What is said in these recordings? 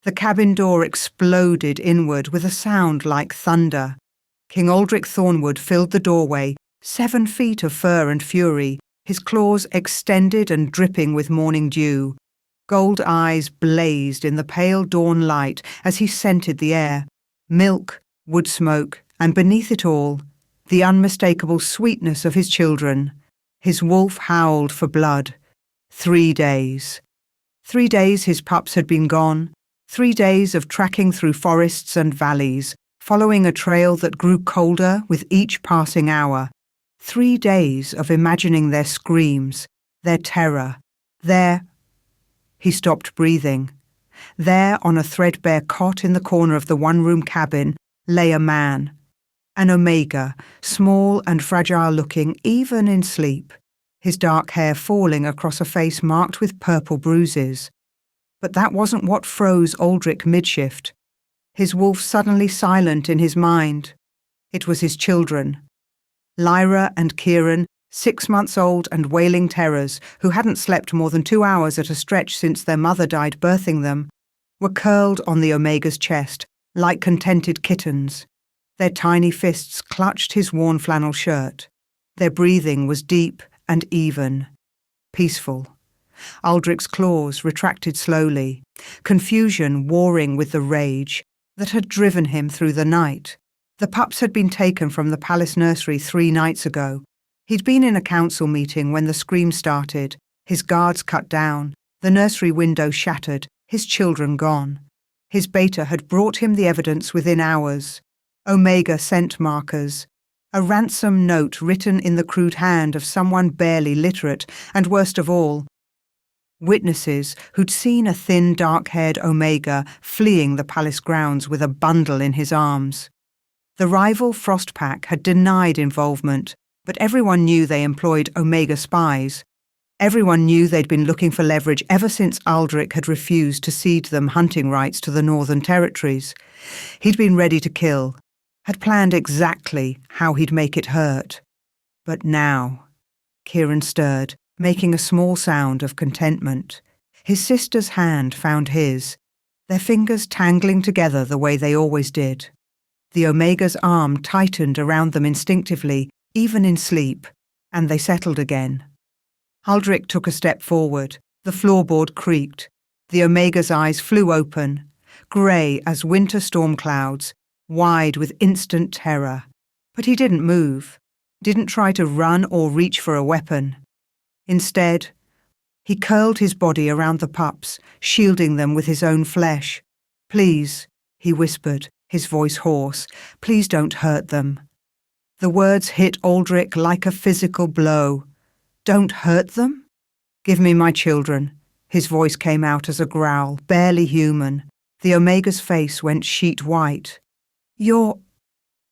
The cabin door exploded inward with a sound like thunder. King Aldrich Thornwood filled the doorway, 7 feet of fur and fury, his claws extended and dripping with morning dew. Gold eyes blazed in the pale dawn light as he scented the air. Milk, wood smoke, and beneath it all, the unmistakable sweetness of his children. His wolf howled for blood. 3 days. 3 days his pups had been gone. 3 days of tracking through forests and valleys, following a trail that grew colder with each passing hour. 3 days of imagining their screams, their terror, their... He stopped breathing. There, on a threadbare cot in the corner of the one-room cabin, lay a man. An Omega, small and fragile-looking even in sleep, his dark hair falling across a face marked with purple bruises. But that wasn't what froze Aldrich mid-shift. His wolf suddenly silent in his mind. It was his children. Lyra and Kieran, 6 months old and wailing terrors, who hadn't slept more than 2 hours at a stretch since their mother died birthing them, were curled on the Omega's chest, like contented kittens. Their tiny fists clutched his worn flannel shirt. Their breathing was deep and even, peaceful. Aldrich's claws retracted slowly, confusion warring with the rage that had driven him through the night. The pups had been taken from the palace nursery 3 nights ago. He'd been in a council meeting when the scream started, his guards cut down, the nursery window shattered, his children gone. His beta had brought him the evidence within hours. Omega scent markers, a ransom note written in the crude hand of someone barely literate, and worst of all, witnesses who'd seen a thin, dark-haired Omega fleeing the palace grounds with a bundle in his arms. The rival Frost Pack had denied involvement, but everyone knew they employed Omega spies. Everyone knew they'd been looking for leverage ever since Aldrich had refused to cede them hunting rights to the Northern Territories. He'd been ready to kill, had planned exactly how he'd make it hurt. But now... Kieran stirred, making a small sound of contentment. His sister's hand found his, their fingers tangling together the way they always did. The Omega's arm tightened around them instinctively, even in sleep, and they settled again. Aldrich took a step forward. The floorboard creaked. The Omega's eyes flew open, grey as winter storm clouds, wide with instant terror. But he didn't move, didn't try to run or reach for a weapon. Instead, he curled his body around the pups, shielding them with his own flesh. "Please," he whispered, his voice hoarse, "please don't hurt them." The words hit Aldrich like a physical blow. "Don't hurt them? Give me my children." His voice came out as a growl, barely human. The Omega's face went sheet white. "You're..."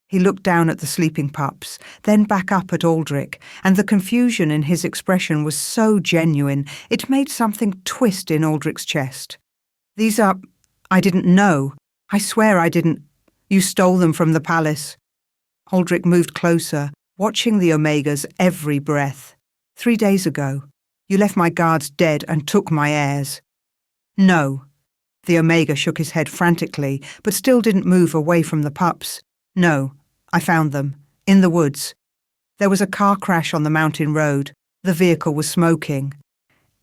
He looked down at the sleeping pups, then back up at Aldrich, and the confusion in his expression was so genuine it made something twist in Aldrich's chest. "These are... I didn't know. I swear I didn't... You stole them from the palace." Aldrich moved closer, watching the Omega's every breath. 3 days ago, you left my guards dead and took my heirs." "No." The Omega shook his head frantically, but still didn't move away from the pups. "No, I found them, in the woods. There was a car crash on the mountain road. The vehicle was smoking.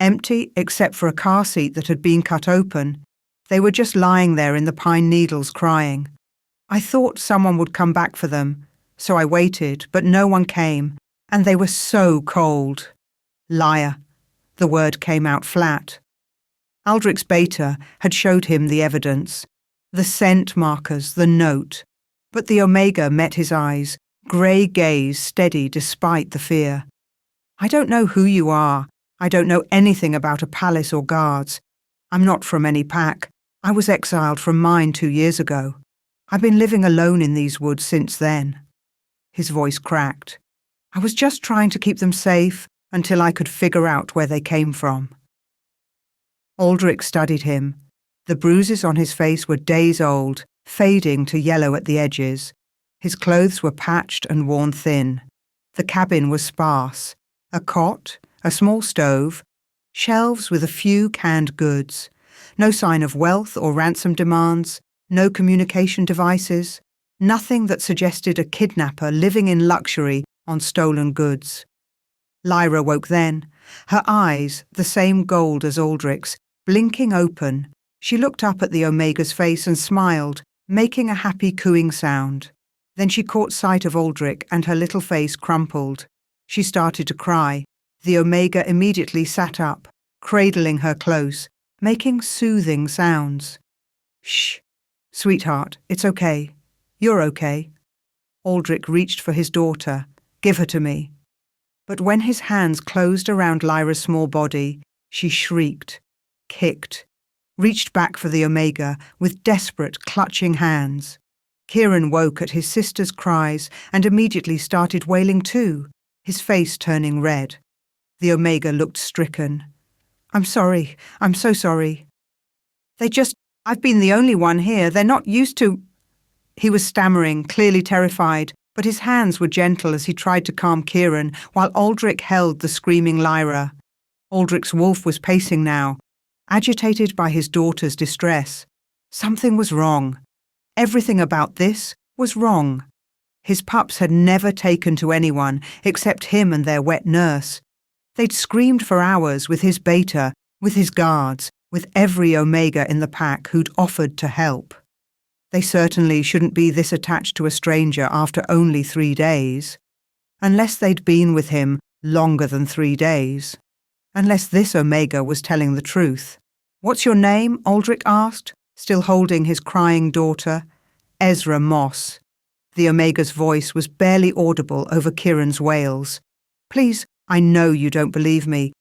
Empty except for a car seat that had been cut open. They were just lying there in the pine needles crying. I thought someone would come back for them, so I waited, but no one came, and they were so cold." "Liar." The word came out flat. Aldrich's beta had showed him the evidence, the scent markers, the note. But the Omega met his eyes, grey gaze steady despite the fear. "I don't know who you are. I don't know anything about a palace or guards. I'm not from any pack. I was exiled from mine 2 years ago. I've been living alone in these woods since then." His voice cracked. "I was just trying to keep them safe until I could figure out where they came from." Aldrich studied him. The bruises on his face were days old, fading to yellow at the edges. His clothes were patched and worn thin. The cabin was sparse. A cot, a small stove, shelves with a few canned goods. No sign of wealth or ransom demands, no communication devices, nothing that suggested a kidnapper living in luxury on stolen goods. Lyra woke then, her eyes, the same gold as Aldrich's, blinking open. She looked up at the Omega's face and smiled, making a happy cooing sound. Then she caught sight of Aldrich and her little face crumpled. She started to cry. The Omega immediately sat up, cradling her close, making soothing sounds. "Shh, sweetheart, it's okay. You're okay." Aldrich reached for his daughter. "Give her to me." But when his hands closed around Lyra's small body, she shrieked, kicked, reached back for the Omega with desperate, clutching hands. Kieran woke at his sister's cries and immediately started wailing too, his face turning red. The Omega looked stricken. I'm so sorry. I've been the only one here, they're not used to—" He was stammering, clearly terrified, but his hands were gentle as he tried to calm Kieran while Aldrich held the screaming Lyra. Aldrich's wolf was pacing now, agitated by his daughter's distress. Something was wrong. Everything about this was wrong. His pups had never taken to anyone except him and their wet nurse. They'd screamed for hours with his beta, with his guards, with every Omega in the pack who'd offered to help. They certainly shouldn't be this attached to a stranger after only 3 days. Unless they'd been with him longer than 3 days. Unless this Omega was telling the truth. "What's your name?" Aldrich asked, still holding his crying daughter. "Ezra Moss." The Omega's voice was barely audible over Kieran's wails. "Please, I know you don't believe me,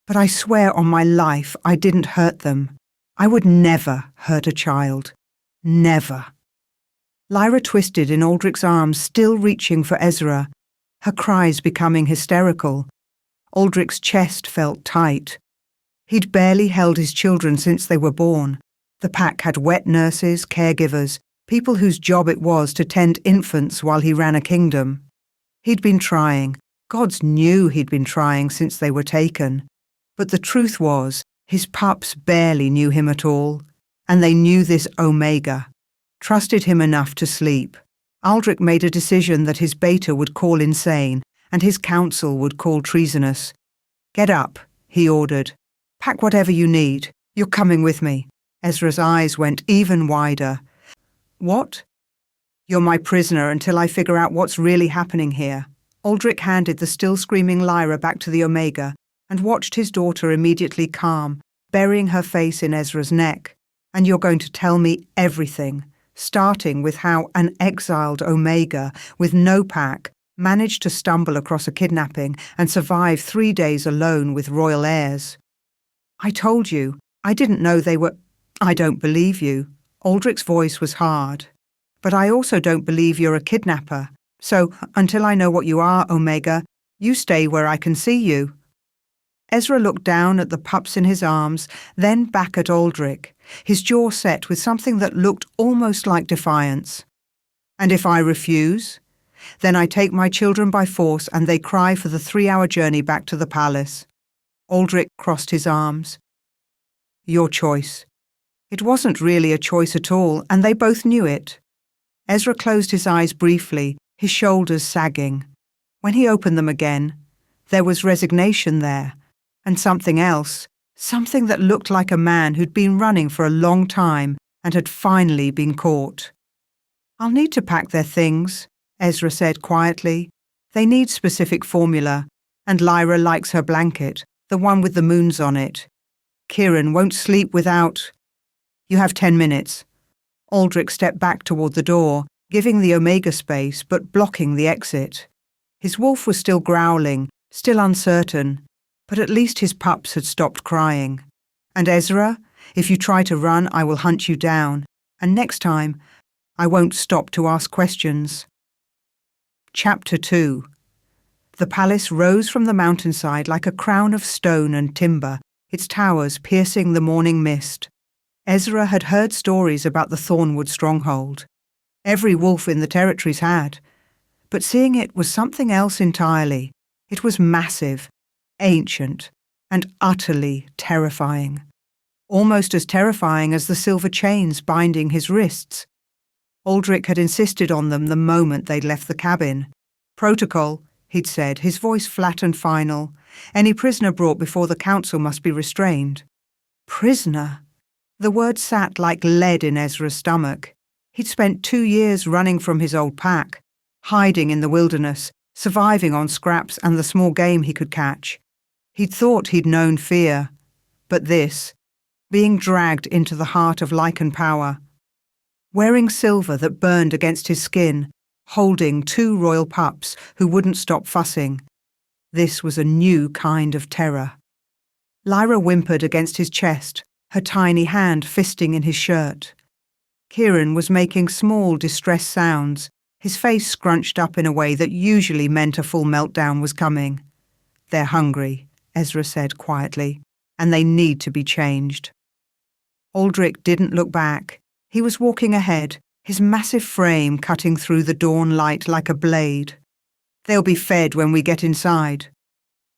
but I swear on my life I didn't hurt them. I would never hurt a child. Never." Lyra twisted in Aldrich's arms, still reaching for Ezra, her cries becoming hysterical. Aldrich's chest felt tight. He'd barely held his children since they were born. The pack had wet nurses, caregivers, people whose job it was to tend infants while he ran a kingdom. He'd been trying. Gods knew he'd been trying since they were taken. But the truth was, his pups barely knew him at all. And they knew this Omega, trusted him enough to sleep. Aldrich made a decision that his beta would call insane, and his council would call treasonous. "Get up," he ordered. "Pack whatever you need. You're coming with me." Ezra's eyes went even wider. "What?" "You're my prisoner until I figure out what's really happening here." Aldrich handed the still screaming Lyra back to the Omega and watched his daughter immediately calm, burying her face in Ezra's neck. "And you're going to tell me everything, starting with how an exiled Omega with no pack managed to stumble across a kidnapping and survive 3 days alone with royal heirs." "I told you. I didn't know they were—" "I don't believe you." Aldrich's voice was hard. "But I also don't believe you're a kidnapper. So, until I know what you are, Omega, you stay where I can see you." Ezra looked down at the pups in his arms, then back at Aldrich, his jaw set with something that looked almost like defiance. "And if I refuse? Then I take my children by force and they cry for the 3-hour journey back to the palace." Aldrich crossed his arms. "Your choice." It wasn't really a choice at all, and they both knew it. Ezra closed his eyes briefly, his shoulders sagging. When he opened them again, there was resignation there, and something else, something that looked like a man who'd been running for a long time and had finally been caught. "I'll need to pack their things," Ezra said quietly. "They need specific formula, and Lyra likes her blanket, the one with the moons on it. Kieran won't sleep without—" "You have 10 minutes." Aldrich stepped back toward the door, giving the Omega space but blocking the exit. His wolf was still growling, still uncertain, but at least his pups had stopped crying. "And Ezra, if you try to run, I will hunt you down, and next time, I won't stop to ask questions." Chapter 2. The palace rose from the mountainside like a crown of stone and timber, its towers piercing the morning mist. Ezra had heard stories about the Thornwood stronghold. Every wolf in the territories had. But seeing it was something else entirely. It was massive, ancient, and utterly terrifying. almost as terrifying as the silver chains binding his wrists. Aldrich had insisted on them the moment they'd left the cabin. "Protocol," he'd said, his voice flat and final. "Any prisoner brought before the council must be restrained." Prisoner? The word sat like lead in Ezra's stomach. He'd spent 2 years running from his old pack, hiding in the wilderness, surviving on scraps and the small game he could catch. He'd thought he'd known fear. But this, being dragged into the heart of Lycan power, wearing silver that burned against his skin, holding 2 royal pups who wouldn't stop fussing, this was a new kind of terror. Lyra whimpered against his chest, her tiny hand fisting in his shirt. Kieran was making small, distressed sounds, his face scrunched up in a way that usually meant a full meltdown was coming. "They're hungry," Ezra said quietly, "and they need to be changed." Aldrich didn't look back. He was walking ahead, his massive frame cutting through the dawn light like a blade. "They'll be fed when we get inside."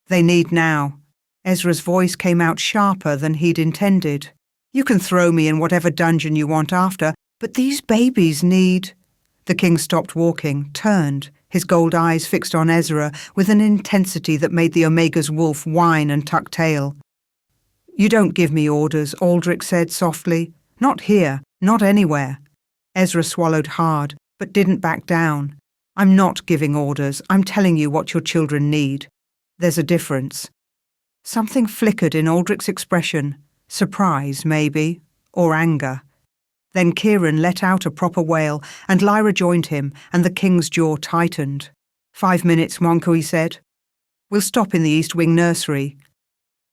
"They need now." Ezra's voice came out sharper than he'd intended. "You can throw me in whatever dungeon you want after, but these babies need—" The king stopped walking, turned, his gold eyes fixed on Ezra with an intensity that made the Omega's wolf whine and tuck tail. "You don't give me orders," Aldrich said softly. "Not here, not anywhere." Ezra swallowed hard, but didn't back down. "I'm not giving orders. I'm telling you what your children need. There's a difference." Something flickered in Aldrich's expression, surprise maybe, or anger. Then Kieran let out a proper wail, and Lyra joined him, and the king's jaw tightened. "5 minutes, Monko," he said. "We'll stop in the East Wing nursery."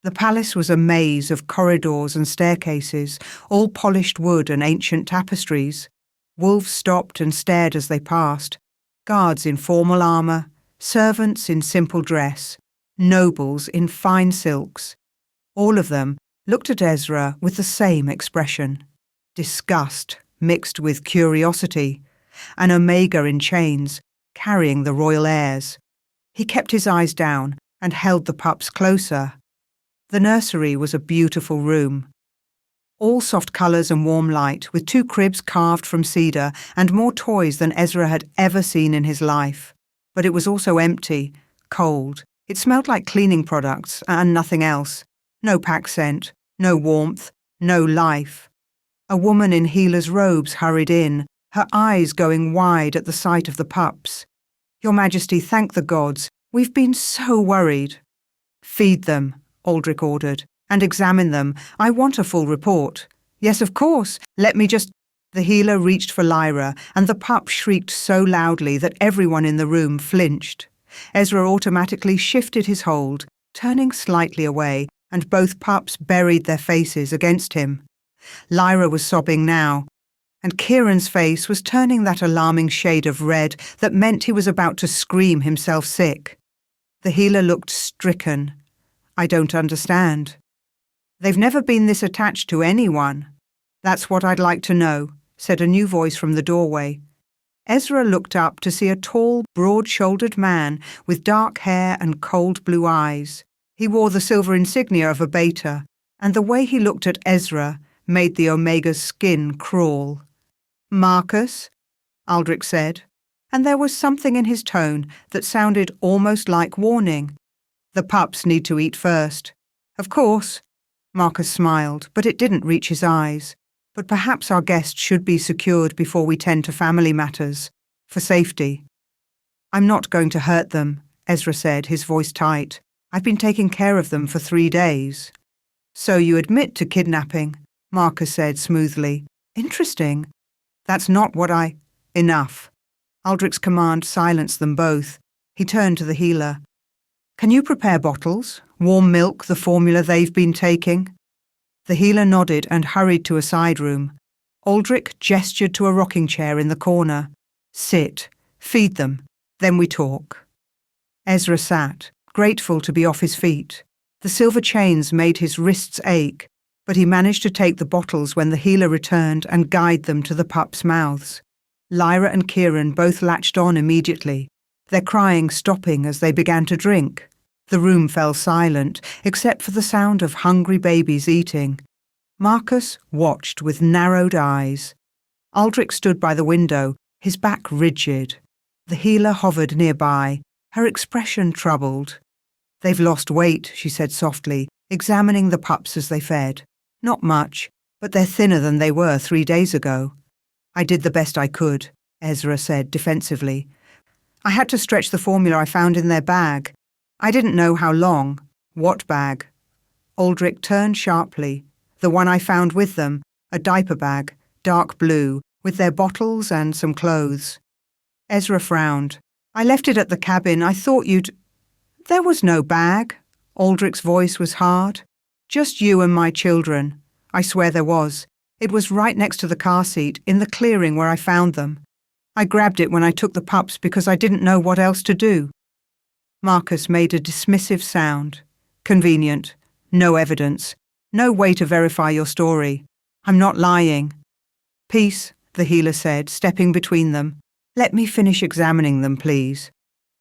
The palace was a maze of corridors and staircases, all polished wood and ancient tapestries. Wolves stopped and stared as they passed, guards in formal armour, servants in simple dress, nobles in fine silks. All of them looked at Ezra with the same expression. Disgust mixed with curiosity, an Omega in chains, carrying the royal heirs. He kept his eyes down and held the pups closer. The nursery was a beautiful room. All soft colours and warm light, with 2 cribs carved from cedar and more toys than Ezra had ever seen in his life. But it was also empty, cold. It smelled like cleaning products and nothing else. No pack scent, no warmth, no life. A woman in healer's robes hurried in, her eyes going wide at the sight of the pups. "Your Majesty, thank the gods. We've been so worried." "Feed them," Aldrich ordered, "and examine them. I want a full report." "Yes, of course. Let me just—" The healer reached for Lyra, and the pup shrieked so loudly that everyone in the room flinched. Ezra automatically shifted his hold, turning slightly away, and both pups buried their faces against him. Lyra was sobbing now, and Kieran's face was turning that alarming shade of red that meant he was about to scream himself sick. The healer looked stricken. "I don't understand." "They've never been this attached to anyone." "That's what I'd like to know," said a new voice from the doorway. Ezra looked up to see a tall, broad-shouldered man with dark hair and cold blue eyes. He wore the silver insignia of a beta, and the way he looked at Ezra made the Omega's skin crawl. "Marcus," Aldrich said, and there was something in his tone that sounded almost like warning. "The pups need to eat first." "Of course." Marcus smiled, but it didn't reach his eyes. "But perhaps our guests should be secured before we tend to family matters, for safety." "I'm not going to hurt them," Ezra said, his voice tight. "I've been taking care of them for 3 days." "So you admit to kidnapping," Marcus said smoothly. "Interesting. That's not what I—" "Enough." Aldrich's command silenced them both. He turned to the healer. "Can you prepare bottles? Warm milk, the formula they've been taking?" The healer nodded and hurried to a side room. Aldrich gestured to a rocking chair in the corner. "Sit. Feed them. Then we talk." Ezra sat, grateful to be off his feet. The silver chains made his wrists ache, but he managed to take the bottles when the healer returned and guide them to the pups' mouths. Lyra and Kieran both latched on immediately, their crying stopping as they began to drink. The room fell silent, except for the sound of hungry babies eating. Marcus watched with narrowed eyes. Aldrich stood by the window, his back rigid. The healer hovered nearby, her expression troubled. "They've lost weight," she said softly, examining the pups as they fed. "Not much, but they're thinner than they were 3 days ago." "I did the best I could," Ezra said defensively. "I had to stretch the formula I found in their bag. I didn't know how long." "What bag?" Aldrich turned sharply. "The one I found with them, a diaper bag, dark blue, with their bottles and some clothes." Ezra frowned. "I left it at the cabin. I thought you'd—" "There was no bag." Aldrich's voice was hard. "Just you and my children. I swear there was. It was right next to the car seat, in the clearing where I found them. I grabbed it when I took the pups because I didn't know what else to do." Marcus made a dismissive sound. "Convenient. No evidence. No way to verify your story. I'm not lying." "Peace," the healer said, stepping between them. "Let me finish examining them, please."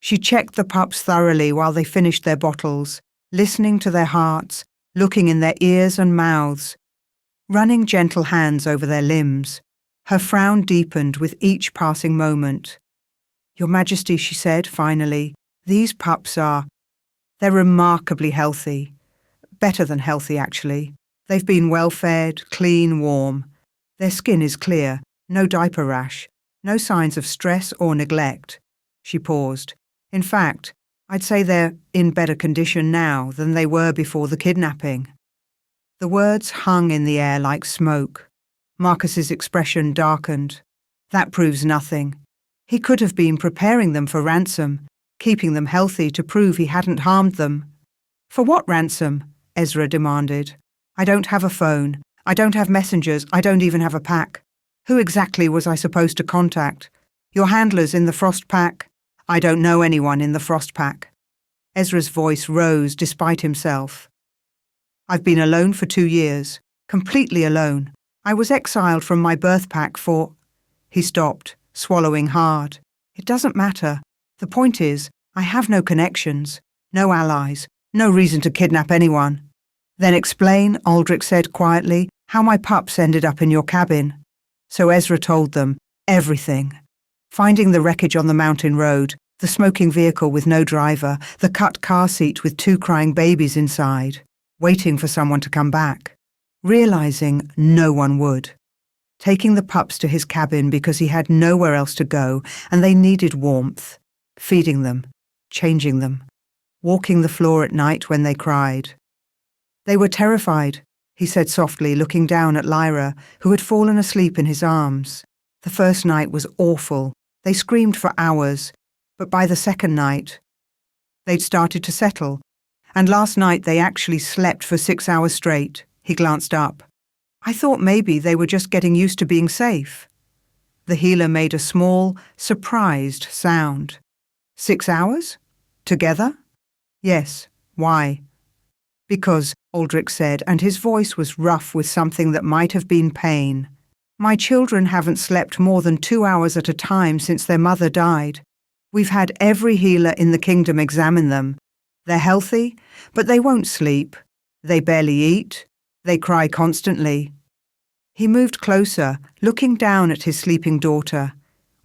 She checked the pups thoroughly while they finished their bottles, listening to their hearts, looking in their ears and mouths, running gentle hands over their limbs. Her frown deepened with each passing moment. "Your Majesty," she said finally, "these pups they're remarkably healthy. Better than healthy, actually. They've been well fed, clean, warm. Their skin is clear, no diaper rash, no signs of stress or neglect." She paused. "In fact, I'd say they're in better condition now than they were before the kidnapping." The words hung in the air like smoke. Marcus's expression darkened. "That proves nothing. He could have been preparing them for ransom, keeping them healthy to prove he hadn't harmed them." "For what ransom?" Ezra demanded. "I don't have a phone. I don't have messengers. I don't even have a pack. Who exactly was I supposed to contact? Your handlers in the Frost Pack?" "I don't know anyone in the Frost Pack." Ezra's voice rose despite himself. "I've been alone for 2 years, completely alone. I was exiled from my birth pack for—" He stopped, swallowing hard. "It doesn't matter. The point is, I have no connections, no allies, no reason to kidnap anyone." "Then explain," Aldrich said quietly, "how my pups ended up in your cabin." So Ezra told them everything. Finding the wreckage on the mountain road, the smoking vehicle with no driver, the cut car seat with 2 crying babies inside, waiting for someone to come back, realizing no one would. Taking the pups to his cabin because he had nowhere else to go and they needed warmth, feeding them, changing them, walking the floor at night when they cried. "They were terrified," he said softly, looking down at Lyra, who had fallen asleep in his arms. "The first night was awful. They screamed for hours, but by the second night, they'd started to settle, and last night they actually slept for 6 hours straight." He glanced up. "I thought maybe they were just getting used to being safe." The healer made a small, surprised sound. 6 hours? Together?" "Yes. Why?" "Because," Aldrich said, and his voice was rough with something that might have been pain. "My children haven't slept more than 2 hours at a time since their mother died. We've had every healer in the kingdom examine them. They're healthy, but they won't sleep. They barely eat. They cry constantly." He moved closer, looking down at his sleeping daughter.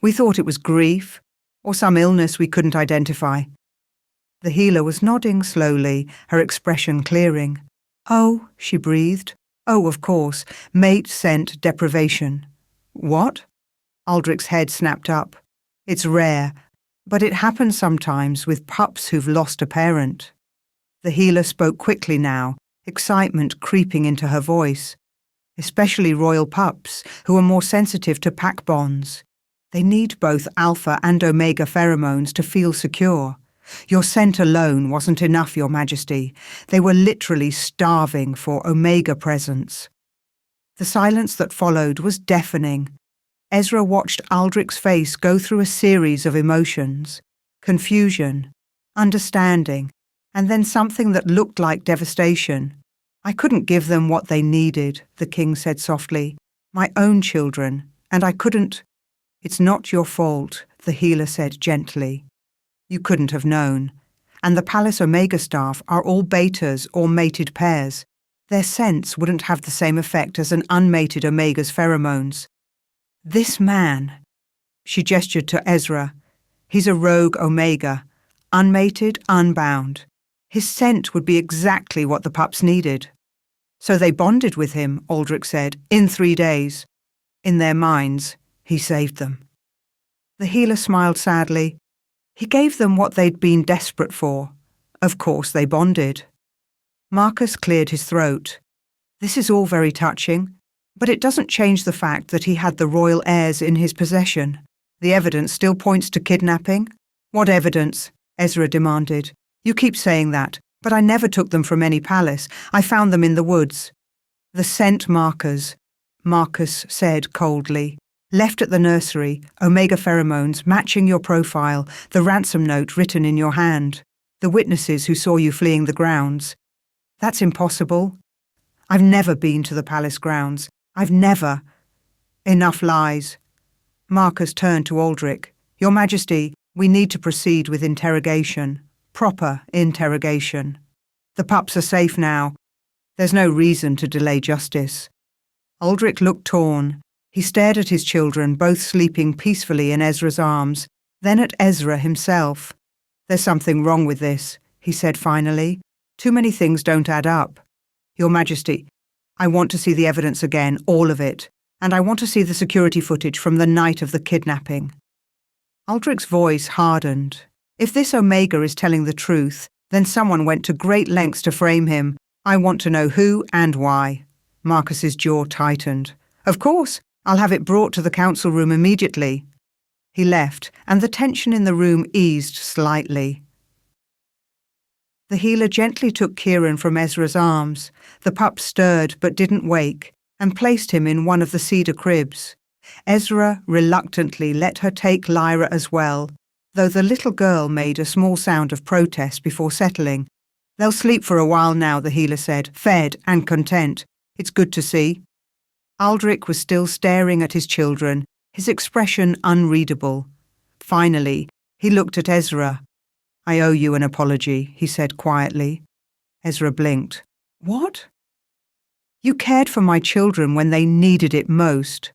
"We thought it was grief, or some illness we couldn't identify." The healer was nodding slowly, her expression clearing. "Oh," she breathed. "Oh, of course. Mate scent deprivation." "What?" Aldrich's head snapped up. "It's rare, but it happens sometimes with pups who've lost a parent." The healer spoke quickly now, excitement creeping into her voice. "Especially royal pups, who are more sensitive to pack bonds. They need both alpha and omega pheromones to feel secure. Your scent alone wasn't enough, Your Majesty. They were literally starving for omega presence." The silence that followed was deafening. Ezra watched Aldrich's face go through a series of emotions: confusion, understanding, and then something that looked like devastation. "I couldn't give them what they needed," the king said softly. "My own children, and I couldn't—" "It's not your fault," the healer said gently. "You couldn't have known. And the Palace Omega staff are all betas or mated pairs. Their scents wouldn't have the same effect as an unmated omega's pheromones. This man, she gestured to Ezra, he's a rogue omega, unmated, unbound. His scent would be exactly what the pups needed. So they bonded with him, Aldrich said, in 3 days. In their minds, he saved them. The healer smiled sadly. He gave them what they'd been desperate for. Of course they bonded. Marcus cleared his throat. This is all very touching, but it doesn't change the fact that he had the royal heirs in his possession. The evidence still points to kidnapping. What evidence? Ezra demanded. You keep saying that, but I never took them from any palace. I found them in the woods. The scent markers, Marcus said coldly. Left at the nursery, omega pheromones matching your profile, the ransom note written in your hand, the witnesses who saw you fleeing the grounds. That's impossible. I've never been to the palace grounds. I've never. Enough lies. Marcus turned to Aldrich. Your Majesty, we need to proceed with interrogation. Proper interrogation. The pups are safe now. There's no reason to delay justice. Aldrich looked torn. He stared at his children, both sleeping peacefully in Ezra's arms, then at Ezra himself. There's something wrong with this, he said finally. Too many things don't add up. Your Majesty, I want to see the evidence again, all of it, and I want to see the security footage from the night of the kidnapping. Aldrich's voice hardened. If this Omega is telling the truth, then someone went to great lengths to frame him. I want to know who and why. Marcus's jaw tightened. Of course, I'll have it brought to the council room immediately. He left, and the tension in the room eased slightly. The healer gently took Kieran from Ezra's arms. The pup stirred but didn't wake, and placed him in one of the cedar cribs. Ezra reluctantly let her take Lyra as well, though the little girl made a small sound of protest before settling. They'll sleep for a while now, the healer said, fed and content. It's good to see. Aldrich was still staring at his children, his expression unreadable. Finally, he looked at Ezra. I owe you an apology, he said quietly. Ezra blinked. What? You cared for my children when they needed it most.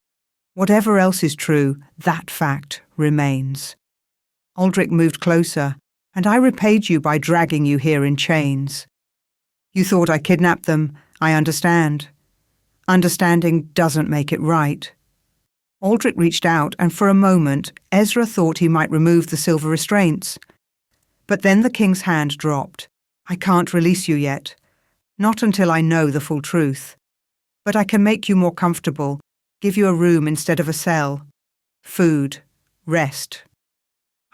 Whatever else is true, that fact remains. Aldrich moved closer, and I repaid you by dragging you here in chains. You thought I kidnapped them, I understand. Understanding doesn't make it right. Aldrich reached out, and for a moment, Ezra thought he might remove the silver restraints. But then the king's hand dropped. I can't release you yet. Not until I know the full truth. But I can make you more comfortable, give you a room instead of a cell. Food. Rest.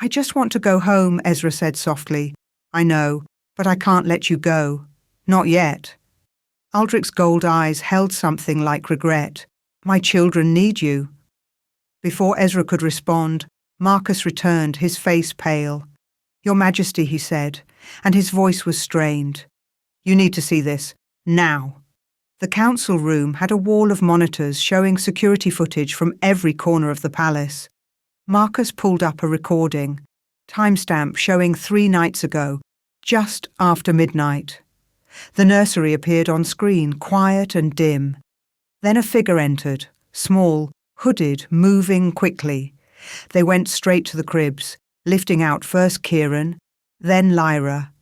I just want to go home, Ezra said softly. I know, but I can't let you go. Not yet. Aldrich's gold eyes held something like regret. My children need you. Before Ezra could respond, Marcus returned, his face pale. Your Majesty, he said, and his voice was strained. You need to see this. Now. The council room had a wall of monitors showing security footage from every corner of the palace. Marcus pulled up a recording, timestamp showing 3 nights ago, just after midnight. The nursery appeared on screen, quiet and dim. Then a figure entered, small, hooded, moving quickly. They went straight to the cribs, lifting out first Kieran, then Lyra,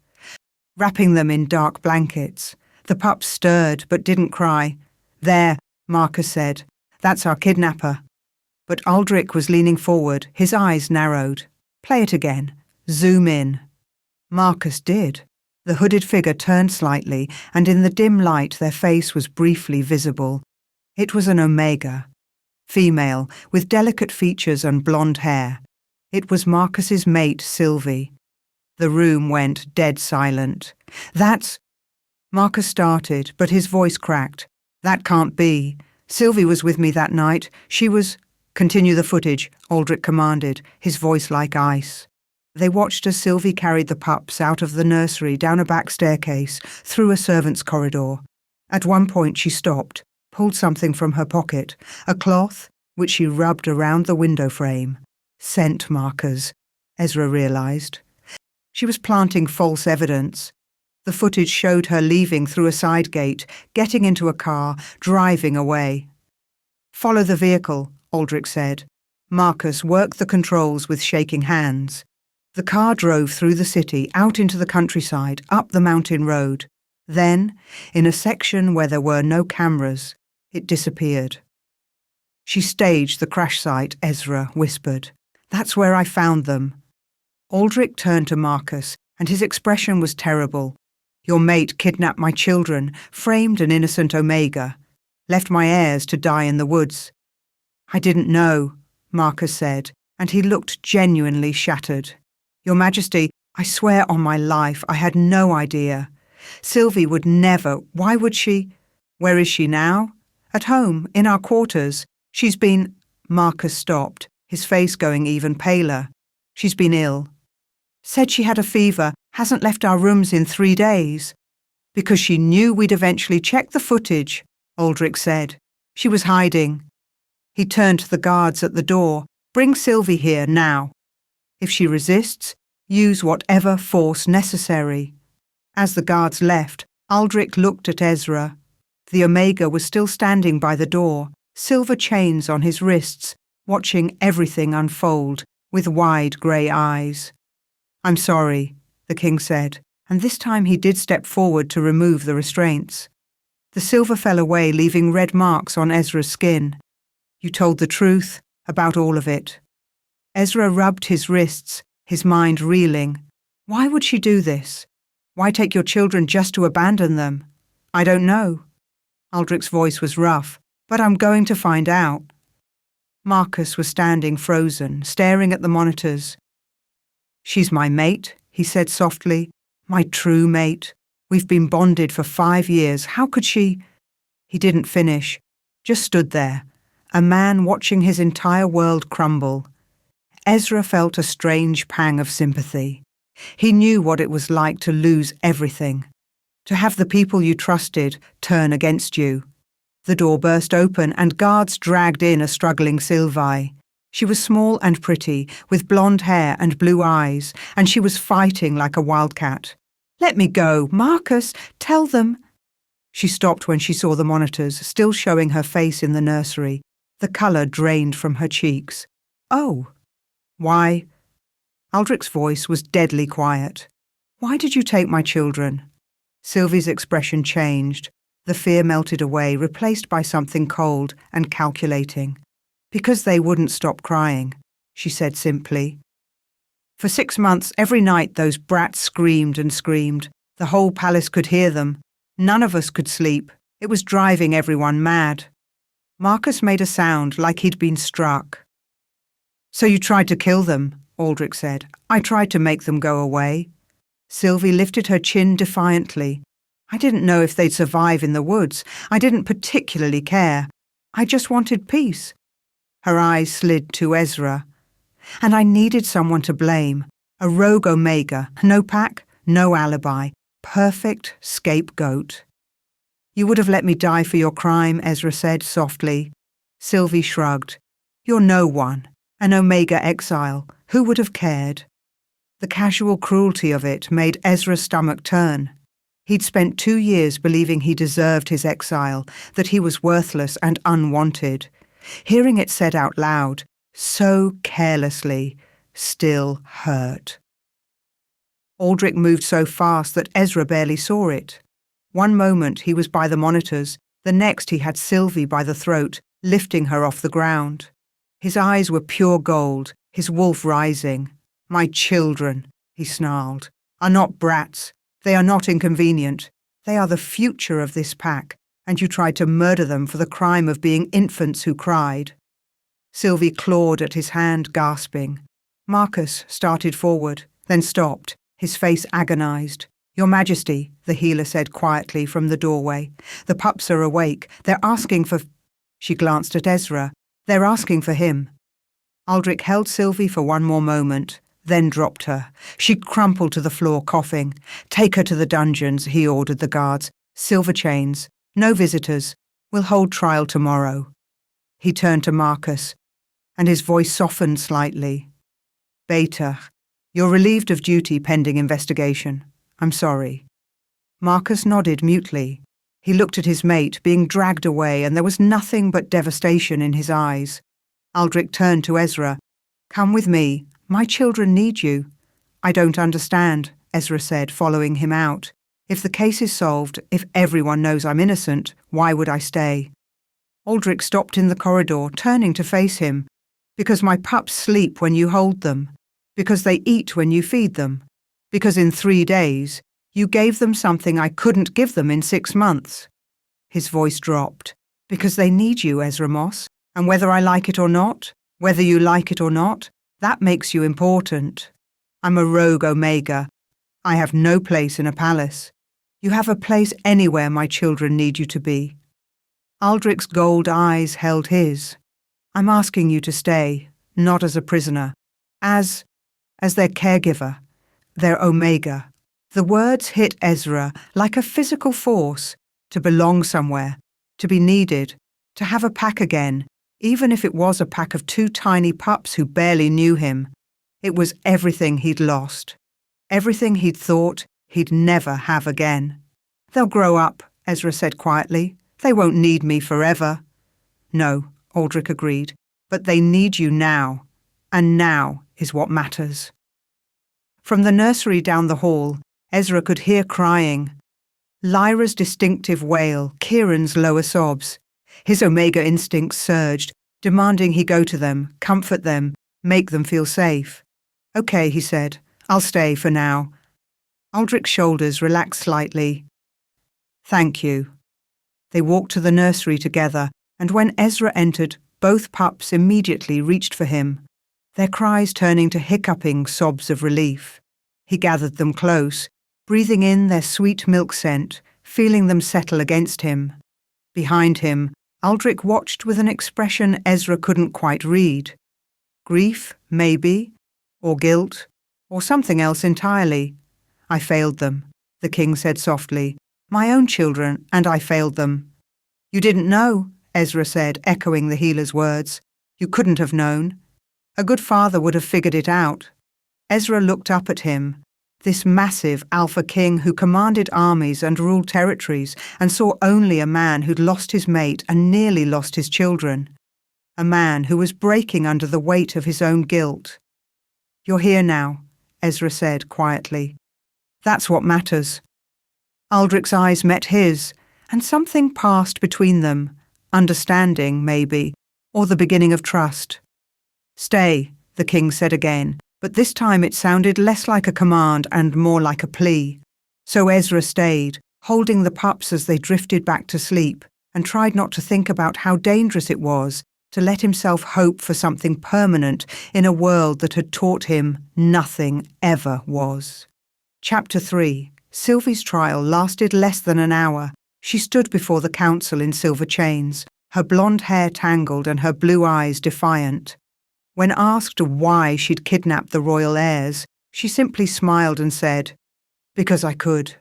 wrapping them in dark blankets. The pups stirred but didn't cry. There, Marcus said, that's our kidnapper. But Aldrich was leaning forward, his eyes narrowed. Play it again. Zoom in. Marcus did. The hooded figure turned slightly, and in the dim light their face was briefly visible. It was an Omega. Female, with delicate features and blonde hair. It was Marcus's mate, Sylvie. The room went dead silent. That's... Marcus started, but his voice cracked. That can't be. Sylvie was with me that night. She was... Continue the footage, Aldrich commanded, his voice like ice. They watched as Sylvie carried the pups out of the nursery down a back staircase, through a servants' corridor. At one point she stopped, pulled something from her pocket, a cloth, which she rubbed around the window frame. Scent markers, Ezra realized. She was planting false evidence. The footage showed her leaving through a side gate, getting into a car, driving away. "Follow the vehicle," Aldrich said. Marcus worked the controls with shaking hands. The car drove through the city, out into the countryside, up the mountain road. Then, in a section where there were no cameras, it disappeared. "She staged the crash site," Ezra whispered. "That's where I found them." Aldrich turned to Marcus, and his expression was terrible. "Your mate kidnapped my children, framed an innocent Omega, left my heirs to die in the woods." "I didn't know," Marcus said, and he looked genuinely shattered. "Your Majesty, I swear on my life, I had no idea. Sylvie would never. Why would she? Where is she now?" "At home, in our quarters. She's been—" Marcus stopped, his face going even paler. "She's been ill. Said she had a fever, hasn't left our rooms in 3 days. Because she knew we'd eventually check the footage," Aldrich said. "She was hiding." He turned to the guards at the door. "Bring Sylvie here now. If she resists, use whatever force necessary." As the guards left, Aldrich looked at Ezra. The Omega was still standing by the door, silver chains on his wrists, watching everything unfold with wide grey eyes. "I'm sorry," the king said, and this time he did step forward to remove the restraints. The silver fell away, leaving red marks on Ezra's skin. "You told the truth about all of it." Ezra rubbed his wrists, his mind reeling. "Why would she do this? Why take your children just to abandon them?" "I don't know." Aldrich's voice was rough. "But I'm going to find out." Marcus was standing frozen, staring at the monitors. "She's my mate," he said softly. "My true mate. We've been bonded for 5 years. How could she—" He didn't finish, just stood there, a man watching his entire world crumble. Ezra felt a strange pang of sympathy. He knew what it was like to lose everything, to have the people you trusted turn against you. The door burst open and guards dragged in a struggling Sylvie. She was small and pretty, with blonde hair and blue eyes, and she was fighting like a wildcat. "Let me go, Marcus, tell them." She stopped when she saw the monitors, still showing her face in the nursery. The colour drained from her cheeks. "Oh, why?" Aldrich's voice was deadly quiet. "Why did you take my children?" Sylvie's expression changed. The fear melted away, replaced by something cold and calculating. "Because they wouldn't stop crying," she said simply. "For 6 months, every night those brats screamed and screamed. The whole palace could hear them. None of us could sleep. It was driving everyone mad." Marcus made a sound like he'd been struck. "So you tried to kill them," Aldrich said. "I tried to make them go away." Sylvie lifted her chin defiantly. "I didn't know if they'd survive in the woods. I didn't particularly care. I just wanted peace." Her eyes slid to Ezra. "And I needed someone to blame. A rogue Omega. No pack, no alibi. Perfect scapegoat." "You would have let me die for your crime," Ezra said softly. Sylvie shrugged. "You're no one. An Omega exile. Who would have cared?" The casual cruelty of it made Ezra's stomach turn. He'd spent 2 years believing he deserved his exile, that he was worthless and unwanted. Hearing it said out loud, so carelessly, still hurt. Aldrich moved so fast that Ezra barely saw it. One moment he was by the monitors, the next he had Sylvie by the throat, lifting her off the ground. His eyes were pure gold, his wolf rising. "My children," he snarled, "are not brats. They are not inconvenient. They are the future of this pack, and you tried to murder them for the crime of being infants who cried." Sylvie clawed at his hand, gasping. Marcus started forward, then stopped, his face agonized. "Your Majesty," the healer said quietly from the doorway, "the pups are awake. They're asking for—" She glanced at Ezra. "They're asking for him." Aldrich held Sylvie for one more moment, then dropped her. She crumpled to the floor, coughing. "Take her to the dungeons," he ordered the guards. "Silver chains. No visitors. We'll hold trial tomorrow." He turned to Marcus, and his voice softened slightly. "Beta, you're relieved of duty pending investigation. I'm sorry." Marcus nodded mutely. He looked at his mate being dragged away, and there was nothing but devastation in his eyes. Aldrich turned to Ezra. "Come with me. My children need you." "I don't understand," Ezra said, following him out. "If the case is solved, if everyone knows I'm innocent, why would I stay?" Aldrich stopped in the corridor, turning to face him. "Because my pups sleep when you hold them. Because they eat when you feed them. Because in 3 days, you gave them something I couldn't give them in 6 months." His voice dropped. "Because they need you, Ezra Moss. And whether I like it or not, whether you like it or not, that makes you important. I'm a rogue Omega. I have no place in a palace. You have a place anywhere my children need you to be." Aldrich's gold eyes held his. "I'm asking you to stay, not as a prisoner, as their caregiver, their Omega." The words hit Ezra like a physical force, to belong somewhere, to be needed, to have a pack again, even if it was a pack of 2 tiny pups who barely knew him. It was everything he'd lost, everything he'd thought he'd never have again. "They'll grow up," Ezra said quietly. "They won't need me forever." "No," Aldrich agreed, "but they need you now, and now is what matters." From the nursery down the hall, Ezra could hear crying. Lyra's distinctive wail, Kieran's lower sobs. His Omega instincts surged, demanding he go to them, comfort them, make them feel safe. "Okay," he said, "I'll stay for now." Aldrich's shoulders relaxed slightly. "Thank you." They walked to the nursery together, and when Ezra entered, both pups immediately reached for him, their cries turning to hiccuping sobs of relief. He gathered them close, breathing in their sweet milk scent, feeling them settle against him. Behind him, Aldrich watched with an expression Ezra couldn't quite read. Grief, maybe, or guilt, or something else entirely. "I failed them," the king said softly. "My own children, and I failed them." "You didn't know," Ezra said, echoing the healer's words. "You couldn't have known. A good father would have figured it out." Ezra looked up at him, this massive alpha king who commanded armies and ruled territories, and saw only a man who'd lost his mate and nearly lost his children. A man who was breaking under the weight of his own guilt. "You're here now," Ezra said quietly. "That's what matters." Aldrich's eyes met his, and something passed between them, understanding, maybe, or the beginning of trust. "Stay," the king said again, but this time it sounded less like a command and more like a plea. So Ezra stayed, holding the pups as they drifted back to sleep, and tried not to think about how dangerous it was to let himself hope for something permanent in a world that had taught him nothing ever was. Chapter 3. Sylvie's trial lasted less than an hour. She stood before the council in silver chains, her blonde hair tangled and her blue eyes defiant. When asked why she'd kidnapped the royal heirs, she simply smiled and said, "Because I could."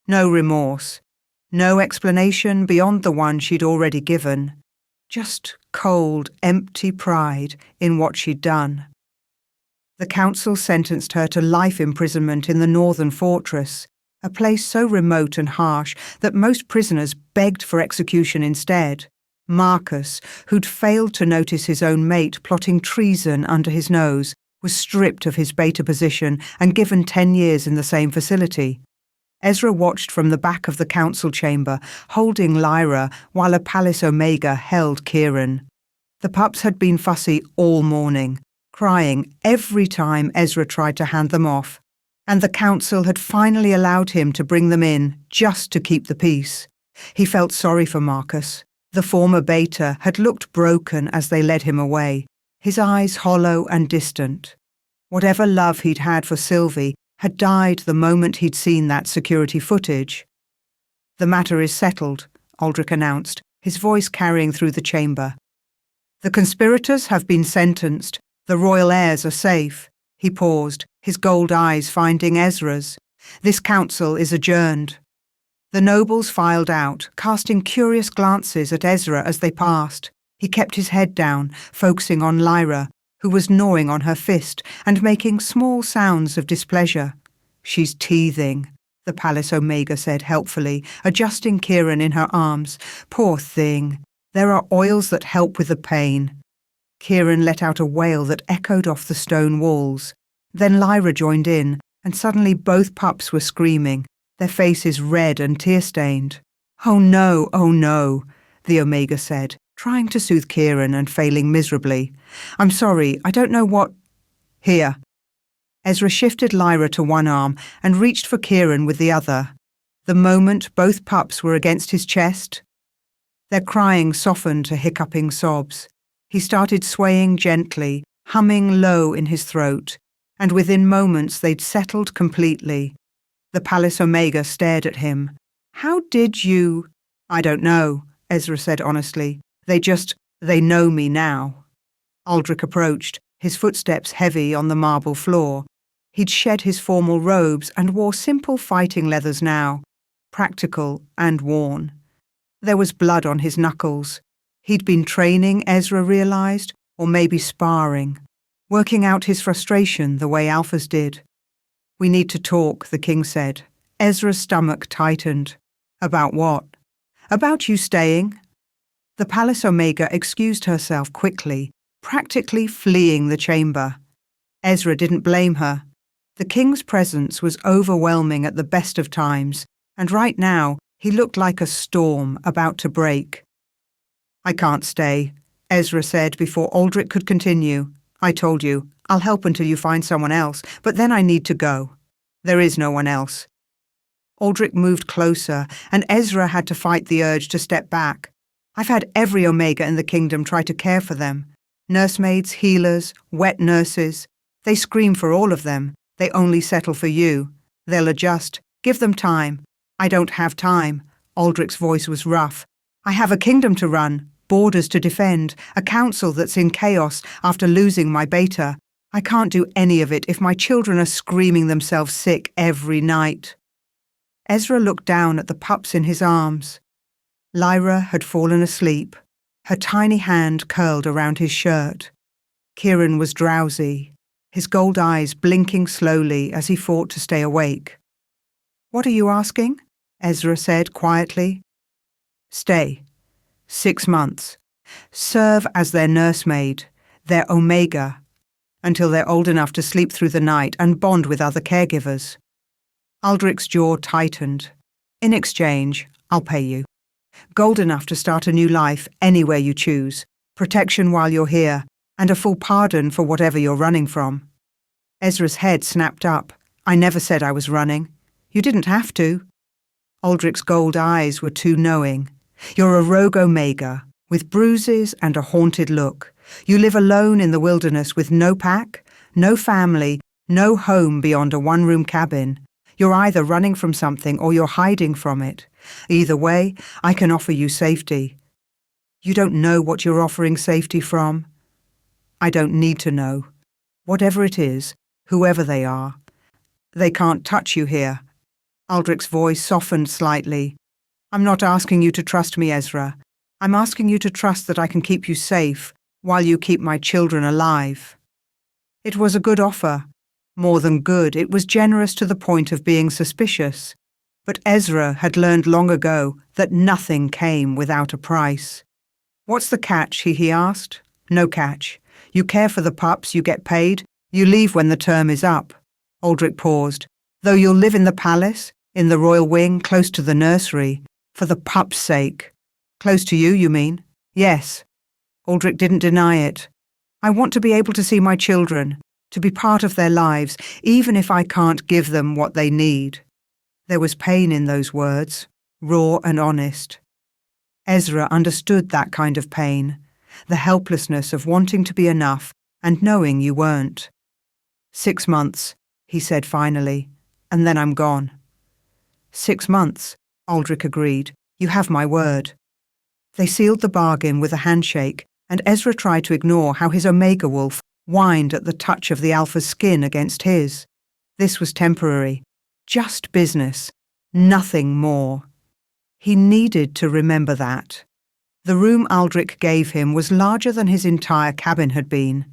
No remorse, no explanation beyond the one she'd already given. Just cold, empty pride in what she'd done. The council sentenced her to life imprisonment in the northern fortress, a place so remote and harsh that most prisoners begged for execution instead. Marcus, who'd failed to notice his own mate plotting treason under his nose, was stripped of his beta position and given 10 years in the same facility. Ezra watched from the back of the council chamber, holding Lyra, while a Palace Omega held Kieran. The pups had been fussy all morning, crying every time Ezra tried to hand them off, and the council had finally allowed him to bring them in just to keep the peace. He felt sorry for Marcus. The former beta had looked broken as they led him away, his eyes hollow and distant. Whatever love he'd had for Sylvie had died the moment he'd seen that security footage. "The matter is settled," Aldrich announced, his voice carrying through the chamber. "The conspirators have been sentenced. The royal heirs are safe." He paused, his gold eyes finding Ezra's. "This council is adjourned." The nobles filed out, casting curious glances at Ezra as they passed. He kept his head down, focusing on Lyra, who was gnawing on her fist and making small sounds of displeasure. "She's teething," the Palace Omega said helpfully, adjusting Kieran in her arms. Poor thing. There are oils that help with the pain. Kieran let out a wail that echoed off the stone walls. Then Lyra joined in, and suddenly both pups were screaming, their faces red and tear-stained. Oh no, the Omega said, trying to soothe Kieran and failing miserably. I'm sorry, I don't know what... Here. Ezra shifted Lyra to one arm and reached for Kieran with the other. The moment both pups were against his chest, their crying softened to hiccuping sobs. He started swaying gently, humming low in his throat, and within moments they'd settled completely. The Palace Omega stared at him. How did you... I don't know, Ezra said honestly. They know me now. Aldrich approached, his footsteps heavy on the marble floor. He'd shed his formal robes and wore simple fighting leathers now, practical and worn. There was blood on his knuckles. He'd been training, Ezra realized, or maybe sparring, working out his frustration the way alphas did. We need to talk, the king said. Ezra's stomach tightened. About what? About you staying. The Palace Omega excused herself quickly, practically fleeing the chamber. Ezra didn't blame her. The king's presence was overwhelming at the best of times, and right now he looked like a storm about to break. I can't stay, Ezra said before Aldrich could continue. I told you, I'll help until you find someone else, but then I need to go. There is no one else. Aldrich moved closer, and Ezra had to fight the urge to step back. I've had every Omega in the kingdom try to care for them. Nursemaids, healers, wet nurses. They scream for all of them. They only settle for you. They'll adjust. Give them time. I don't have time. Aldrich's voice was rough. I have a kingdom to run, borders to defend, a council that's in chaos after losing my beta. I can't do any of it if my children are screaming themselves sick every night. Ezra looked down at the pups in his arms. Lyra had fallen asleep, her tiny hand curled around his shirt. Kieran was drowsy, his gold eyes blinking slowly as he fought to stay awake. What are you asking? Ezra said quietly. Stay. 6 months. Serve as their nursemaid, their Omega, until they're old enough to sleep through the night and bond with other caregivers. Aldrich's jaw tightened. In exchange, I'll pay you. Gold enough to start a new life anywhere you choose, protection while you're here, and a full pardon for whatever you're running from. Ezra's head snapped up. I never said I was running. You didn't have to. Aldrich's gold eyes were too knowing. You're a rogue Omega, with bruises and a haunted look. You live alone in the wilderness with no pack, no family, no home beyond a one-room cabin. You're either running from something or you're hiding from it. Either way, I can offer you safety. You don't know what you're offering safety from. I don't need to know. Whatever it is, whoever they are, they can't touch you here. Aldrich's voice softened slightly. I'm not asking you to trust me, Ezra. I'm asking you to trust that I can keep you safe while you keep my children alive. It was a good offer. More than good, it was generous to the point of being suspicious. But Ezra had learned long ago that nothing came without a price. What's the catch, he asked. No catch. You care for the pups, you get paid, you leave when the term is up. Aldrich paused. Though you'll live in the palace, in the royal wing, close to the nursery, for the pups' sake. Close to you, you mean? Yes. Aldrich didn't deny it. I want to be able to see my children, to be part of their lives, even if I can't give them what they need. There was pain in those words, raw and honest. Ezra understood that kind of pain, the helplessness of wanting to be enough and knowing you weren't. 6 months, he said finally, and then I'm gone. 6 months, Aldrich agreed. You have my word. They sealed the bargain with a handshake, and Ezra tried to ignore how his Omega wolf whined at the touch of the alpha's skin against his. This was temporary. Just business. Nothing more. He needed to remember that. The room Aldrich gave him was larger than his entire cabin had been.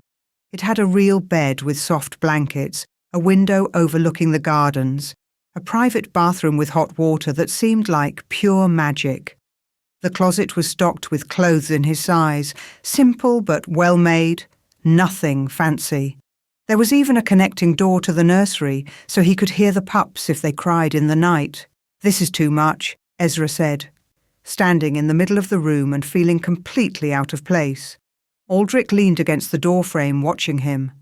It had a real bed with soft blankets, a window overlooking the gardens, a private bathroom with hot water that seemed like pure magic. The closet was stocked with clothes in his size, simple but well-made, nothing fancy. There was even a connecting door to the nursery, so he could hear the pups if they cried in the night. "This is too much," Ezra said, standing in the middle of the room and feeling completely out of place. Aldrich leaned against the doorframe, watching him.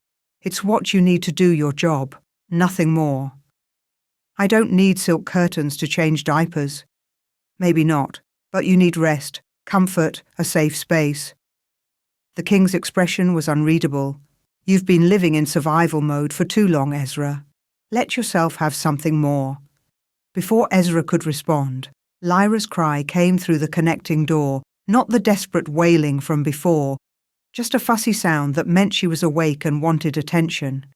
"It's what you need to do your job, nothing more." "I don't need silk curtains to change diapers." "Maybe not, but you need rest, comfort, a safe space." The king's expression was unreadable. "You've been living in survival mode for too long, Ezra. Let yourself have something more." Before Ezra could respond, Lyra's cry came through the connecting door, not the desperate wailing from before, just a fussy sound that meant she was awake and wanted attention.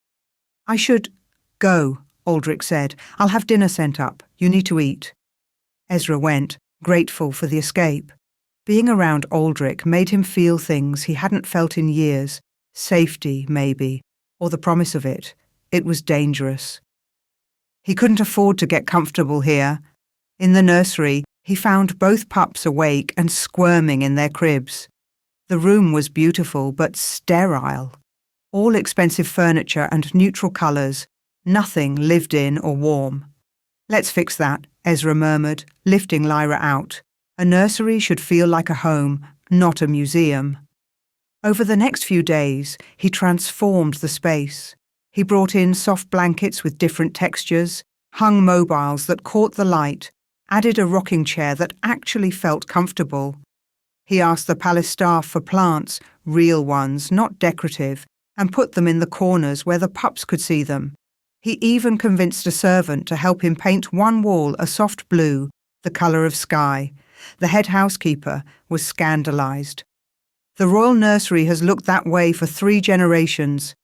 "I should go," Aldrich said. "I'll have dinner sent up. You need to eat." Ezra went, grateful for the escape. Being around Aldrich made him feel things he hadn't felt in years. Safety, maybe, or the promise of it. It was dangerous. He couldn't afford to get comfortable here. In the nursery, he found both pups awake and squirming in their cribs. The room was beautiful but sterile. All expensive furniture and neutral colours, nothing lived in or warm. "Let's fix that," Ezra murmured, lifting Lyra out. A nursery should feel like a home, not a museum. Over the next few days, he transformed the space. He brought in soft blankets with different textures, hung mobiles that caught the light, added a rocking chair that actually felt comfortable. He asked the palace staff for plants, real ones, not decorative, and put them in the corners where the pups could see them. He even convinced a servant to help him paint one wall a soft blue, the colour of sky. The head housekeeper was scandalised. "The royal nursery has looked that way for 3 generations.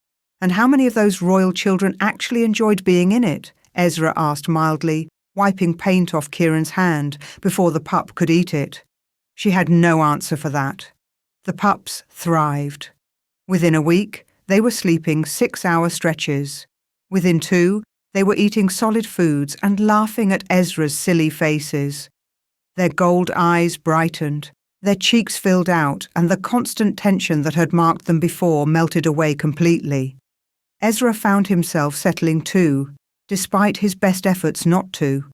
And how many of those royal children actually enjoyed being in it?" Ezra asked mildly, wiping paint off Kieran's hand before the pup could eat it. She had no answer for that. The pups thrived. Within a week, they were sleeping 6-hour stretches. Within 2, they were eating solid foods and laughing at Ezra's silly faces. Their gold eyes brightened, their cheeks filled out, and the constant tension that had marked them before melted away completely. Ezra found himself settling too, despite his best efforts not to.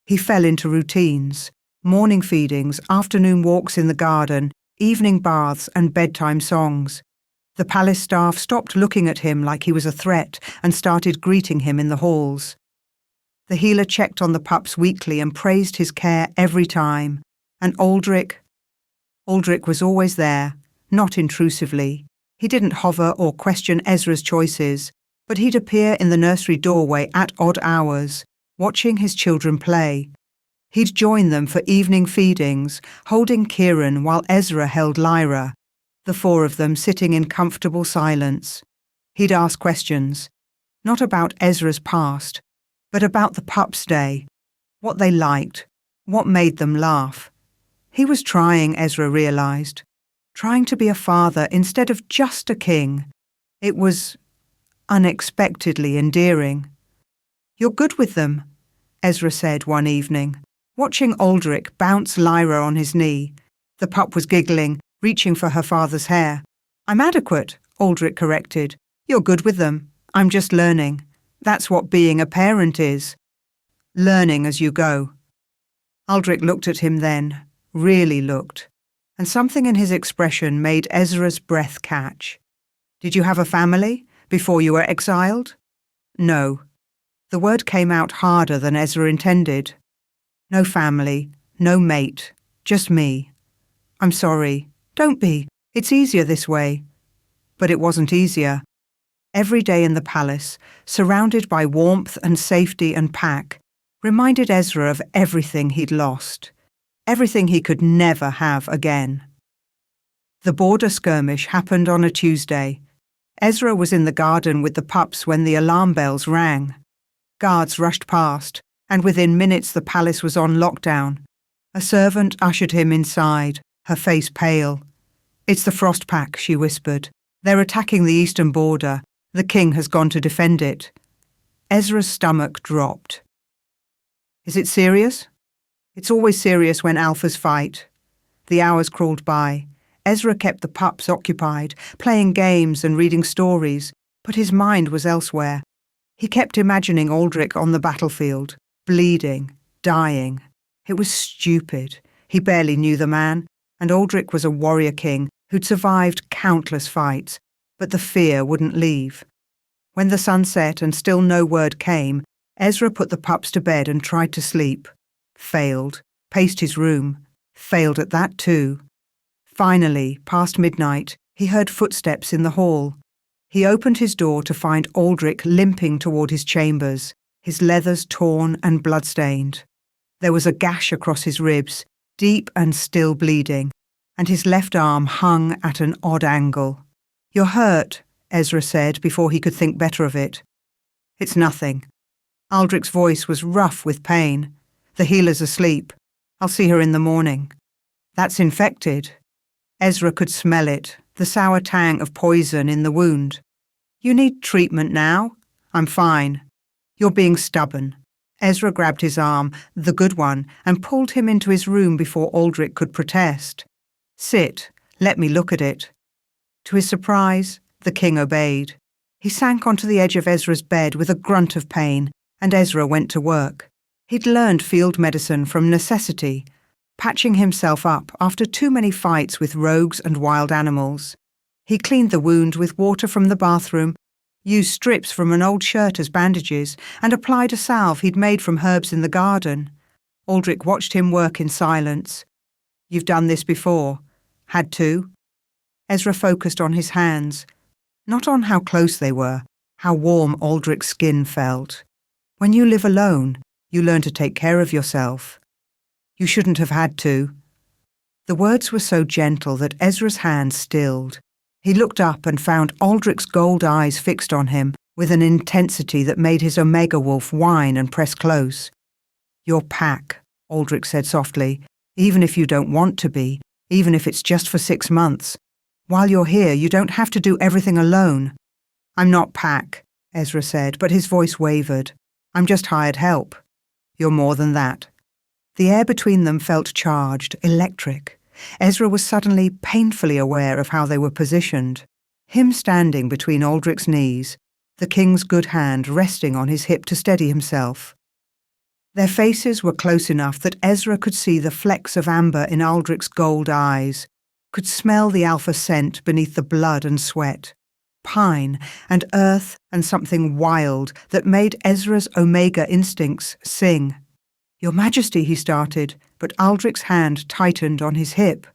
He fell into routines: morning feedings, afternoon walks in the garden, evening baths and bedtime songs. The palace staff stopped looking at him like he was a threat and started greeting him in the halls. The healer checked on the pups weekly and praised his care every time. And Aldrich was always there, not intrusively. He didn't hover or question Ezra's choices, but he'd appear in the nursery doorway at odd hours, watching his children play. He'd join them for evening feedings, holding Kieran while Ezra held Lyra, the 4 of them sitting in comfortable silence. He'd ask questions, not about Ezra's past, but about the pups' day, what they liked, what made them laugh. He was trying, Ezra realised, trying to be a father instead of just a king. It was unexpectedly endearing. "You're good with them," Ezra said one evening, watching Aldrich bounce Lyra on his knee. The pup was giggling, reaching for her father's hair. "I'm adequate," Aldrich corrected. "You're good with them. I'm just learning. That's what being a parent is. Learning as you go." Aldrich looked at him then, really looked, and something in his expression made Ezra's breath catch. "Did you have a family before you were exiled?" "No." The word came out harder than Ezra intended. "No family, no mate, just me." "I'm sorry." "Don't be. It's easier this way." But it wasn't easier. Every day in the palace, surrounded by warmth and safety and pack, reminded Ezra of everything he'd lost, everything he could never have again. The border skirmish happened on a Tuesday. Ezra was in the garden with the pups when the alarm bells rang. Guards rushed past, and within minutes the palace was on lockdown. A servant ushered him inside, her face pale. "It's the Frost Pack," she whispered. "They're attacking the eastern border. The king has gone to defend it." Ezra's stomach dropped. Is it serious? It's always serious when alphas fight. The hours crawled by. Ezra kept the pups occupied, playing games and reading stories, but his mind was elsewhere. He kept imagining Aldrich on the battlefield, bleeding, dying. It was stupid. He barely knew the man, and Aldrich was a warrior king who'd survived countless fights, but the fear wouldn't leave. When the sun set and still no word came, Ezra put the pups to bed and tried to sleep. Failed. Paced his room. Failed at that too. Finally, past midnight, he heard footsteps in the hall. He opened his door to find Aldrich limping toward his chambers, his leathers torn and blood-stained. There was a gash across his ribs, deep and still bleeding, and his left arm hung at an odd angle. "You're hurt," Ezra said before he could think better of it. "It's nothing." Aldrich's voice was rough with pain. "The healer's asleep. I'll see her in the morning." "That's infected." Ezra could smell it, the sour tang of poison in the wound. "You need treatment now." "I'm fine." "You're being stubborn." Ezra grabbed his arm, the good one, and pulled him into his room before Aldrich could protest. "Sit. Let me look at it." To his surprise, the king obeyed. He sank onto the edge of Ezra's bed with a grunt of pain, and Ezra went to work. He'd learned field medicine from necessity, patching himself up after too many fights with rogues and wild animals. He cleaned the wound with water from the bathroom, used strips from an old shirt as bandages, and applied a salve he'd made from herbs in the garden. Aldrich watched him work in silence. "You've done this before." "Had to." Ezra focused on his hands, not on how close they were, how warm Aldrich's skin felt. When you live alone, you learn to take care of yourself. "You shouldn't have had to." The words were so gentle that Ezra's hand stilled. He looked up and found Aldrich's gold eyes fixed on him with an intensity that made his Omega wolf whine and press close. "Your pack," Aldrich said softly, "even if you don't want to be, even if it's just for 6 months. While you're here, you don't have to do everything alone." "I'm not pack," Ezra said, but his voice wavered. "I'm just hired help." "You're more than that." The air between them felt charged, electric. Ezra was suddenly painfully aware of how they were positioned. Him standing between Aldrich's knees, the king's good hand resting on his hip to steady himself. Their faces were close enough that Ezra could see the flecks of amber in Aldrich's gold eyes, could smell the alpha scent beneath the blood and sweat. Pine and earth and something wild that made Ezra's Omega instincts sing. "Your Majesty," he started, but Aldrich's hand tightened on his hip.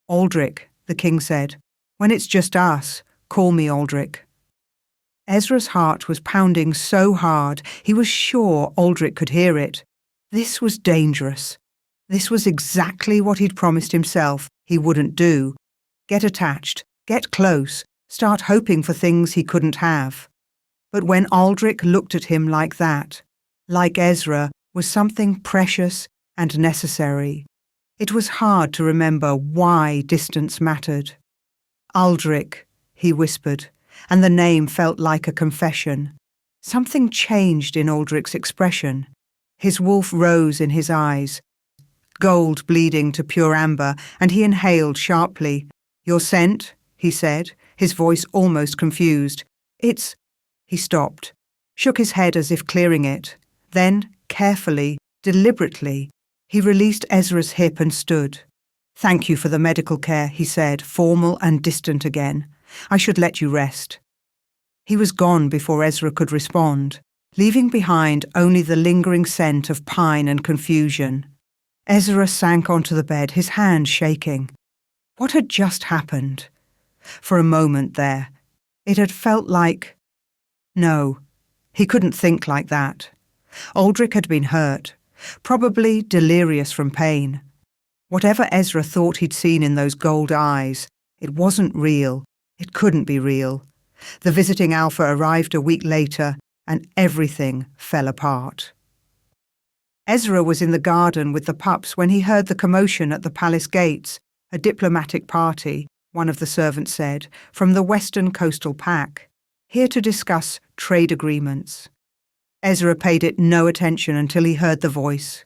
"Aldrich," the king said, "when it's just us, call me Aldrich." Ezra's heart was pounding so hard he was sure Aldrich could hear it. This was dangerous. This was exactly what he'd promised himself he wouldn't do. Get attached, get close, start hoping for things he couldn't have. But when Aldrich looked at him like that, like Ezra, was something precious and necessary. It was hard to remember why distance mattered. "Aldrich," he whispered, and the name felt like a confession. Something changed in Aldrich's expression. His wolf rose in his eyes, gold bleeding to pure amber, and he inhaled sharply. "Your scent?" he said, his voice almost confused. "It's—" He stopped, shook his head as if clearing it. Then, carefully, deliberately, he released Ezra's hip and stood. "Thank you for the medical care," he said, formal and distant again. "I should let you rest." He was gone before Ezra could respond, leaving behind only the lingering scent of pine and confusion. Ezra sank onto the bed, his hand shaking. What had just happened? For a moment there, it had felt like... No, he couldn't think like that. Aldrich had been hurt, probably delirious from pain. Whatever Ezra thought he'd seen in those gold eyes, it wasn't real. It couldn't be real. The visiting alpha arrived a week later, and everything fell apart. Ezra was in the garden with the pups when he heard the commotion at the palace gates, a diplomatic party, one of the servants said, from the western coastal pack, here to discuss trade agreements. Ezra paid it no attention until he heard the voice.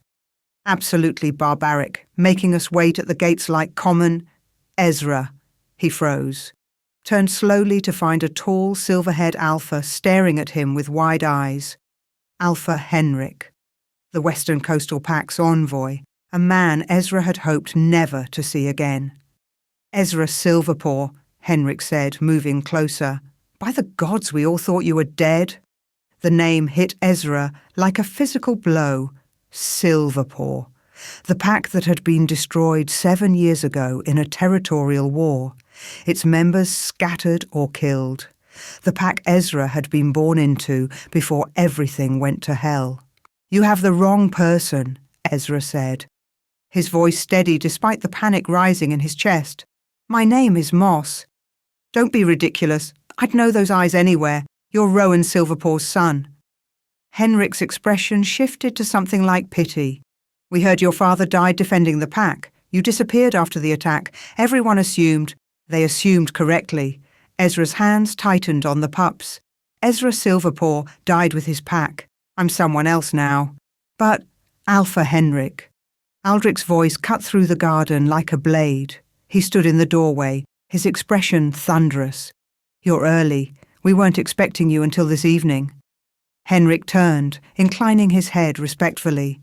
Absolutely barbaric, making us wait at the gates like common... Ezra. He froze, turned slowly to find a tall, silver-haired Alpha staring at him with wide eyes. Alpha Henrik, the Western Coastal Pac's envoy, a man Ezra had hoped never to see again. Ezra Silverpaw, Henrik said, moving closer. By the gods, we all thought you were dead. The name hit Ezra like a physical blow. Silverpaw, the pack that had been destroyed 7 years ago in a territorial war, its members scattered or killed. The pack Ezra had been born into before everything went to hell. You have the wrong person, Ezra said, his voice steady despite the panic rising in his chest. My name is Moss. Don't be ridiculous. I'd know those eyes anywhere. You're Rowan Silverpaw's son. Henrik's expression shifted to something like pity. We heard your father died defending the pack. You disappeared after the attack. Everyone assumed. They assumed correctly. Ezra's hands tightened on the Pups. Ezra Silverpaw died with his pack. I'm someone else now. But Alpha Henrik. Aldrich's voice cut through the garden like a blade. He stood in the doorway, his expression thunderous. You're early. We weren't expecting you until this evening. Henrik turned, inclining his head respectfully.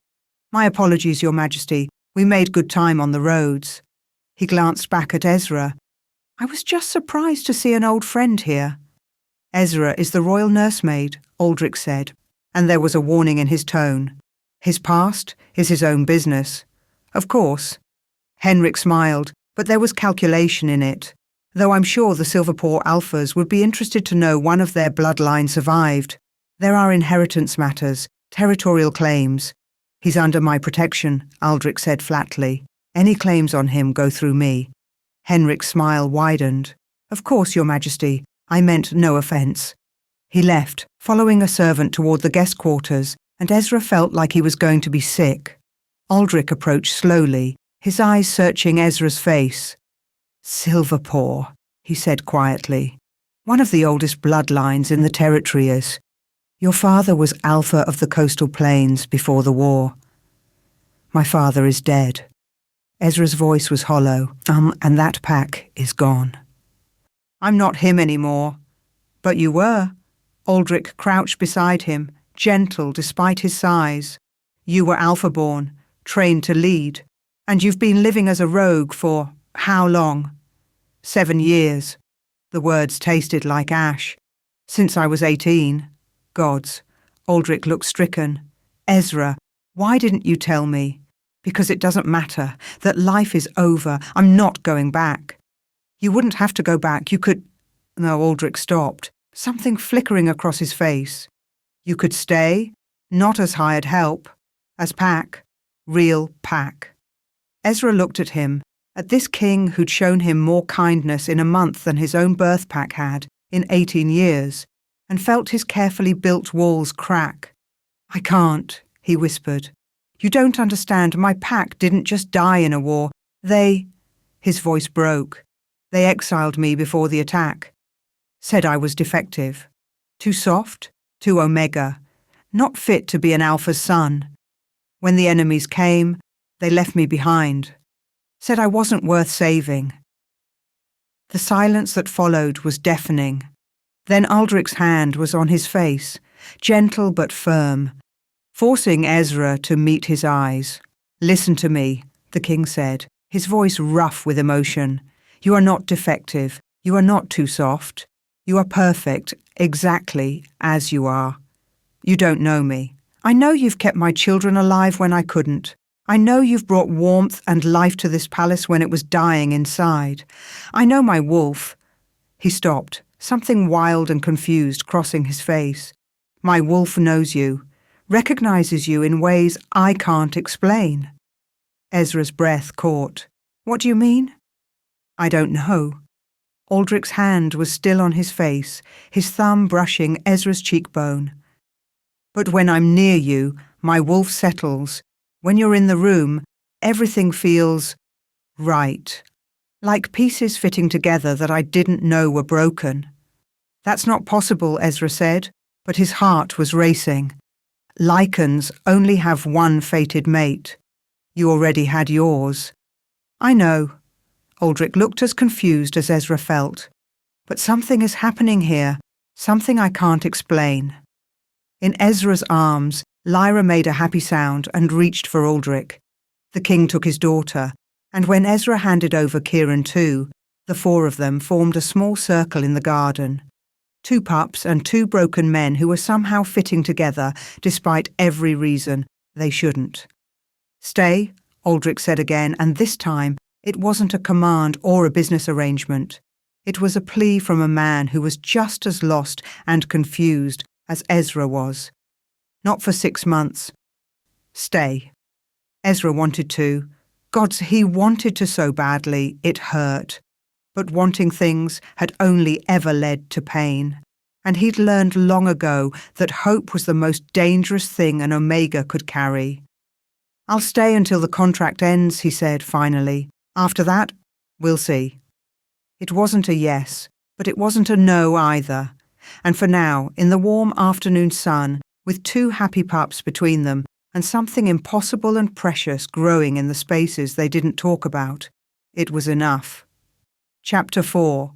My apologies, Your Majesty. We made good time on the roads. He glanced back at Ezra. I was just surprised to see an old friend here. Ezra is the royal nursemaid, Aldrich said, and there was a warning in his tone. His past is his own business. Of course. Henrik smiled, but there was calculation in it, though I'm sure the Silverpaw Alphas would be interested to know one of their bloodline survived. There are inheritance matters, territorial claims. He's under my protection, Aldrich said flatly. Any claims on him go through me. Henrik's smile widened. Of course, Your Majesty. I meant no offence. He left, following a servant toward the guest quarters, and Ezra felt like he was going to be sick. Aldrich approached slowly, his eyes searching Ezra's face. Silverpaw, he said quietly. One of the oldest bloodlines in the territory is. Your father was Alpha of the coastal plains before the war. My father is dead. Ezra's voice was hollow, and that pack is gone. I'm not him anymore. But you were. Aldrich crouched beside him, gentle despite his size. You were Alpha-born, trained to lead, and you've been living as a rogue for how long? 7 years. The words tasted like ash. Since I was 18. Gods. Aldrich looked stricken. Ezra, why didn't you tell me? Because it doesn't matter. That life is over. I'm not going back. You wouldn't have to go back. You could... No, Aldrich stopped, something flickering across his face. You could stay, not as hired help, as pack, real pack. Ezra looked at him, at this king who'd shown him more kindness in a month than his own birth pack had in 18 years, and felt his carefully built walls crack. I can't, he whispered. You don't understand. My pack didn't just die in a war. His voice broke. They exiled me before the attack. Said I was defective. Too soft, too omega, not fit to be an Alpha's son. When the enemies came, they left me behind. Said I wasn't worth saving. The silence that followed was deafening. Then Aldrich's hand was on his face, gentle but firm, forcing Ezra to meet his eyes. Listen to me, the king said, his voice rough with emotion. You are not defective. You are not too soft. You are perfect, exactly as you are. You don't know me. I know you've kept my children alive when I couldn't. I know you've brought warmth and life to this palace when it was dying inside. I know my wolf. He stopped, something wild and confused crossing his face. My wolf knows you, recognizes you in ways I can't explain. Ezra's breath caught. What do you mean? I don't know. Aldrich's hand was still on his face, his thumb brushing Ezra's cheekbone. But when I'm near you, my wolf settles. When you're in the room, everything feels right. Like pieces fitting together that I didn't know were broken. That's not possible, Ezra said, but his heart was racing. Lycans only have one fated mate. You already had yours." "I know." Aldrich looked as confused as Ezra felt. "But something is happening here, something I can't explain." In Ezra's arms, Lyra made a happy sound and reached for Aldrich. The king took his daughter, and when Ezra handed over Kieran too, the four of them formed a small circle in the garden. 2 pups and 2 broken men who were somehow fitting together despite every reason they shouldn't. "Stay," Aldrich said again, and this time it wasn't a command or a business arrangement. It was a plea from a man who was just as lost and confused as Ezra was. "Not for 6 months. Stay." Ezra wanted to. Gods, he wanted to so badly, it hurt. But wanting things had only ever led to pain. And he'd learned long ago that hope was the most dangerous thing an Omega could carry. "I'll stay until the contract ends," he said finally. "After that, we'll see." It wasn't a yes, but it wasn't a no either. And for now, in the warm afternoon sun, with 2 happy pups between them, and something impossible and precious growing in the spaces they didn't talk about, it was enough. Chapter 4.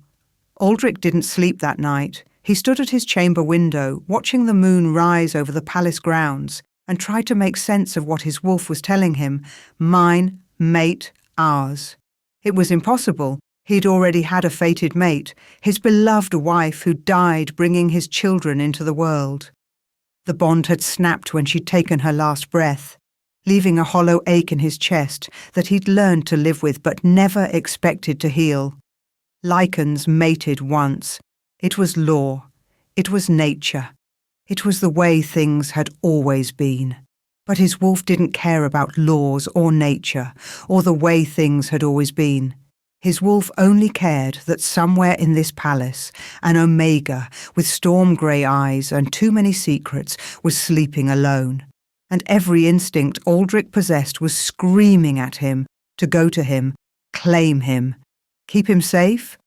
Aldrich didn't sleep that night. He stood at his chamber window, watching the moon rise over the palace grounds, and tried to make sense of what his wolf was telling him. Mine, mate, ours. It was impossible. He'd already had a fated mate, his beloved wife who died bringing his children into the world. The bond had snapped when she'd taken her last breath, leaving a hollow ache in his chest that he'd learned to live with but never expected to heal. Lycans mated once. It was law. It was nature. It was the way things had always been. But his wolf didn't care about laws or nature, or the way things had always been. His wolf only cared that somewhere in this palace, an Omega with storm-grey eyes and too many secrets was sleeping alone. And every instinct Aldrich possessed was screaming at him to go to him, claim him. Keep him safe?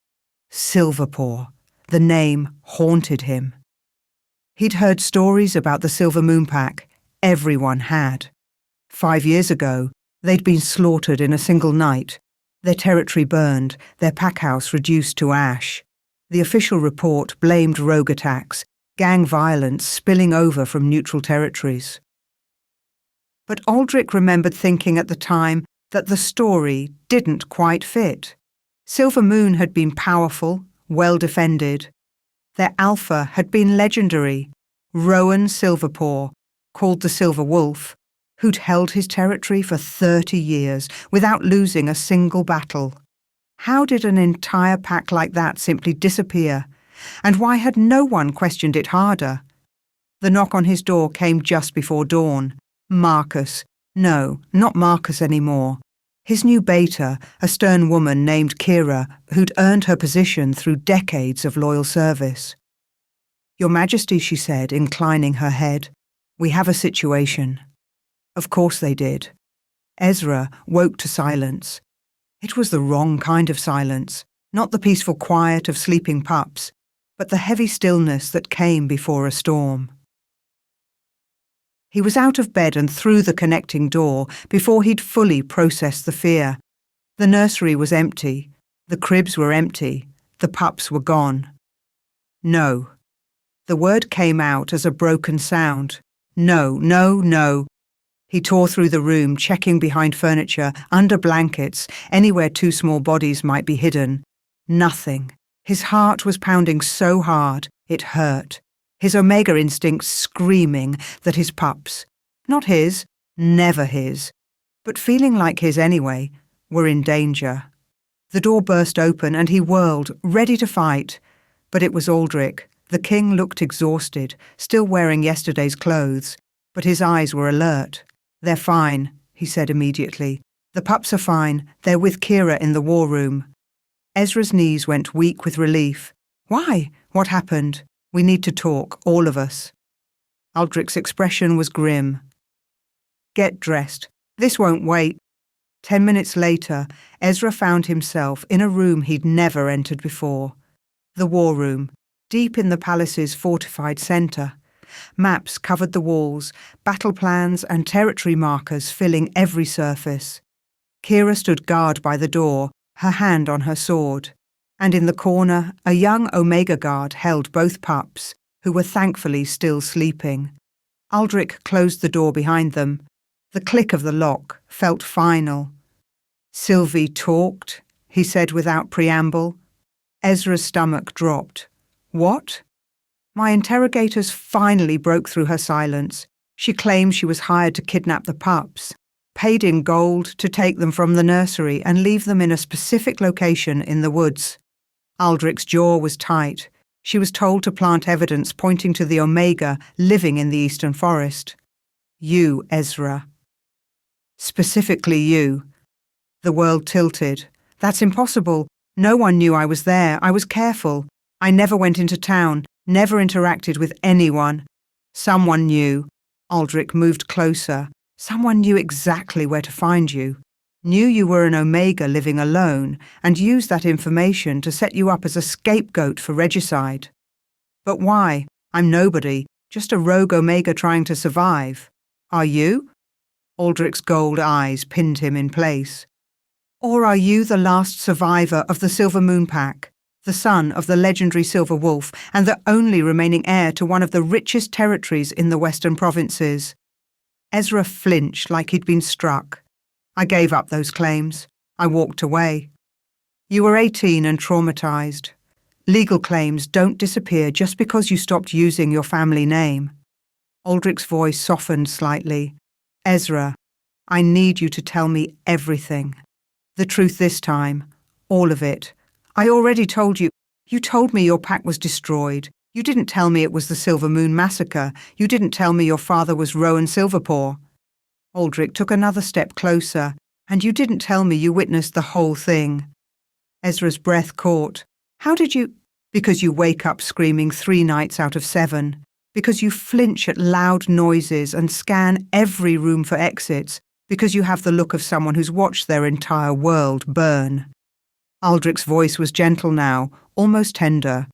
Silverpaw. The name haunted him. He'd heard stories about the Silver Moon Pack. Everyone had. 5 years ago, they'd been slaughtered in a single night. Their territory burned, their packhouse reduced to ash. The official report blamed rogue attacks, gang violence spilling over from neutral territories. But Aldrich remembered thinking at the time that the story didn't quite fit. Silver Moon had been powerful, well defended. Their alpha had been legendary, Rowan Silverpaw, called the Silver Wolf, who'd held his territory for 30 years without losing a single battle. How did an entire pack like that simply disappear? And why had no one questioned it harder? The knock on his door came just before dawn. Marcus. No, not Marcus anymore. His new beta, a stern woman named Kira, who'd earned her position through decades of loyal service. "Your Majesty," she said, inclining her head, "we have a situation." Of course they did. Ezra woke to silence. It was the wrong kind of silence, not the peaceful quiet of sleeping pups, but the heavy stillness that came before a storm. He was out of bed and through the connecting door before he'd fully processed the fear. The nursery was empty. The cribs were empty. The pups were gone. No. The word came out as a broken sound. No, no, no. He tore through the room, checking behind furniture, under blankets, anywhere 2 small bodies might be hidden. Nothing. His heart was pounding so hard, it hurt. His Omega instincts screaming that his pups, not his, never his, but feeling like his anyway, were in danger. The door burst open and he whirled, ready to fight. But it was Aldrich. The king looked exhausted, still wearing yesterday's clothes, but his eyes were alert. "They're fine," he said immediately. "The pups are fine. They're with Kira in the war room." Ezra's knees went weak with relief. "Why? What happened? We need to talk, all of us." Aldrich's expression was grim. "Get dressed. This won't wait." 10 minutes later, Ezra found himself in a room he'd never entered before. The war room, deep in the palace's fortified centre. Maps covered the walls, battle plans and territory markers filling every surface. Kira stood guard by the door, her hand on her sword. And in the corner, a young Omega guard held both pups, who were thankfully still sleeping. Aldrich closed the door behind them. The click of the lock felt final. "Sylvie talked," he said without preamble. Ezra's stomach dropped. "What?" My interrogators finally broke through her silence. She claimed she was hired to kidnap the pups, paid in gold to take them from the nursery and leave them in a specific location in the woods. Aldrich's jaw was tight. She was told to plant evidence pointing to the Omega living in the eastern forest. "You, Ezra. Specifically you." The world tilted. "That's impossible. No one knew I was there. I was careful. I never went into town, never interacted with anyone." "Someone knew." Aldrich moved closer. "Someone knew exactly where to find you. Knew you were an Omega living alone, and used that information to set you up as a scapegoat for regicide." "But why? I'm nobody, just a rogue Omega trying to survive." "Are you?" Aldrich's gold eyes pinned him in place. "Or are you the last survivor of the Silver Moon Pack, the son of the legendary Silver Wolf, and the only remaining heir to one of the richest territories in the Western provinces?" Ezra flinched like he'd been struck. "I gave up those claims. I walked away." "You were 18 and traumatized. Legal claims don't disappear just because you stopped using your family name." Aldrich's voice softened slightly. "Ezra, I need you to tell me everything. The truth this time. All of it. I already told you. You told me your pack was destroyed. You didn't tell me it was the Silver Moon Massacre. You didn't tell me your father was Rowan Silverpaw." Aldrich took another step closer. "And you didn't tell me you witnessed the whole thing." Ezra's breath caught. "How did you—" "Because you wake up screaming 3 nights out of 7. Because you flinch at loud noises and scan every room for exits. Because you have the look of someone who's watched their entire world burn." Aldrich's voice was gentle now, almost tender.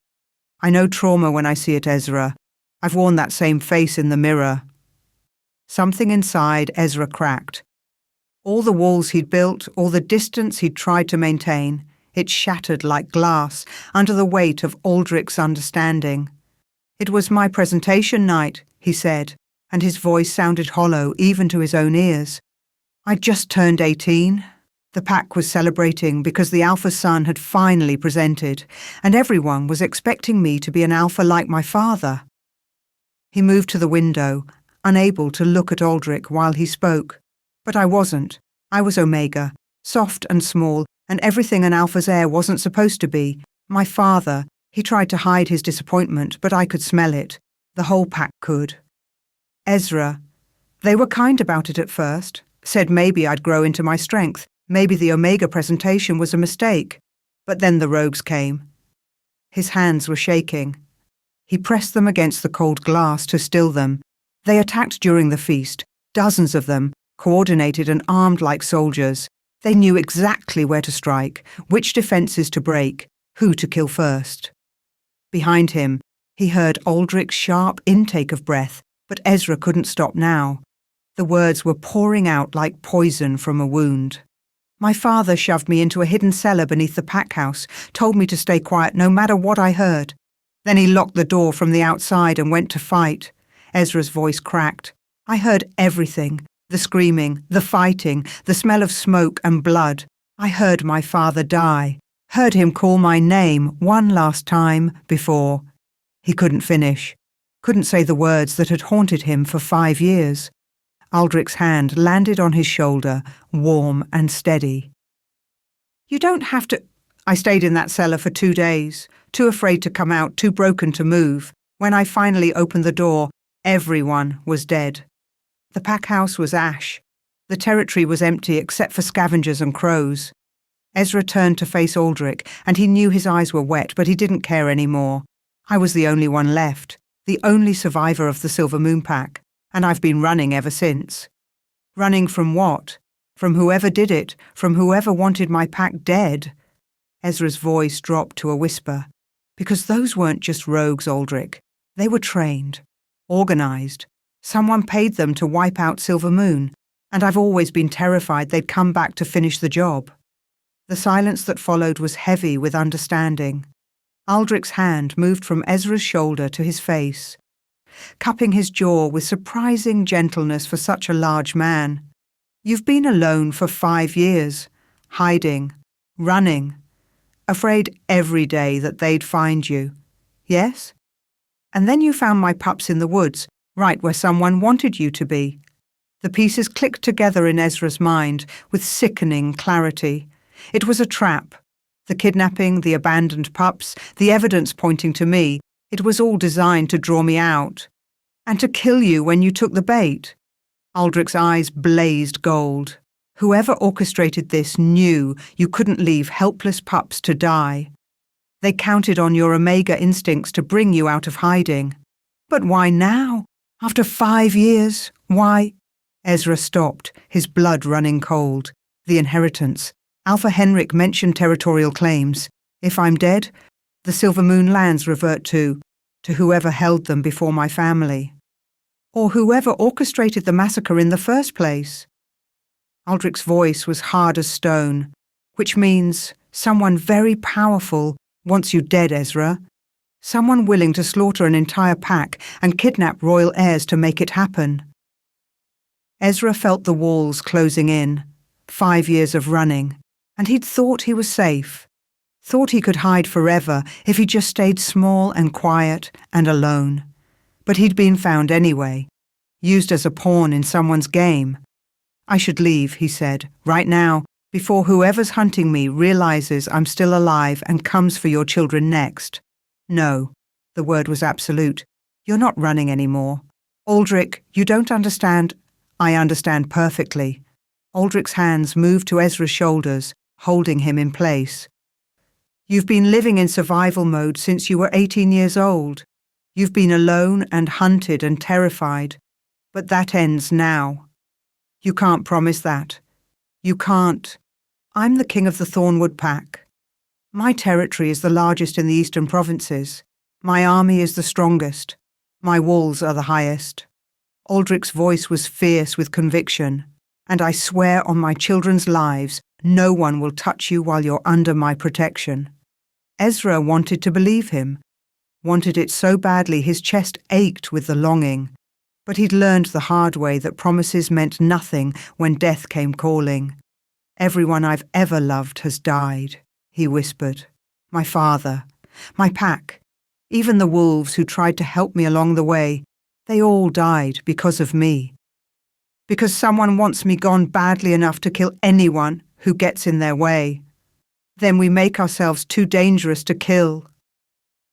"I know trauma when I see it, Ezra. I've worn that same face in the mirror." Something inside Ezra cracked. All the walls he'd built, all the distance he'd tried to maintain, it shattered like glass under the weight of Aldrich's understanding. "It was my presentation night," he said, and his voice sounded hollow even to his own ears. "I'd just turned 18. The pack was celebrating because the alpha son had finally presented, and everyone was expecting me to be an alpha like my father." He moved to the window, unable to look at Aldrich while he spoke. "But I wasn't. I was Omega, soft and small, and everything an alpha's heir wasn't supposed to be. My father, he tried to hide his disappointment, but I could smell it. The whole pack could." "Ezra, they were kind about it at first, said maybe I'd grow into my strength, maybe the Omega presentation was a mistake. But then the rogues came." His hands were shaking. He pressed them against the cold glass to still them. "They attacked during the feast, dozens of them, coordinated and armed like soldiers. They knew exactly where to strike, which defences to break, who to kill first." Behind him, he heard Aldrich's sharp intake of breath, but Ezra couldn't stop now. The words were pouring out like poison from a wound. "My father shoved me into a hidden cellar beneath the pack house, told me to stay quiet no matter what I heard. Then he locked the door from the outside and went to fight." Ezra's voice cracked. "I heard everything. The screaming, the fighting, the smell of smoke and blood. I heard my father die. Heard him call my name one last time before." He couldn't finish. Couldn't say the words that had haunted him for 5 years. Aldrich's hand landed on his shoulder, warm and steady. "You don't have to—" "I stayed in that cellar for 2 days, too afraid to come out, too broken to move. When I finally opened the door, everyone was dead. The pack house was ash. The territory was empty except for scavengers and crows." Ezra turned to face Aldrich, and he knew his eyes were wet, but he didn't care anymore. "I was the only one left, the only survivor of the Silver Moon Pack, and I've been running ever since." "Running from what? From whoever did it, from whoever wanted my pack dead?" Ezra's voice dropped to a whisper. "Because those weren't just rogues, Aldrich. They were trained. Organized. Someone paid them to wipe out Silver Moon, and I've always been terrified they'd come back to finish the job. The silence that followed was heavy with understanding. Aldrich's hand moved from Ezra's shoulder to his face, cupping his jaw with surprising gentleness for such a large man. You've been alone for 5 years, hiding, running, afraid every day that they'd find you. Yes? And then you found my pups in the woods, right where someone wanted you to be. The pieces clicked together in Ezra's mind with sickening clarity. It was a trap. The kidnapping, the abandoned pups, the evidence pointing to me, it was all designed to draw me out. And to kill you when you took the bait. Aldrich's eyes blazed gold. Whoever orchestrated this knew you couldn't leave helpless pups to die. They counted on your Omega instincts to bring you out of hiding. But why now? After 5 years? Why? Ezra stopped, his blood running cold. The inheritance. Alpha Henrik mentioned territorial claims. If I'm dead, the Silver Moon lands revert to whoever held them before my family. Or whoever orchestrated the massacre in the first place. Aldrich's voice was hard as stone, which means someone very powerful wants you dead, Ezra. Someone willing to slaughter an entire pack and kidnap royal heirs to make it happen. Ezra felt the walls closing in, 5 years of running, and he'd thought he was safe, thought he could hide forever if he just stayed small and quiet and alone. But he'd been found anyway, used as a pawn in someone's game. I should leave, he said, right now, before whoever's hunting me realizes I'm still alive and comes for your children next. No, the word was absolute. You're not running anymore. Aldrich, you don't understand. I understand perfectly. Aldrich's hands moved to Ezra's shoulders, holding him in place. You've been living in survival mode since you were 18 years old. You've been alone and hunted and terrified. But that ends now. You can't promise that. You can't. I'm the king of the Thornwood Pack. My territory is the largest in the eastern provinces. My army is the strongest. My walls are the highest. Aldrich's voice was fierce with conviction. And I swear on my children's lives, no one will touch you while you're under my protection. Ezra wanted to believe him. Wanted it so badly his chest ached with the longing. But he'd learned the hard way that promises meant nothing when death came calling. Everyone I've ever loved has died, he whispered. My father, my pack, even the wolves who tried to help me along the way, they all died because of me. Because someone wants me gone badly enough to kill anyone who gets in their way. Then we make ourselves too dangerous to kill.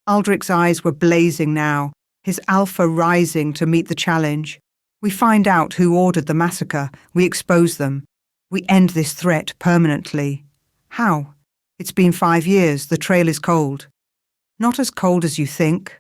Aldrich's eyes were blazing now, his alpha rising to meet the challenge. We find out who ordered the massacre. We expose them. We end this threat permanently. How? It's been 5 years. The trail is cold. Not as cold as you think.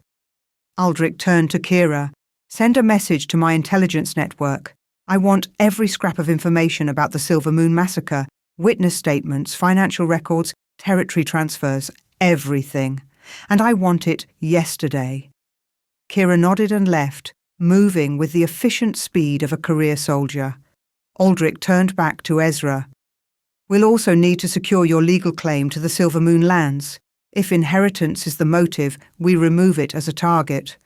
Aldrich turned to Kira. Send a message to my intelligence network. I want every scrap of information about the Silver Moon massacre, witness statements, financial records, territory transfers, everything. And I want it yesterday. Kira nodded and left, moving with the efficient speed of a career soldier. Aldrich turned back to Ezra. We'll also need to secure your legal claim to the Silver Moon lands. If inheritance is the motive, we remove it as a target.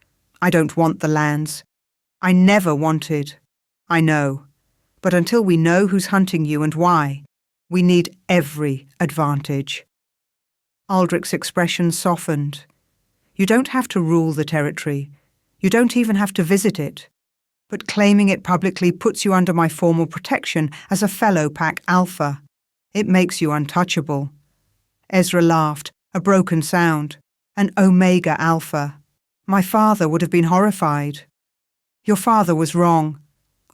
I don't want the lands. I never wanted. I know. But until we know who's hunting you and why, we need every advantage. Aldrich's expression softened. You don't have to rule the territory. You don't even have to visit it. But claiming it publicly puts you under my formal protection as a fellow Pack Alpha. It makes you untouchable. Ezra laughed, a broken sound. An Omega Alpha. My father would have been horrified. Your father was wrong.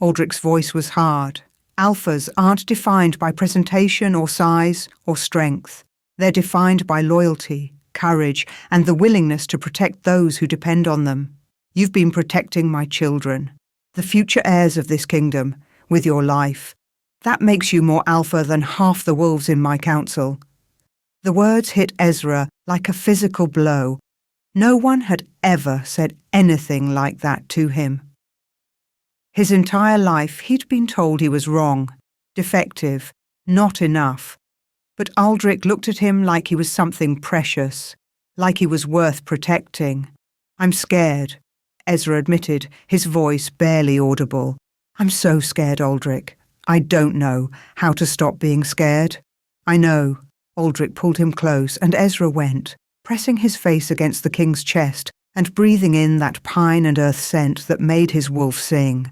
Aldrich's voice was hard. Alphas aren't defined by presentation or size or strength. They're defined by loyalty, courage, and the willingness to protect those who depend on them. You've been protecting my children, the future heirs of this kingdom, with your life. That makes you more alpha than half the wolves in my council. The words hit Ezra like a physical blow. No one had ever said anything like that to him. His entire life he'd been told he was wrong, defective, not enough. But Aldrich looked at him like he was something precious, like he was worth protecting. "I'm scared," Ezra admitted, his voice barely audible. "I'm so scared, Aldrich. I don't know how to stop being scared." "I know." Aldrich pulled him close, and Ezra went, pressing his face against the king's chest and breathing in that pine and earth scent that made his wolf sing.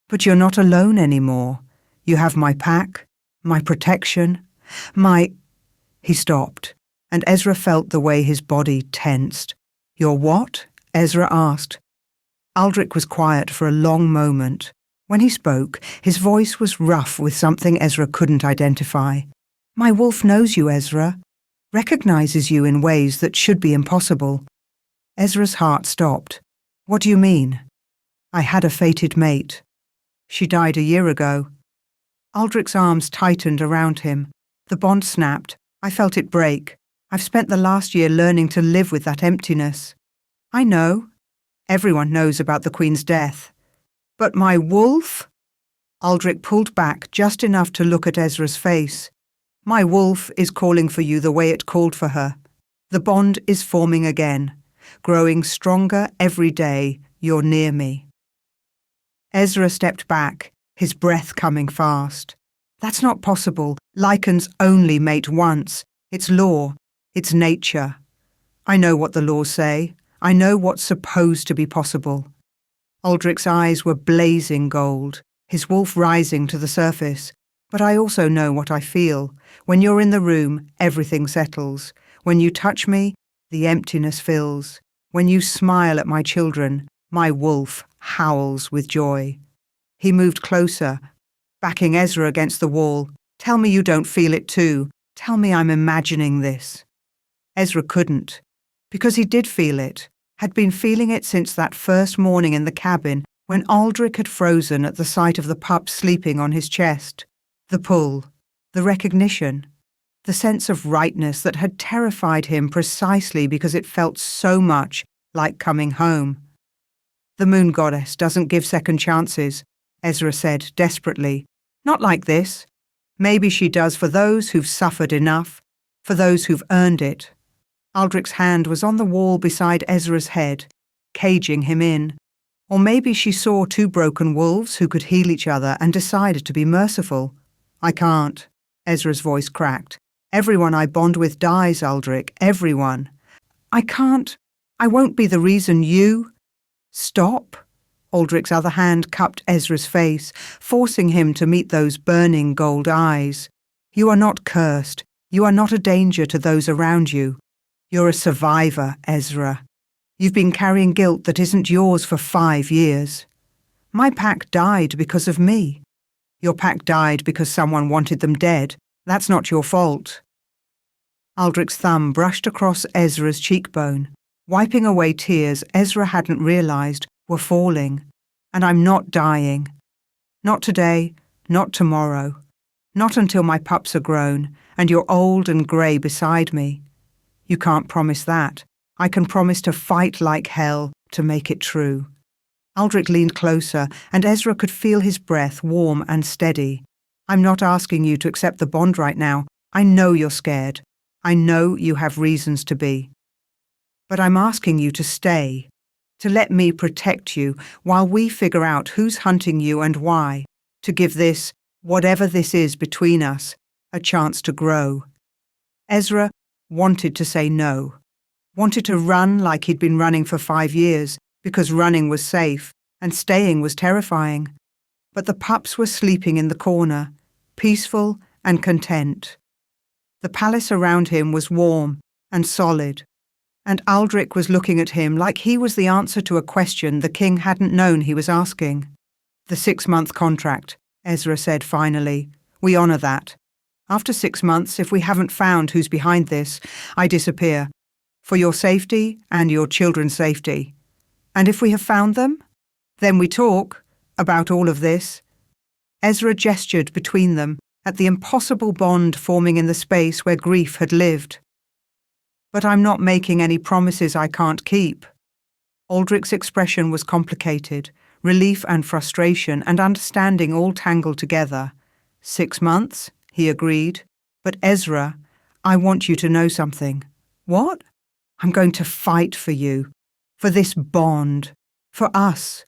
"But you're not alone anymore. You have my pack, my protection, my—" He stopped, and Ezra felt the way his body tensed. "Your what?" Ezra asked. Aldrich was quiet for a long moment. When he spoke, his voice was rough with something Ezra couldn't identify. "My wolf knows you, Ezra. Recognizes you in ways that should be impossible." Ezra's heart stopped. "What do you mean?" "I had a fated mate. She died a year ago." Aldrich's arms tightened around him. The bond snapped. I felt it break. I've spent the last year learning to live with that emptiness. "I know. Everyone knows about the Queen's death. But my wolf?" Aldrich pulled back just enough to look at Ezra's face. "My wolf is calling for you the way it called for her. The bond is forming again, growing stronger every day you're near me." Ezra stepped back, his breath coming fast. "That's not possible. Lycans only mate once. It's law. It's nature. I know what the laws say. I know what's supposed to be possible." Aldrich's eyes were blazing gold, his wolf rising to the surface. "But I also know what I feel. When you're in the room, everything settles. When you touch me, the emptiness fills. When you smile at my children, my wolf howls with joy." He moved closer, backing Ezra against the wall. "Tell me you don't feel it too. Tell me I'm imagining this." Ezra couldn't, because he did feel it, had been feeling it since that first morning in the cabin when Aldrich had frozen at the sight of the pup sleeping on his chest. The pull, the recognition, the sense of rightness that had terrified him precisely because it felt so much like coming home. "The moon goddess doesn't give second chances," Ezra said desperately. "Not like this. Maybe she does for those who've suffered enough, for those who've earned it." Aldrich's hand was on the wall beside Ezra's head, caging him in. Or maybe she saw two broken wolves who could heal each other and decided to be merciful. "I can't," Ezra's voice cracked. "Everyone I bond with dies, Aldrich, everyone. I can't. I won't be the reason you—" "Stop." Aldrich's other hand cupped Ezra's face, forcing him to meet those burning gold eyes. "You are not cursed. You are not a danger to those around you. You're a survivor, Ezra. You've been carrying guilt that isn't yours for 5 years. My pack died because of me. Your pack died because someone wanted them dead. That's not your fault." Aldrich's thumb brushed across Ezra's cheekbone, wiping away tears Ezra hadn't realized were falling. "And I'm not dying. Not today, not tomorrow. Not until my pups are grown and you're old and grey beside me. You can't promise that. I can promise to fight like hell to make it true." Aldrich leaned closer, and Ezra could feel his breath warm and steady. "I'm not asking you to accept the bond right now. I know you're scared. I know you have reasons to be. But I'm asking you to stay, to let me protect you while we figure out who's hunting you and why, to give this, whatever this is between us, a chance to grow." Ezra wanted to say no, wanted to run like he'd been running for 5 years, because running was safe and staying was terrifying. But the pups were sleeping in the corner, peaceful and content. The palace around him was warm and solid, and Aldrich was looking at him like he was the answer to a question the king hadn't known he was asking. "The 6-month contract," Ezra said finally. "We honour that. After 6 months, if we haven't found who's behind this, I disappear. For your safety and your children's safety. And if we have found them, then we talk about all of this." Ezra gestured between them at the impossible bond forming in the space where grief had lived. But I'm not making any promises I can't keep. Aldrich's expression was complicated, relief and frustration and understanding all tangled together. 6 months, he agreed. But Ezra, I want you to know something. What? I'm going to fight for you, for this bond, for us.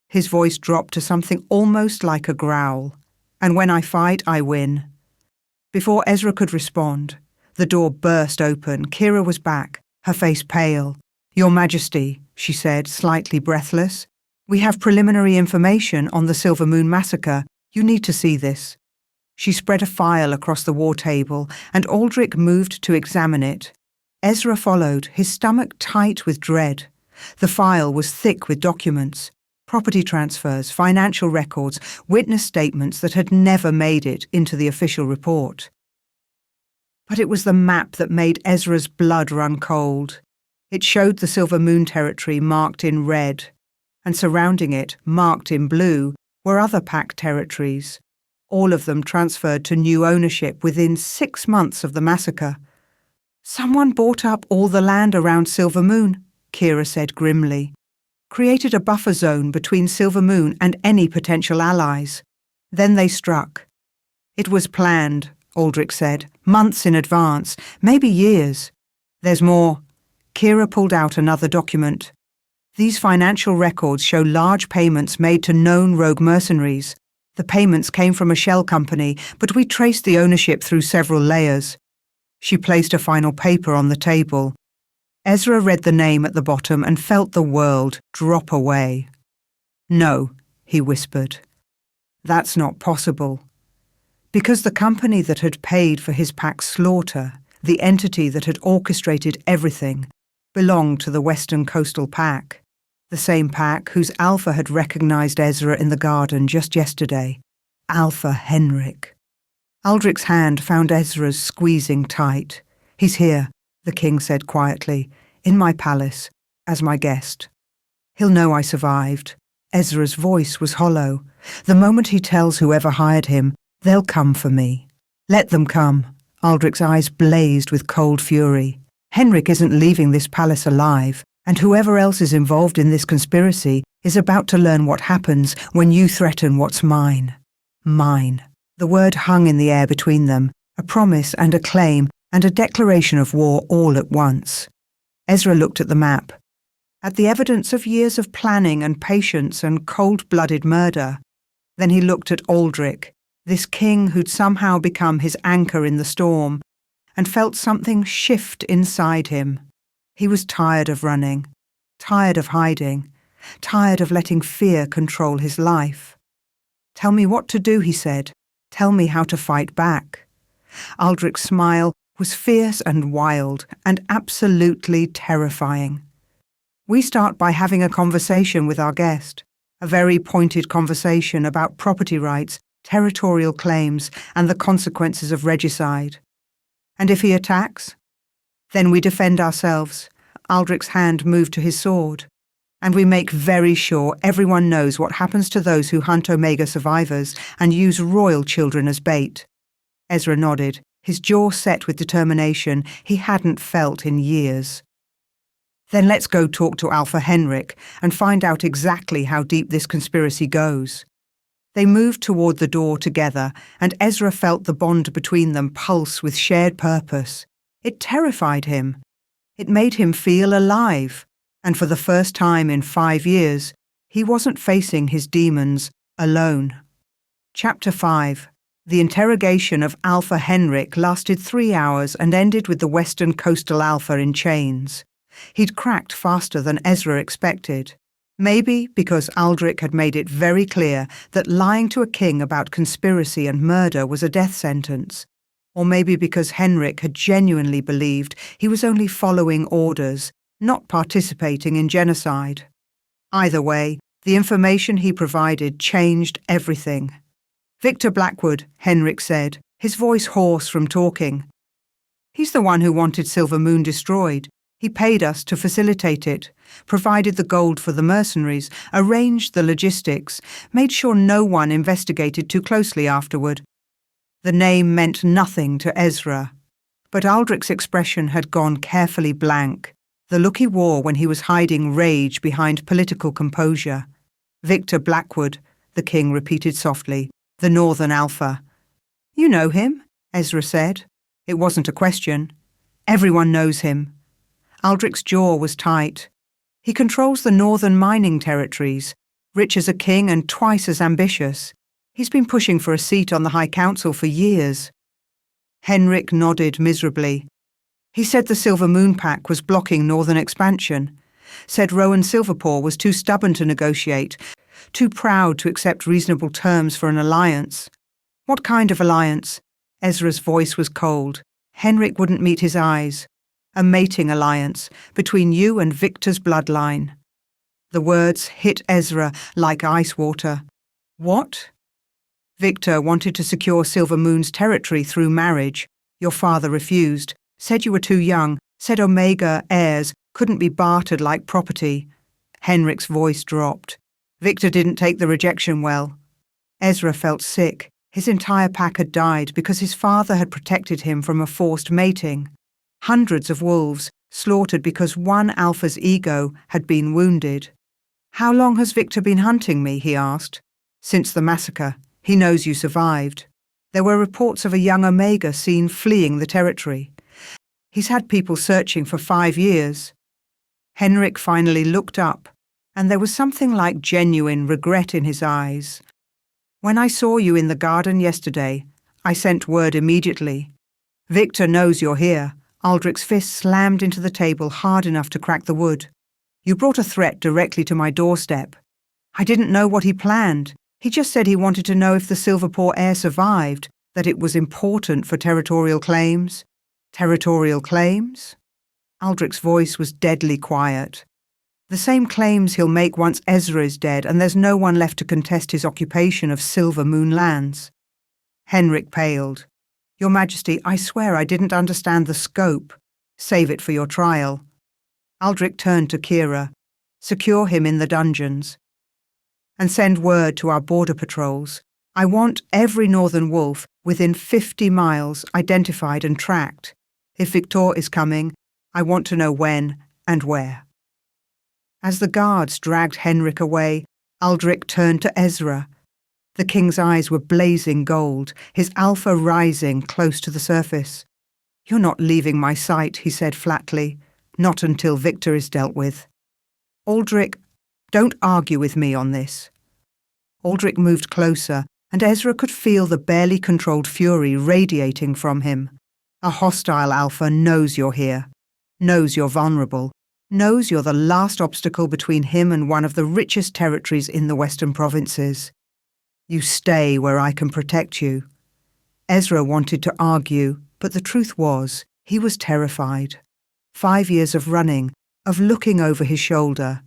His voice dropped to something almost like a growl. And when I fight, I win. Before Ezra could respond, the door burst open. Kira was back, her face pale. Your Majesty, she said, slightly breathless. We have preliminary information on the Silver Moon massacre. You need to see this. She spread a file across the war table, and Aldrich moved to examine it. Ezra followed, his stomach tight with dread. The file was thick with documents, property transfers, financial records, witness statements that had never made it into the official report. But it was the map that made Ezra's blood run cold. It showed the Silver Moon territory marked in red, and surrounding it, marked in blue, were other Pact territories, all of them transferred to new ownership within 6 months of the massacre. Someone bought up all the land around Silver Moon, Kira said grimly, created a buffer zone between Silver Moon and any potential allies. Then they struck. It was planned, Aldrich said, months in advance, maybe years. There's more. Kira pulled out another document. These financial records show large payments made to known rogue mercenaries. The payments came from a shell company, but we traced the ownership through several layers. She placed a final paper on the table. Ezra read the name at the bottom and felt the world drop away. No, he whispered. That's not possible. Because the company that had paid for his pack's slaughter, the entity that had orchestrated everything, belonged to the Western Coastal Pack. The same pack whose Alpha had recognized Ezra in the garden just yesterday. Alpha Henrik. Aldrich's hand found Ezra's squeezing tight. He's here, the king said quietly, in my palace, as my guest. He'll know I survived. Ezra's voice was hollow. The moment he tells whoever hired him, they'll come for me. Let them come. Aldrich's eyes blazed with cold fury. Henrik isn't leaving this palace alive, and whoever else is involved in this conspiracy is about to learn what happens when you threaten what's mine. Mine. The word hung in the air between them, a promise and a claim and a declaration of war all at once. Ezra looked at the map, at the evidence of years of planning and patience and cold-blooded murder. Then he looked at Aldrich, this king who'd somehow become his anchor in the storm, and felt something shift inside him. He was tired of running, tired of hiding, tired of letting fear control his life. Tell me what to do, he said. Tell me how to fight back. Aldrich's smile was fierce and wild and absolutely terrifying. We start by having a conversation with our guest, a very pointed conversation about property rights, territorial claims, and the consequences of regicide. And if he attacks? Then we defend ourselves. Aldrich's hand moved to his sword. And we make very sure everyone knows what happens to those who hunt Omega survivors and use royal children as bait. Ezra nodded, his jaw set with determination he hadn't felt in years. Then let's go talk to Alpha Henrik and find out exactly how deep this conspiracy goes. They moved toward the door together, and Ezra felt the bond between them pulse with shared purpose. It terrified him. It made him feel alive, and for the first time in 5 years, he wasn't facing his demons alone. Chapter 5. The interrogation of Alpha Henrik lasted 3 hours and ended with the Western Coastal Alpha in chains. He'd cracked faster than Ezra expected. Maybe because Aldrich had made it very clear that lying to a king about conspiracy and murder was a death sentence. Or maybe because Henrik had genuinely believed he was only following orders, not participating in genocide. Either way, the information he provided changed everything. Victor Blackwood, Henrik said, his voice hoarse from talking. He's the one who wanted Silver Moon destroyed. He paid us to facilitate it, provided the gold for the mercenaries, arranged the logistics, made sure no one investigated too closely afterward. The name meant nothing to Ezra. But Aldrich's expression had gone carefully blank, the look he wore when he was hiding rage behind political composure. "Victor Blackwood," the king repeated softly, "the Northern Alpha." "You know him?" Ezra said. It wasn't a question. "Everyone knows him." Aldrich's jaw was tight. "He controls the northern mining territories, rich as a king and twice as ambitious. He's been pushing for a seat on the High Council for years." Henrik nodded miserably. He said the Silver Moon Pact was blocking northern expansion, said Rowan Silverpaw was too stubborn to negotiate, too proud to accept reasonable terms for an alliance. "What kind of alliance?" Ezra's voice was cold. Henrik wouldn't meet his eyes. "A mating alliance between you and Victor's bloodline." The words hit Ezra like ice water. "What?" "Victor wanted to secure Silver Moon's territory through marriage. Your father refused, said you were too young, said Omega heirs couldn't be bartered like property." Henrik's voice dropped. "Victor didn't take the rejection well." Ezra felt sick. His entire pack had died because his father had protected him from a forced mating. Hundreds of wolves slaughtered because one alpha's ego had been wounded. "How long has Victor been hunting me?" he asked. "Since the massacre. He knows you survived. There were reports of a young Omega seen fleeing the territory. He's had people searching for 5 years." Henrik finally looked up, and there was something like genuine regret in his eyes. "When I saw you in the garden yesterday, I sent word immediately. Victor knows you're here." Aldrich's fist slammed into the table hard enough to crack the wood. "You brought a threat directly to my doorstep. I didn't know what he planned. He just said he wanted to know if the Silverpaw heir survived, that it was important for territorial claims." "Territorial claims?" Aldrich's voice was deadly quiet. "The same claims he'll make once Ezra is dead and there's no one left to contest his occupation of Silver Moon lands." Henrik paled. "Your Majesty, I swear I didn't understand the scope. Save it for your trial." Aldrich turned to Kira. "Secure him in the dungeons. And send word to our border patrols. I want every northern wolf within 50 miles identified and tracked. If Victor is coming, I want to know when and where." As the guards dragged Henrik away, Aldrich turned to Ezra. The king's eyes were blazing gold, his alpha rising close to the surface. "You're not leaving my sight," he said flatly. "Not until Victor is dealt with." "Aldrich, don't argue with me on this." Aldrich moved closer, and Ezra could feel the barely controlled fury radiating from him. "A hostile alpha knows you're here, knows you're vulnerable, knows you're the last obstacle between him and one of the richest territories in the western provinces. You stay where I can protect you." Ezra wanted to argue, but the truth was, he was terrified. 5 years of running, of looking over his shoulder.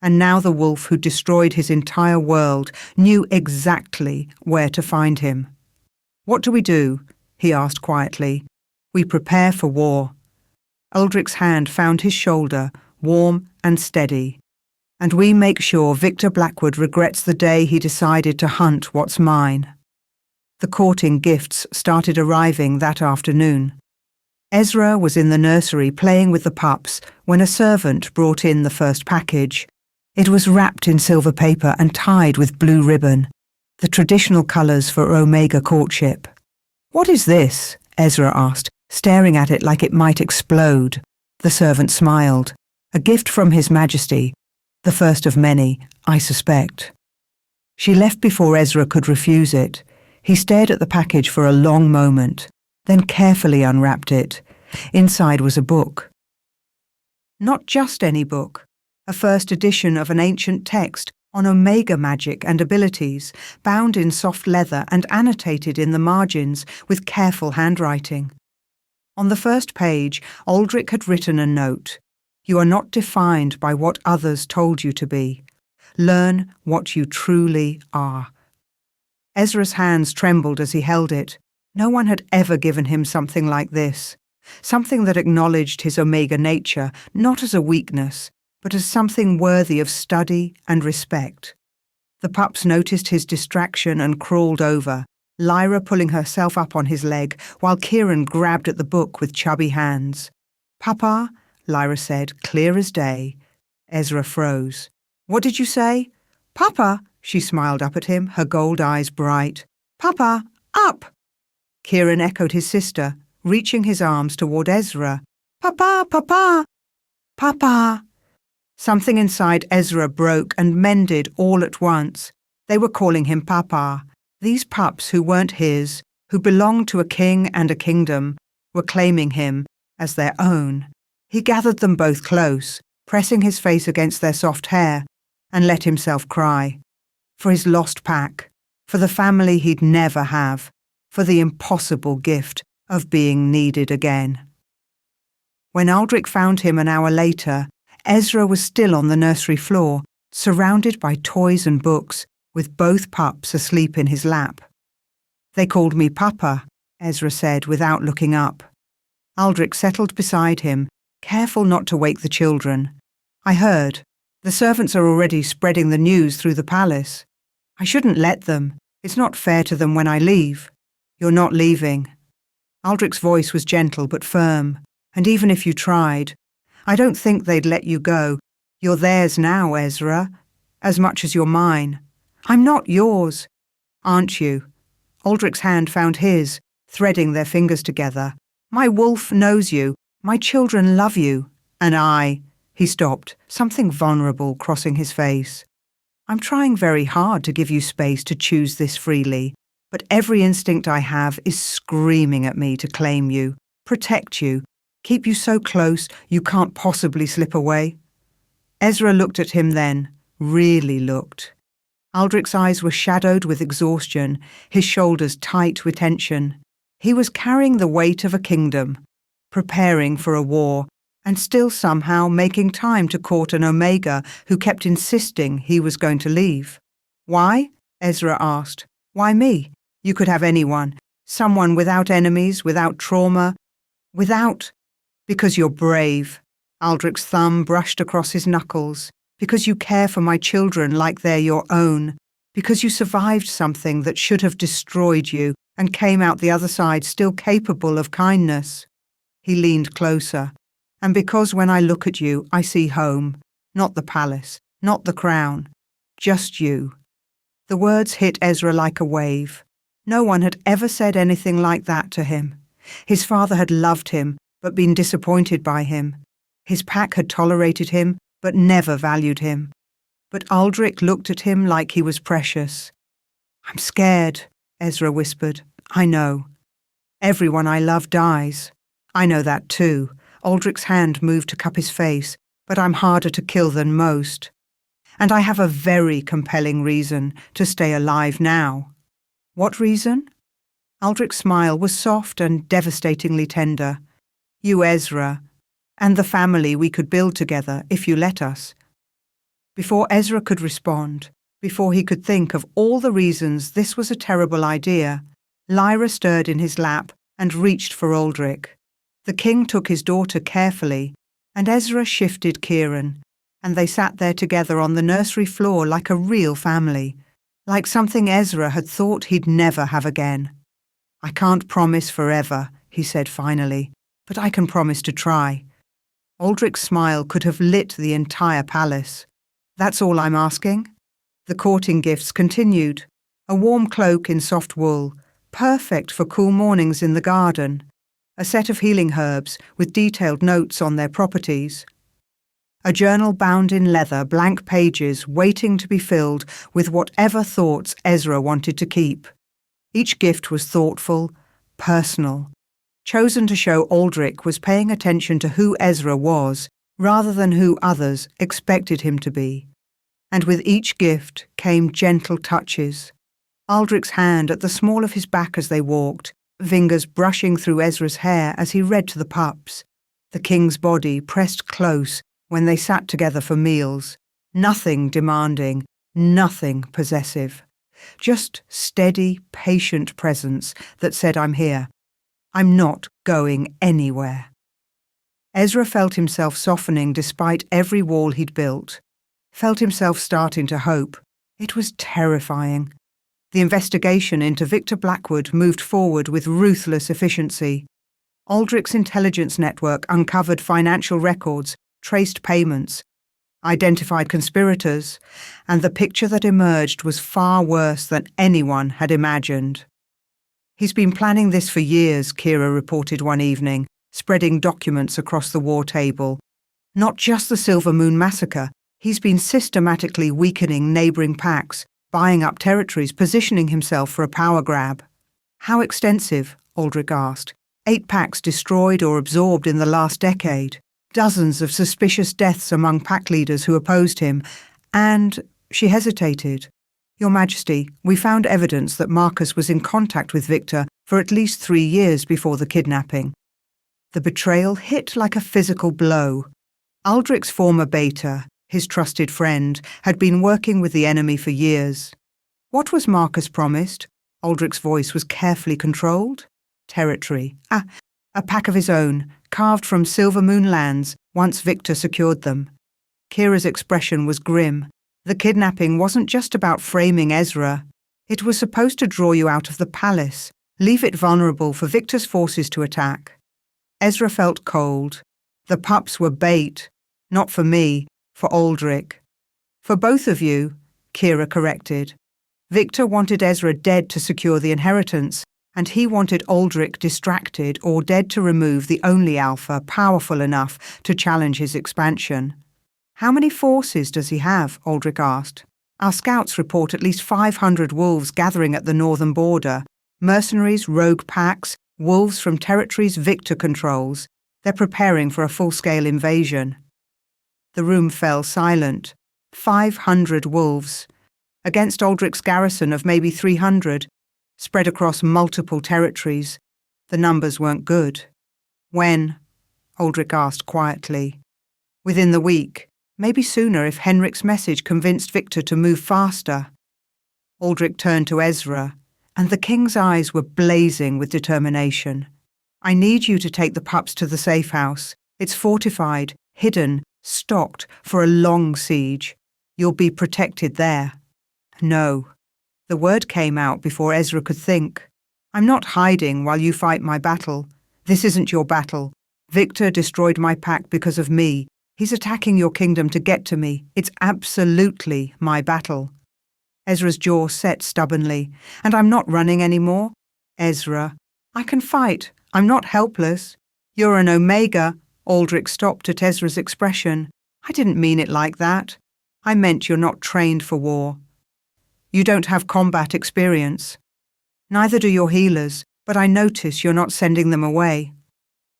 And now the wolf who destroyed his entire world knew exactly where to find him. "What do we do?" he asked quietly. "We prepare for war." Aldrich's hand found his shoulder, warm and steady. "And we make sure Victor Blackwood regrets the day he decided to hunt what's mine." The courting gifts started arriving that afternoon. Ezra was in the nursery playing with the pups when a servant brought in the first package. It was wrapped in silver paper and tied with blue ribbon, the traditional colours for Omega courtship. "What is this?" Ezra asked, staring at it like it might explode. The servant smiled. "A gift from His Majesty, the first of many, I suspect." She left before Ezra could refuse it. He stared at the package for a long moment, then carefully unwrapped it. Inside was a book. Not just any book. A first edition of an ancient text on Omega magic and abilities, bound in soft leather and annotated in the margins with careful handwriting. On the first page, Aldrich had written a note. "You are not defined by what others told you to be. Learn what you truly are." Ezra's hands trembled as he held it. No one had ever given him something like this. Something that acknowledged his Omega nature, not as a weakness, but as something worthy of study and respect. The pups noticed his distraction and crawled over, Lyra pulling herself up on his leg while Kieran grabbed at the book with chubby hands. "Papa," Lyra said, clear as day. Ezra froze. "What did you say?" "Papa," she smiled up at him, her gold eyes bright. "Papa, up!" Kieran echoed his sister, reaching his arms toward Ezra. "Papa, papa, papa." Something inside Ezra broke and mended all at once. They were calling him Papa. These pups who weren't his, who belonged to a king and a kingdom, were claiming him as their own. He gathered them both close, pressing his face against their soft hair, and let himself cry. For his lost pack, for the family he'd never have, for the impossible gift of being needed again. When Aldrich found him an hour later, Ezra was still on the nursery floor, surrounded by toys and books, with both pups asleep in his lap. "They called me Papa," Ezra said without looking up. Aldrich settled beside him, careful not to wake the children. "I heard. The servants are already spreading the news through the palace. I shouldn't let them. It's not fair to them when I leave." "You're not leaving." Aldrich's voice was gentle but firm. "And even if you tried, I don't think they'd let you go. You're theirs now, Ezra, as much as you're mine." "I'm not yours." "Aren't you?" Aldrich's hand found his, threading their fingers together. "My wolf knows you. My children love you. And I—" He stopped, something vulnerable crossing his face. "I'm trying very hard to give you space to choose this freely, but every instinct I have is screaming at me to claim you, protect you, keep you so close you can't possibly slip away." Ezra looked at him then, really looked. Aldrich's eyes were shadowed with exhaustion, his shoulders tight with tension. He was carrying the weight of a kingdom, preparing for a war, and still somehow making time to court an Omega who kept insisting he was going to leave. "Why?" Ezra asked. "Why me? You could have anyone. Someone without enemies, without trauma, without—" "Because you're brave." Aldrich's thumb brushed across his knuckles. "Because you care for my children like they're your own. Because you survived something that should have destroyed you and came out the other side still capable of kindness." He leaned closer. "And because when I look at you, I see home. Not the palace, not the crown. Just you." The words hit Ezra like a wave. No one had ever said anything like that to him. His father had loved him, but been disappointed by him. His pack had tolerated him, but never valued him. But Aldrich looked at him like he was precious. "I'm scared," Ezra whispered. "I know. Everyone I love dies. I know that too." Aldrich's hand moved to cup his face, "but I'm harder to kill than most. And I have a very compelling reason to stay alive now." "What reason?" Aldrich's smile was soft and devastatingly tender. "You, Ezra, and the family we could build together if you let us." Before Ezra could respond, before he could think of all the reasons this was a terrible idea, Lyra stirred in his lap and reached for Aldrich. The king took his daughter carefully, and Ezra shifted Kieran, and they sat there together on the nursery floor like a real family, like something Ezra had thought he'd never have again. "I can't promise forever," he said finally, "but I can promise to try." Aldrich's smile could have lit the entire palace. "That's all I'm asking." The courting gifts continued. A warm cloak in soft wool, perfect for cool mornings in the garden. A set of healing herbs with detailed notes on their properties. A journal bound in leather, blank pages waiting to be filled with whatever thoughts Ezra wanted to keep. Each gift was thoughtful, personal, chosen to show Aldrich was paying attention to who Ezra was rather than who others expected him to be. And with each gift came gentle touches. Aldrich's hand at the small of his back as they walked, fingers brushing through Ezra's hair as he read to the pups. The king's body pressed close when they sat together for meals. Nothing demanding, nothing possessive. Just steady, patient presence that said, "I'm here. I'm not going anywhere." Ezra felt himself softening despite every wall he'd built. Felt himself starting to hope. It was terrifying. The investigation into Victor Blackwood moved forward with ruthless efficiency. Aldrich's intelligence network uncovered financial records, traced payments, identified conspirators, and the picture that emerged was far worse than anyone had imagined. "He's been planning this for years," Kira reported one evening, spreading documents across the war table. "Not just the Silver Moon massacre, he's been systematically weakening neighbouring packs, buying up territories, positioning himself for a power grab." "How extensive?" Aldrich asked. 8 packs destroyed or absorbed in the last decade. Dozens of suspicious deaths among pack leaders who opposed him, and she hesitated. "Your Majesty, we found evidence that Marcus was in contact with Victor for at least 3 years before the kidnapping." The betrayal hit like a physical blow. Aldrich's former beta, his trusted friend, had been working with the enemy for years. What was Marcus promised? Aldrich's voice was carefully controlled. Territory. A pack of his own, carved from Silver Moon lands once Victor secured them. Kira's expression was grim. The kidnapping wasn't just about framing Ezra. It was supposed to draw you out of the palace, leave it vulnerable for Victor's forces to attack. Ezra felt cold. The pups were bait, not for me, for Aldrich. "For both of you," Kira corrected. Victor wanted Ezra dead to secure the inheritance, and he wanted Aldrich distracted or dead to remove the only alpha powerful enough to challenge his expansion. "How many forces does he have?" Aldrich asked. "Our scouts report at least 500 wolves gathering at the northern border. Mercenaries, rogue packs, wolves from territories Victor controls. They're preparing for a full-scale invasion." The room fell silent. 500 wolves. Against Aldrich's garrison of maybe 300. Spread across multiple territories. The numbers weren't good. "When?" Aldrich asked quietly. "Within the week. Maybe sooner if Henrik's message convinced Victor to move faster." Aldrich turned to Ezra, and the king's eyes were blazing with determination. "I need you to take the pups to the safe house. It's fortified, hidden, stocked for a long siege. You'll be protected there." "No." The word came out before Ezra could think. "I'm not hiding while you fight my battle. This isn't your battle. Victor destroyed my pack because of me. He's attacking your kingdom to get to me. It's absolutely my battle." Ezra's jaw set stubbornly. "And I'm not running anymore." "Ezra, I can fight. I'm not helpless." "You're an Omega." Aldrich stopped at Ezra's expression. "I didn't mean it like that. I meant you're not trained for war. You don't have combat experience. Neither do your healers, but I notice you're not sending them away."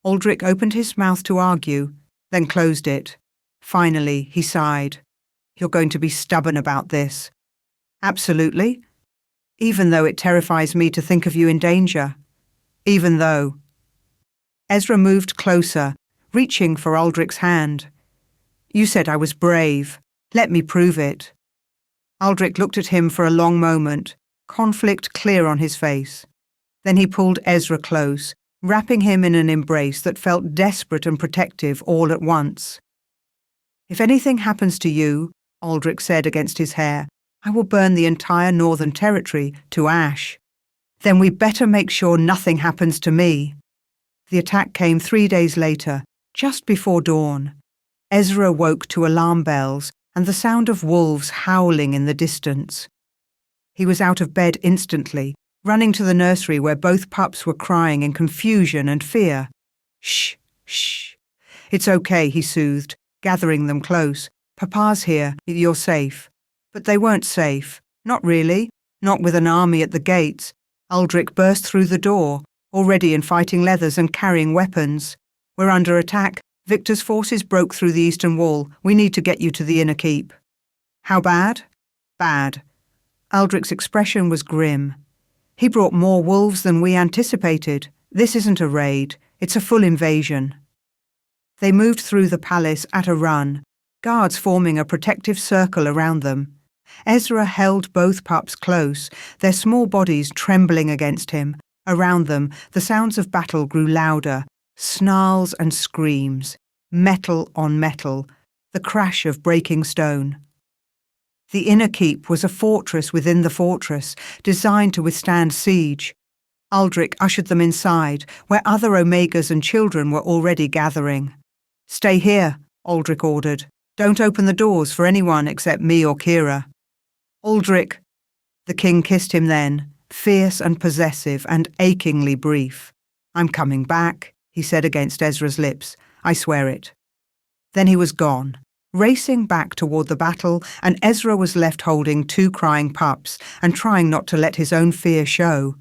Aldrich opened his mouth to argue, then closed it. Finally, he sighed. "You're going to be stubborn about this." "Absolutely. Even though it terrifies me to think of you in danger. Even though." Ezra moved closer, reaching for Aldrich's hand. "You said I was brave. Let me prove it." Aldrich looked at him for a long moment, conflict clear on his face. Then he pulled Ezra close, wrapping him in an embrace that felt desperate and protective all at once. "If anything happens to you," Aldrich said against his hair, "I will burn the entire Northern Territory to ash. Then we better make sure nothing happens to me." The attack came 3 days later, just before dawn. Ezra woke to alarm bells and the sound of wolves howling in the distance. He was out of bed instantly, running to the nursery where both pups were crying in confusion and fear. "Shh, shh. It's okay," he soothed, gathering them close. "Papa's here. You're safe." But they weren't safe. Not really. Not with an army at the gates. Aldrich burst through the door, already in fighting leathers and carrying weapons. "We're under attack. Victor's forces broke through the eastern wall. We need to get you to the inner keep." "How bad?" "Bad." Aldrich's expression was grim. "He brought more wolves than we anticipated. This isn't a raid. It's a full invasion." They moved through the palace at a run, guards forming a protective circle around them. Ezra held both pups close, their small bodies trembling against him. Around them, the sounds of battle grew louder. Snarls and screams, metal on metal, the crash of breaking stone. The inner keep was a fortress within the fortress, designed to withstand siege. Aldrich ushered them inside, where other Omegas and children were already gathering. "Stay here," Aldrich ordered. "Don't open the doors for anyone except me or Kira." "Aldrich," the king kissed him then, fierce and possessive and achingly brief. "I'm coming back," he said against Ezra's lips. "I swear it." Then he was gone, racing back toward the battle, and Ezra was left holding 2 crying pups and trying not to let his own fear show.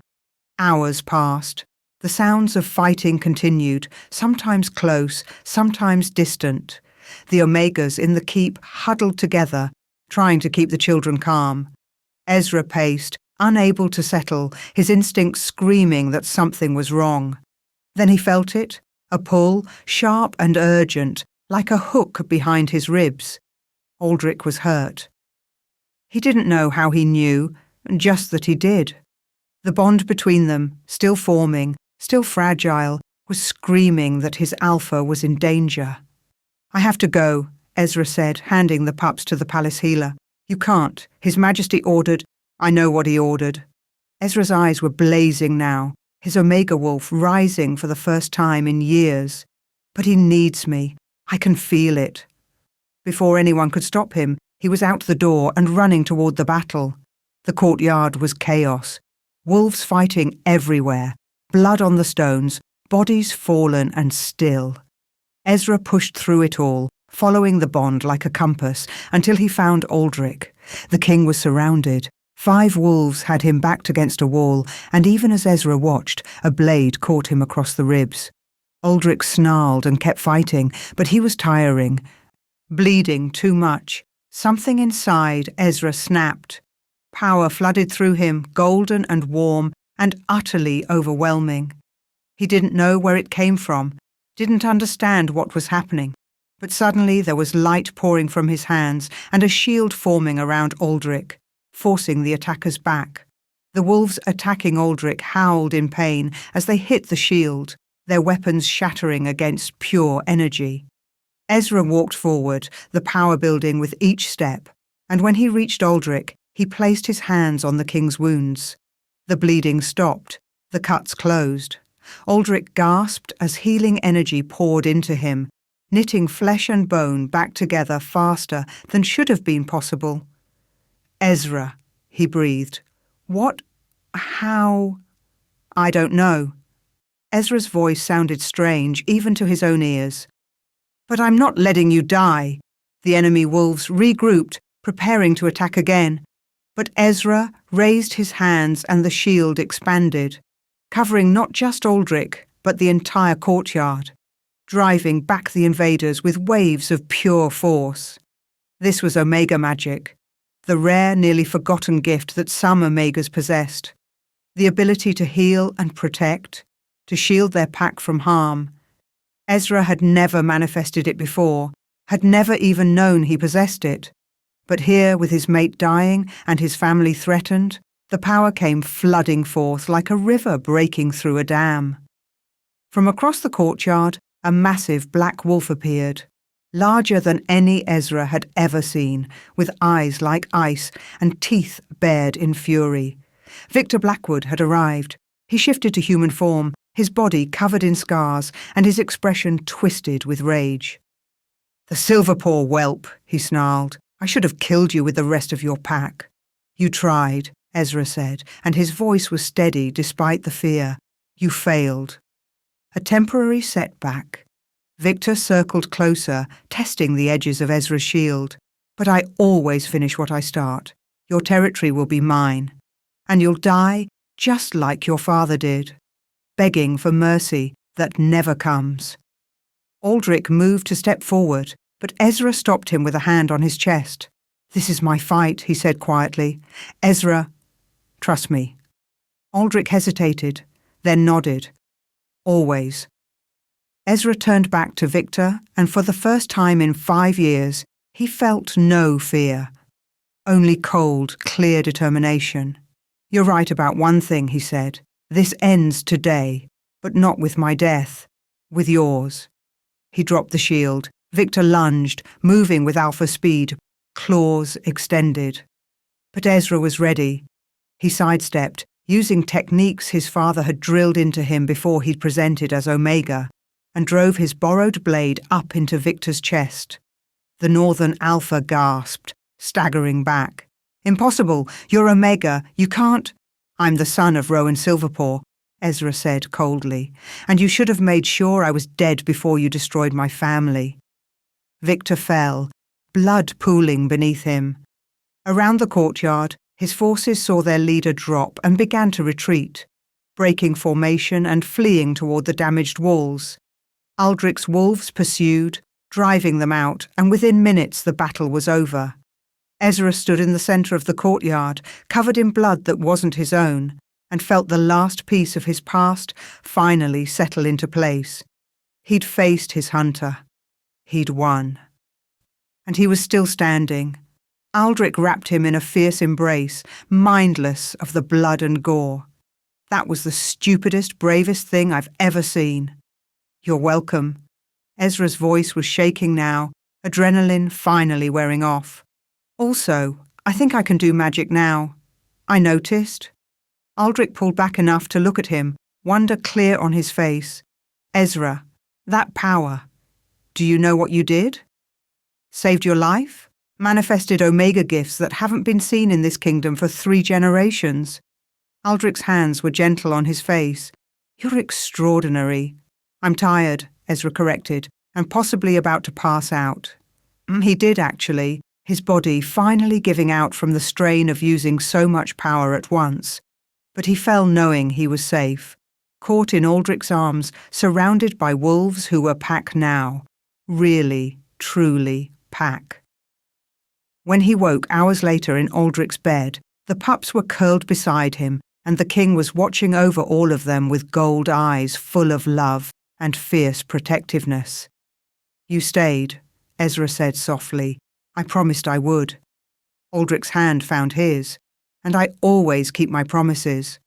Hours passed. The sounds of fighting continued, sometimes close, sometimes distant. The Omegas in the keep huddled together, trying to keep the children calm. Ezra paced, unable to settle, his instincts screaming that something was wrong. Then he felt it, a pull, sharp and urgent, like a hook behind his ribs. Aldrich was hurt. He didn't know how he knew, just that he did. The bond between them, still forming, still fragile, was screaming that his alpha was in danger. "I have to go," Ezra said, handing the pups to the palace healer. "You can't. His Majesty ordered—" "I know what he ordered." Ezra's eyes were blazing now, his Omega wolf rising for the first time in years. "But he needs me. I can feel it." Before anyone could stop him, he was out the door and running toward the battle. The courtyard was chaos. Wolves fighting everywhere, blood on the stones, bodies fallen and still. Ezra pushed through it all, following the bond like a compass, until he found Aldrich. The king was surrounded. 5 wolves had him backed against a wall, and even as Ezra watched, a blade caught him across the ribs. Aldrich snarled and kept fighting, but he was tiring. Bleeding too much. Something inside Ezra snapped. Power flooded through him, golden and warm and utterly overwhelming. He didn't know where it came from, didn't understand what was happening. But suddenly there was light pouring from his hands and a shield forming around Aldrich, forcing the attackers back. The wolves attacking Aldrich howled in pain as they hit the shield, their weapons shattering against pure energy. Ezra walked forward, the power building with each step, and when he reached Aldrich, he placed his hands on the king's wounds. The bleeding stopped, the cuts closed. Aldrich gasped as healing energy poured into him, knitting flesh and bone back together faster than should have been possible. "Ezra," he breathed. "What? How?" "I don't know." Ezra's voice sounded strange, even to his own ears. "But I'm not letting you die." The enemy wolves regrouped, preparing to attack again. But Ezra raised his hands and the shield expanded, covering not just Aldrich, but the entire courtyard, driving back the invaders with waves of pure force. This was Omega magic, the rare, nearly forgotten gift that some Omegas possessed. The ability to heal and protect, to shield their pack from harm. Ezra had never manifested it before, had never even known he possessed it. But here, with his mate dying and his family threatened, the power came flooding forth like a river breaking through a dam. From across the courtyard, a massive black wolf appeared, larger than any Ezra had ever seen, with eyes like ice and teeth bared in fury. Victor Blackwood had arrived. He shifted to human form, his body covered in scars and his expression twisted with rage. "The Silverpaw whelp," he snarled. "I should have killed you with the rest of your pack." "You tried," Ezra said, and his voice was steady despite the fear. "You failed." A temporary setback. Victor circled closer, testing the edges of Ezra's shield. "But I always finish what I start. Your territory will be mine. And you'll die just like your father did, begging for mercy that never comes." Aldrich moved to step forward, but Ezra stopped him with a hand on his chest. "This is my fight," he said quietly. "Ezra, trust me." Aldrich hesitated, then nodded. "Always." Ezra turned back to Victor, and for the first time in 5 years, he felt no fear. Only cold, clear determination. "You're right about one thing," he said. "This ends today, but not with my death. With yours." He dropped the shield. Victor lunged, moving with alpha speed, claws extended. But Ezra was ready. He sidestepped, using techniques his father had drilled into him before he'd presented as Omega, and drove his borrowed blade up into Victor's chest. The Northern Alpha gasped, staggering back. "Impossible! You're Omega! You can't—" "I'm the son of Rowan Silverpaw," Ezra said coldly, "and you should have made sure I was dead before you destroyed my family." Victor fell, blood pooling beneath him. Around the courtyard, his forces saw their leader drop and began to retreat, breaking formation and fleeing toward the damaged walls. Aldrich's wolves pursued, driving them out, and within minutes the battle was over. Ezra stood in the center of the courtyard, covered in blood that wasn't his own, and felt the last piece of his past finally settle into place. He'd faced his hunter. He'd won. And he was still standing. Aldrich wrapped him in a fierce embrace, mindless of the blood and gore. "That was the stupidest, bravest thing I've ever seen." "You're welcome." Ezra's voice was shaking now, adrenaline finally wearing off. "Also, I think I can do magic now." "I noticed." Aldrich pulled back enough to look at him, wonder clear on his face. "Ezra, that power, do you know what you did?" "Saved your life? Manifested Omega gifts that haven't been seen in this kingdom for 3 generations. Aldrich's hands were gentle on his face. "You're extraordinary." "I'm tired," Ezra corrected, "and possibly about to pass out." He did, actually, his body finally giving out from the strain of using so much power at once. But he fell knowing he was safe, caught in Aldrich's arms, surrounded by wolves who were pack now. Really, truly pack. When he woke hours later in Aldrich's bed, the pups were curled beside him, and the king was watching over all of them with gold eyes full of love and fierce protectiveness. "You stayed," Ezra said softly. "I promised I would." Aldrich's hand found his, "and I always keep my promises."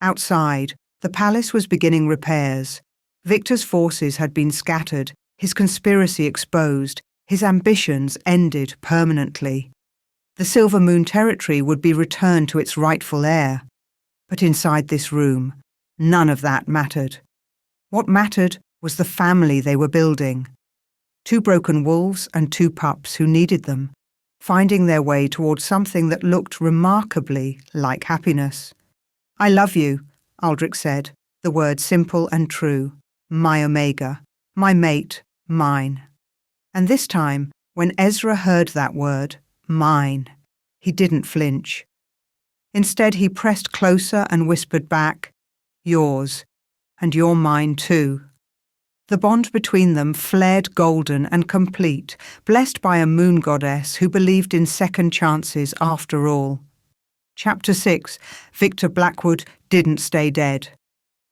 Outside, the palace was beginning repairs. Victor's forces had been scattered, his conspiracy exposed, his ambitions ended permanently. The Silver Moon territory would be returned to its rightful heir. But inside this room, none of that mattered. What mattered was the family they were building. 2 broken wolves and 2 pups who needed them, finding their way towards something that looked remarkably like happiness. "I love you," Aldrich said, the word simple and true. "My Omega, my mate, mine." And this time, when Ezra heard that word, mine, he didn't flinch. Instead, he pressed closer and whispered back, "Yours, and you're mine too." The bond between them flared golden and complete, blessed by a moon goddess who believed in second chances after all. Chapter 6, Victor Blackwood didn't stay dead.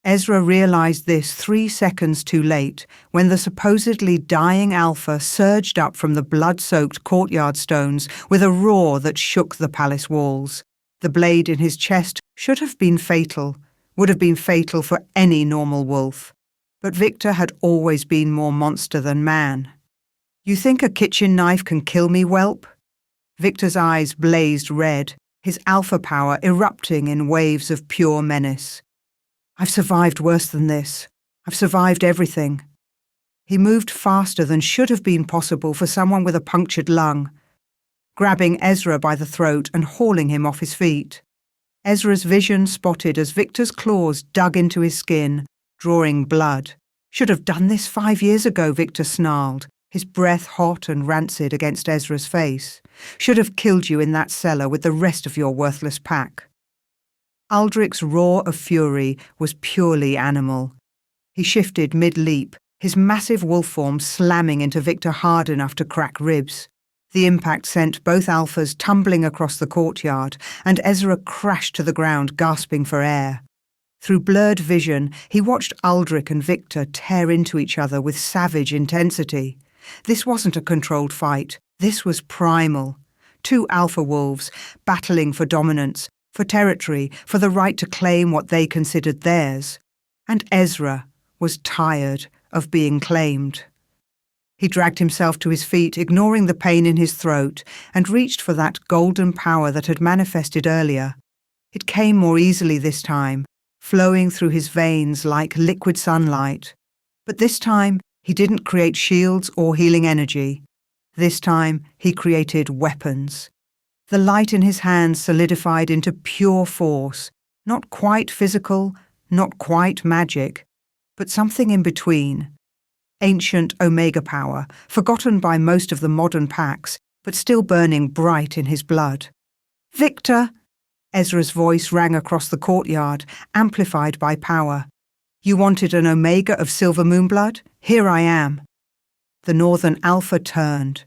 Ezra realized this 3 seconds too late, when the supposedly dying Alpha surged up from the blood-soaked courtyard stones with a roar that shook the palace walls. The blade in his chest should have been fatal, would have been fatal for any normal wolf. But Victor had always been more monster than man. "You think a kitchen knife can kill me, whelp?" Victor's eyes blazed red, his alpha power erupting in waves of pure menace. "I've survived worse than this. I've survived everything." He moved faster than should have been possible for someone with a punctured lung, grabbing Ezra by the throat and hauling him off his feet. Ezra's vision spotted as Victor's claws dug into his skin, drawing blood. "Should have done this 5 years ago," Victor snarled, his breath hot and rancid against Ezra's face. "Should have killed you in that cellar with the rest of your worthless pack." Aldrich's roar of fury was purely animal. He shifted mid-leap, his massive wolf form slamming into Victor hard enough to crack ribs. The impact sent both alphas tumbling across the courtyard, and Ezra crashed to the ground, gasping for air. Through blurred vision, he watched Aldrich and Victor tear into each other with savage intensity. This wasn't a controlled fight. This was primal. 2 alpha wolves battling for dominance, for territory, for the right to claim what they considered theirs. And Ezra was tired of being claimed. He dragged himself to his feet, ignoring the pain in his throat, and reached for that golden power that had manifested earlier. It came more easily this time, flowing through his veins like liquid sunlight. But this time, he didn't create shields or healing energy. This time, he created weapons. The light in his hands solidified into pure force, not quite physical, not quite magic, but something in between. Ancient Omega power, forgotten by most of the modern packs, but still burning bright in his blood. "Victor!" Ezra's voice rang across the courtyard, amplified by power. "You wanted an Omega of Silver Moonblood? Here I am." The Northern Alpha turned,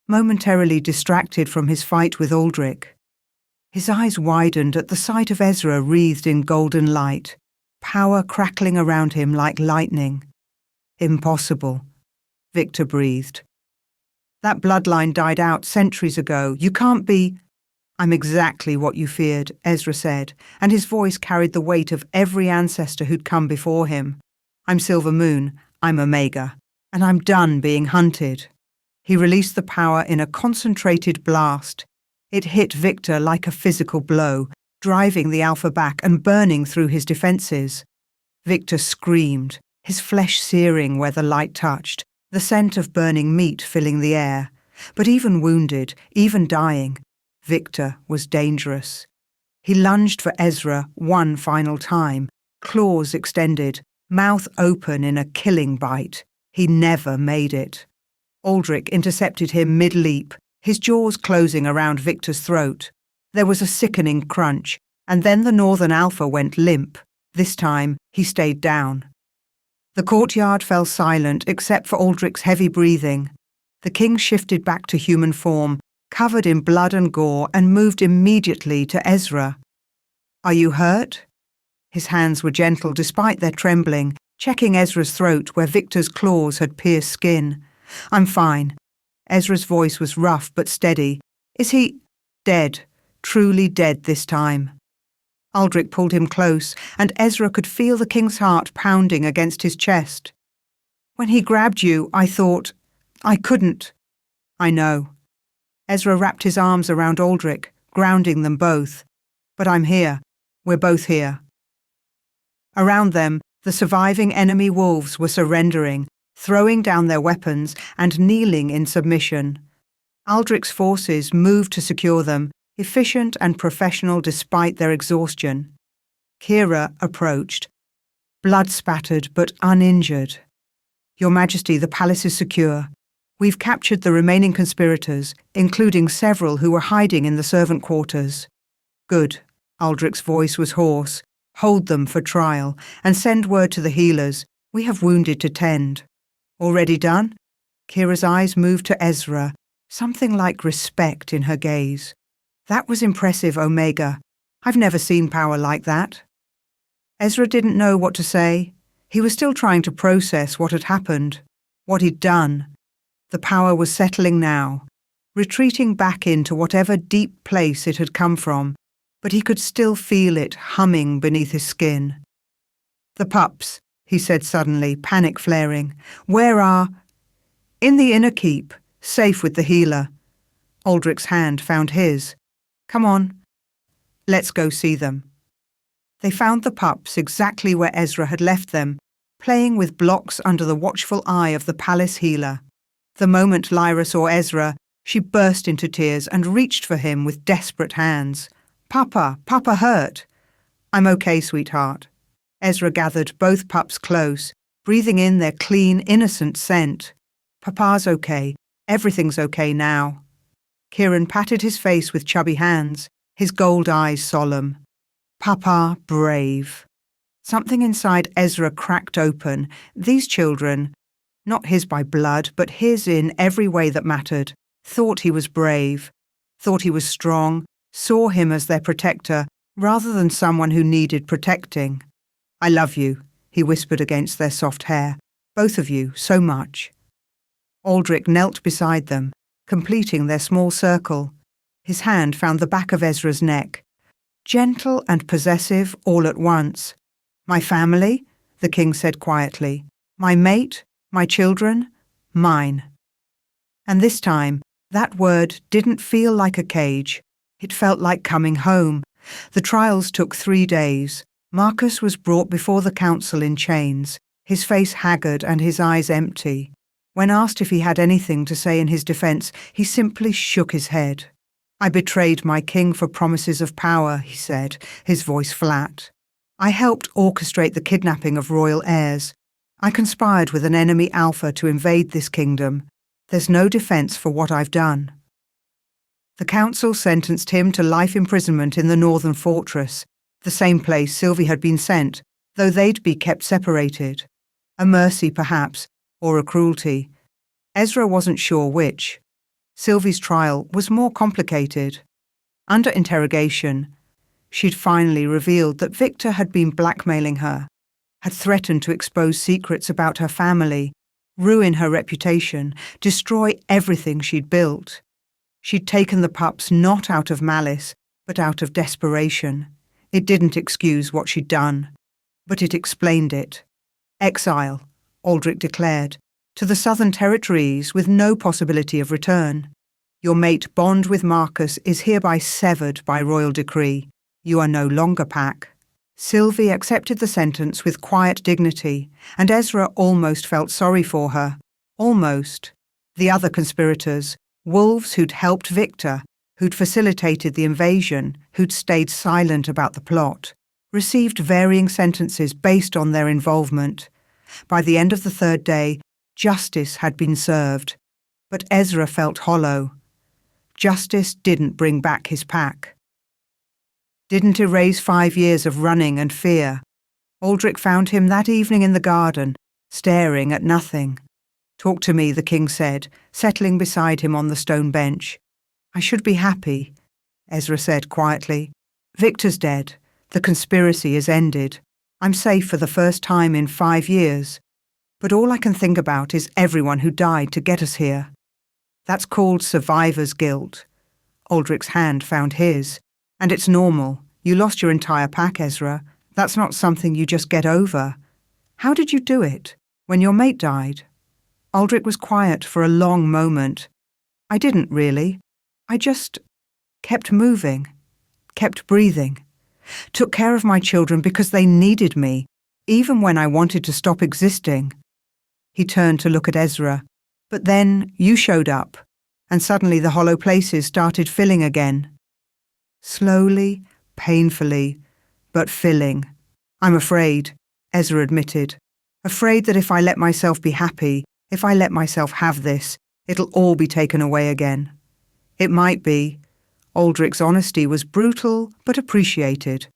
momentarily distracted from his fight with Aldrich. His eyes widened at the sight of Ezra wreathed in golden light, power crackling around him like lightning. "Impossible," Victor breathed. "That bloodline died out centuries ago. You can't be—" "I'm exactly what you feared," Ezra said, and his voice carried the weight of every ancestor who'd come before him. "I'm Silver Moon, I'm Omega, and I'm done being hunted." He released the power in a concentrated blast. It hit Victor like a physical blow, driving the Alpha back and burning through his defenses. Victor screamed, his flesh searing where the light touched, the scent of burning meat filling the air. But even wounded, even dying, Victor was dangerous. He lunged for Ezra one final time, claws extended, mouth open in a killing bite. He never made it. Aldrich intercepted him mid-leap, his jaws closing around Victor's throat. There was a sickening crunch, and then the Northern Alpha went limp. This time, he stayed down. The courtyard fell silent except for Aldrich's heavy breathing. The king shifted back to human form, covered in blood and gore, and moved immediately to Ezra. "Are you hurt?" His hands were gentle despite their trembling, checking Ezra's throat where Victor's claws had pierced skin. "I'm fine." Ezra's voice was rough but steady. "Is he—" "Dead. Truly dead this time." Aldrich pulled him close, and Ezra could feel the king's heart pounding against his chest. "When he grabbed you, I thought— I couldn't." "I know." Ezra wrapped his arms around Aldrich, grounding them both. "But I'm here. We're both here." Around them, the surviving enemy wolves were surrendering, throwing down their weapons and kneeling in submission. Aldrich's forces moved to secure them, efficient and professional despite their exhaustion. Kira approached, blood-spattered but uninjured. "Your Majesty, the palace is secure. We've captured the remaining conspirators, including several who were hiding in the servant quarters." "Good." Aldrich's voice was hoarse. "Hold them for trial, and send word to the healers. We have wounded to tend." "Already done?" Kira's eyes moved to Ezra, something like respect in her gaze. "That was impressive, Omega. I've never seen power like that." Ezra didn't know what to say. He was still trying to process what had happened, what he'd done. The power was settling now, retreating back into whatever deep place it had come from, but he could still feel it humming beneath his skin. "The pups," he said suddenly, panic flaring. "Where are—" "In the inner keep, safe with the healer." Aldrich's hand found his. "Come on. Let's go see them." They found the pups exactly where Ezra had left them, playing with blocks under the watchful eye of the palace healer. The moment Lyra saw Ezra, she burst into tears and reached for him with desperate hands. "Papa, Papa hurt." "I'm okay, sweetheart." Ezra gathered both pups close, breathing in their clean, innocent scent. "Papa's okay. Everything's okay now." Kieran patted his face with chubby hands, his gold eyes solemn. "Papa, brave." Something inside Ezra cracked open. These children, not his by blood, but his in every way that mattered, thought he was brave, thought he was strong, saw him as their protector, rather than someone who needed protecting. "I love you," he whispered against their soft hair. "Both of you, so much." Aldrich knelt beside them, completing their small circle. His hand found the back of Ezra's neck. Gentle and possessive all at once. "My family," the king said quietly. "My mate, my children, mine." And this time, that word didn't feel like a cage. It felt like coming home. The trials took 3 days. Marcus was brought before the council in chains, his face haggard and his eyes empty. When asked if he had anything to say in his defense, he simply shook his head. "I betrayed my king for promises of power," he said, his voice flat. "I helped orchestrate the kidnapping of royal heirs. I conspired with an enemy alpha to invade this kingdom. There's no defense for what I've done." The council sentenced him to life imprisonment in the northern fortress, the same place Sylvie had been sent, though they'd be kept separated. A mercy, perhaps, or a cruelty. Ezra wasn't sure which. Sylvie's trial was more complicated. Under interrogation, she'd finally revealed that Victor had been blackmailing her, had threatened to expose secrets about her family, ruin her reputation, destroy everything she'd built. She'd taken the pups not out of malice, but out of desperation. It didn't excuse what she'd done, but it explained it. "Exile," Aldrich declared, "to the Southern Territories with no possibility of return. Your mate bond with Marcus is hereby severed by royal decree. You are no longer pack." Sylvie accepted the sentence with quiet dignity, and Ezra almost felt sorry for her. Almost. The other conspirators, wolves who'd helped Victor, who'd facilitated the invasion, who'd stayed silent about the plot, received varying sentences based on their involvement. By the end of the 3rd day, justice had been served. But Ezra felt hollow. Justice didn't bring back his pack. Didn't erase 5 years of running and fear. Aldrich found him that evening in the garden, staring at nothing. "Talk to me," the king said, settling beside him on the stone bench. "I should be happy," Ezra said quietly. "Victor's dead. The conspiracy is ended. I'm safe for the first time in 5 years. But all I can think about is everyone who died to get us here. That's called survivor's guilt." Aldrich's hand found his. "And it's normal. You lost your entire pack, Ezra. That's not something you just get over. How did you do it, when your mate died?" Aldrich was quiet for a long moment. "I didn't really. I just kept moving, kept breathing. Took care of my children because they needed me, even when I wanted to stop existing." He turned to look at Ezra. "But then you showed up, and suddenly the hollow places started filling again. Slowly, painfully, but filling. I'm afraid," Ezra admitted. "Afraid that if I let myself be happy, if I let myself have this, it'll all be taken away again." "It might be." Aldrich's honesty was brutal but appreciated.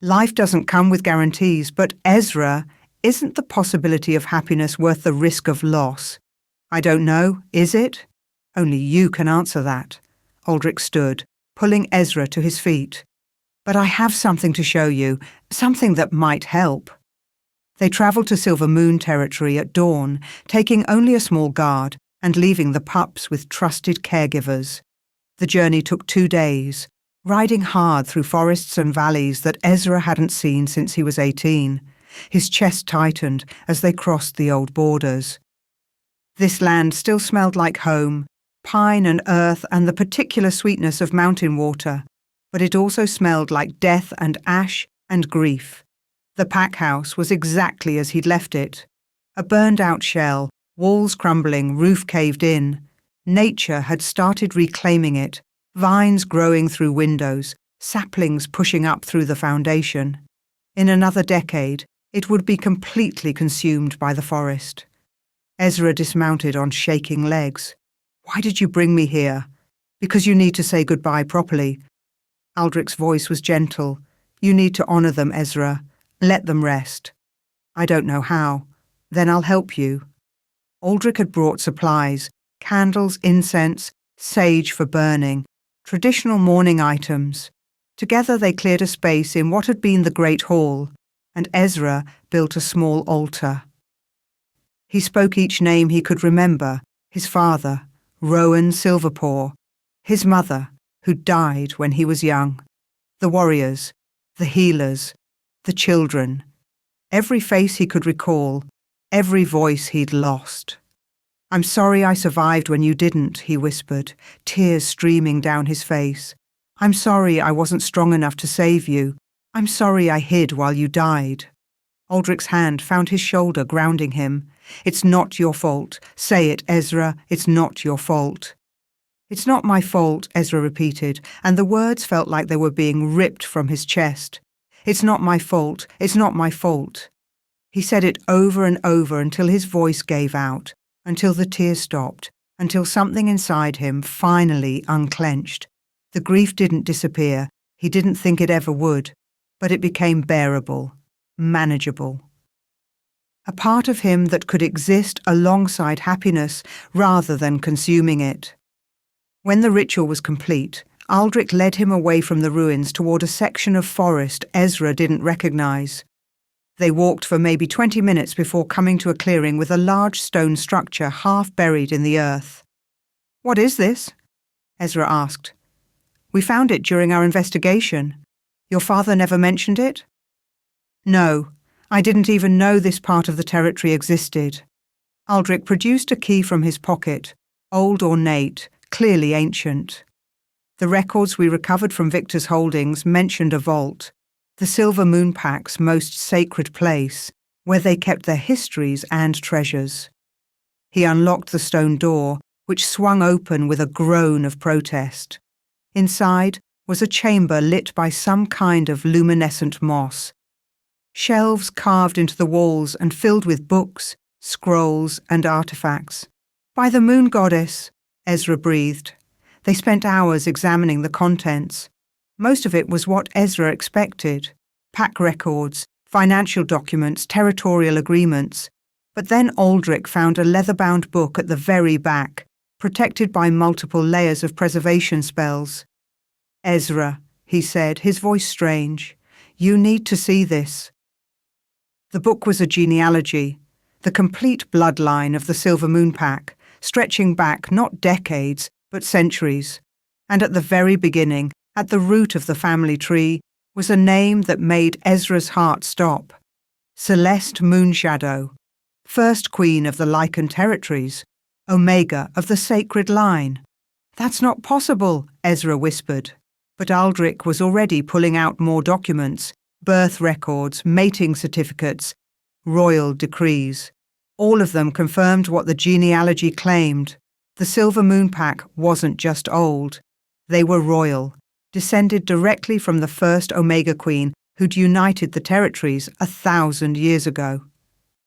"Life doesn't come with guarantees, but Ezra, isn't the possibility of happiness worth the risk of loss?" "I don't know, is it?" "Only you can answer that." Aldrich stood, pulling Ezra to his feet. "But I have something to show you, something that might help." They travelled to Silver Moon territory at dawn, taking only a small guard and leaving the pups with trusted caregivers. The journey took 2 days, riding hard through forests and valleys that Ezra hadn't seen since he was 18. His chest tightened as they crossed the old borders. This land still smelled like home, pine and earth and the particular sweetness of mountain water, but it also smelled like death and ash and grief. The pack house was exactly as he'd left it. A burned-out shell, walls crumbling, roof caved in. Nature had started reclaiming it, vines growing through windows, saplings pushing up through the foundation. In another decade, it would be completely consumed by the forest. Ezra dismounted on shaking legs. "Why did you bring me here?" "Because you need to say goodbye properly." Aldrich's voice was gentle. "You need to honour them, Ezra. Let them rest." "I don't know how." "Then I'll help you." Aldrich had brought supplies, candles, incense, sage for burning, traditional mourning items. Together they cleared a space in what had been the Great Hall, and Ezra built a small altar. He spoke each name he could remember: his father, Rowan Silverpaw; his mother, who died when he was young; the warriors, the healers, the children. Every face he could recall, every voice he'd lost. "I'm sorry I survived when you didn't," he whispered, tears streaming down his face. "I'm sorry I wasn't strong enough to save you. I'm sorry I hid while you died." Aldrich's hand found his shoulder, grounding him. "It's not your fault. Say it, Ezra. It's not your fault." "It's not my fault," Ezra repeated, and the words felt like they were being ripped from his chest. "It's not my fault. It's not my fault." He said it over and over until his voice gave out, until the tears stopped, until something inside him finally unclenched. The grief didn't disappear. He didn't think it ever would, but it became bearable, manageable. A part of him that could exist alongside happiness rather than consuming it. When the ritual was complete, Aldrich led him away from the ruins toward a section of forest Ezra didn't recognize. They walked for maybe 20 minutes before coming to a clearing with a large stone structure half buried in the earth. "What is this?" Ezra asked. "We found it during our investigation. Your father never mentioned it?" "No, I didn't even know this part of the territory existed." Aldrich produced a key from his pocket, old ornate, clearly ancient. The records we recovered from Victor's holdings mentioned a vault, the Silver Moon Pack's most sacred place, where they kept their histories and treasures. He unlocked the stone door, which swung open with a groan of protest. Inside was a chamber lit by some kind of luminescent moss. Shelves carved into the walls and filled with books, scrolls, and artifacts. "By the moon goddess," Ezra breathed. They spent hours examining the contents. Most of it was what Ezra expected: pack records, financial documents, territorial agreements. But then Aldrich found a leather-bound book at the very back, protected by multiple layers of preservation spells. "Ezra," he said, his voice strange, "you need to see this." The book was a genealogy, the complete bloodline of the Silver Moon Pack, stretching back not decades, but centuries. And at the very beginning, at the root of the family tree, was a name that made Ezra's heart stop. Celeste Moonshadow, first queen of the Lycan territories, Omega of the sacred line. "That's not possible," Ezra whispered. But Aldrich was already pulling out more documents, birth records, mating certificates, royal decrees. All of them confirmed what the genealogy claimed. The Silver Moon Pack wasn't just old. They were royal, descended directly from the first Omega Queen who'd united the territories 1,000 years ago.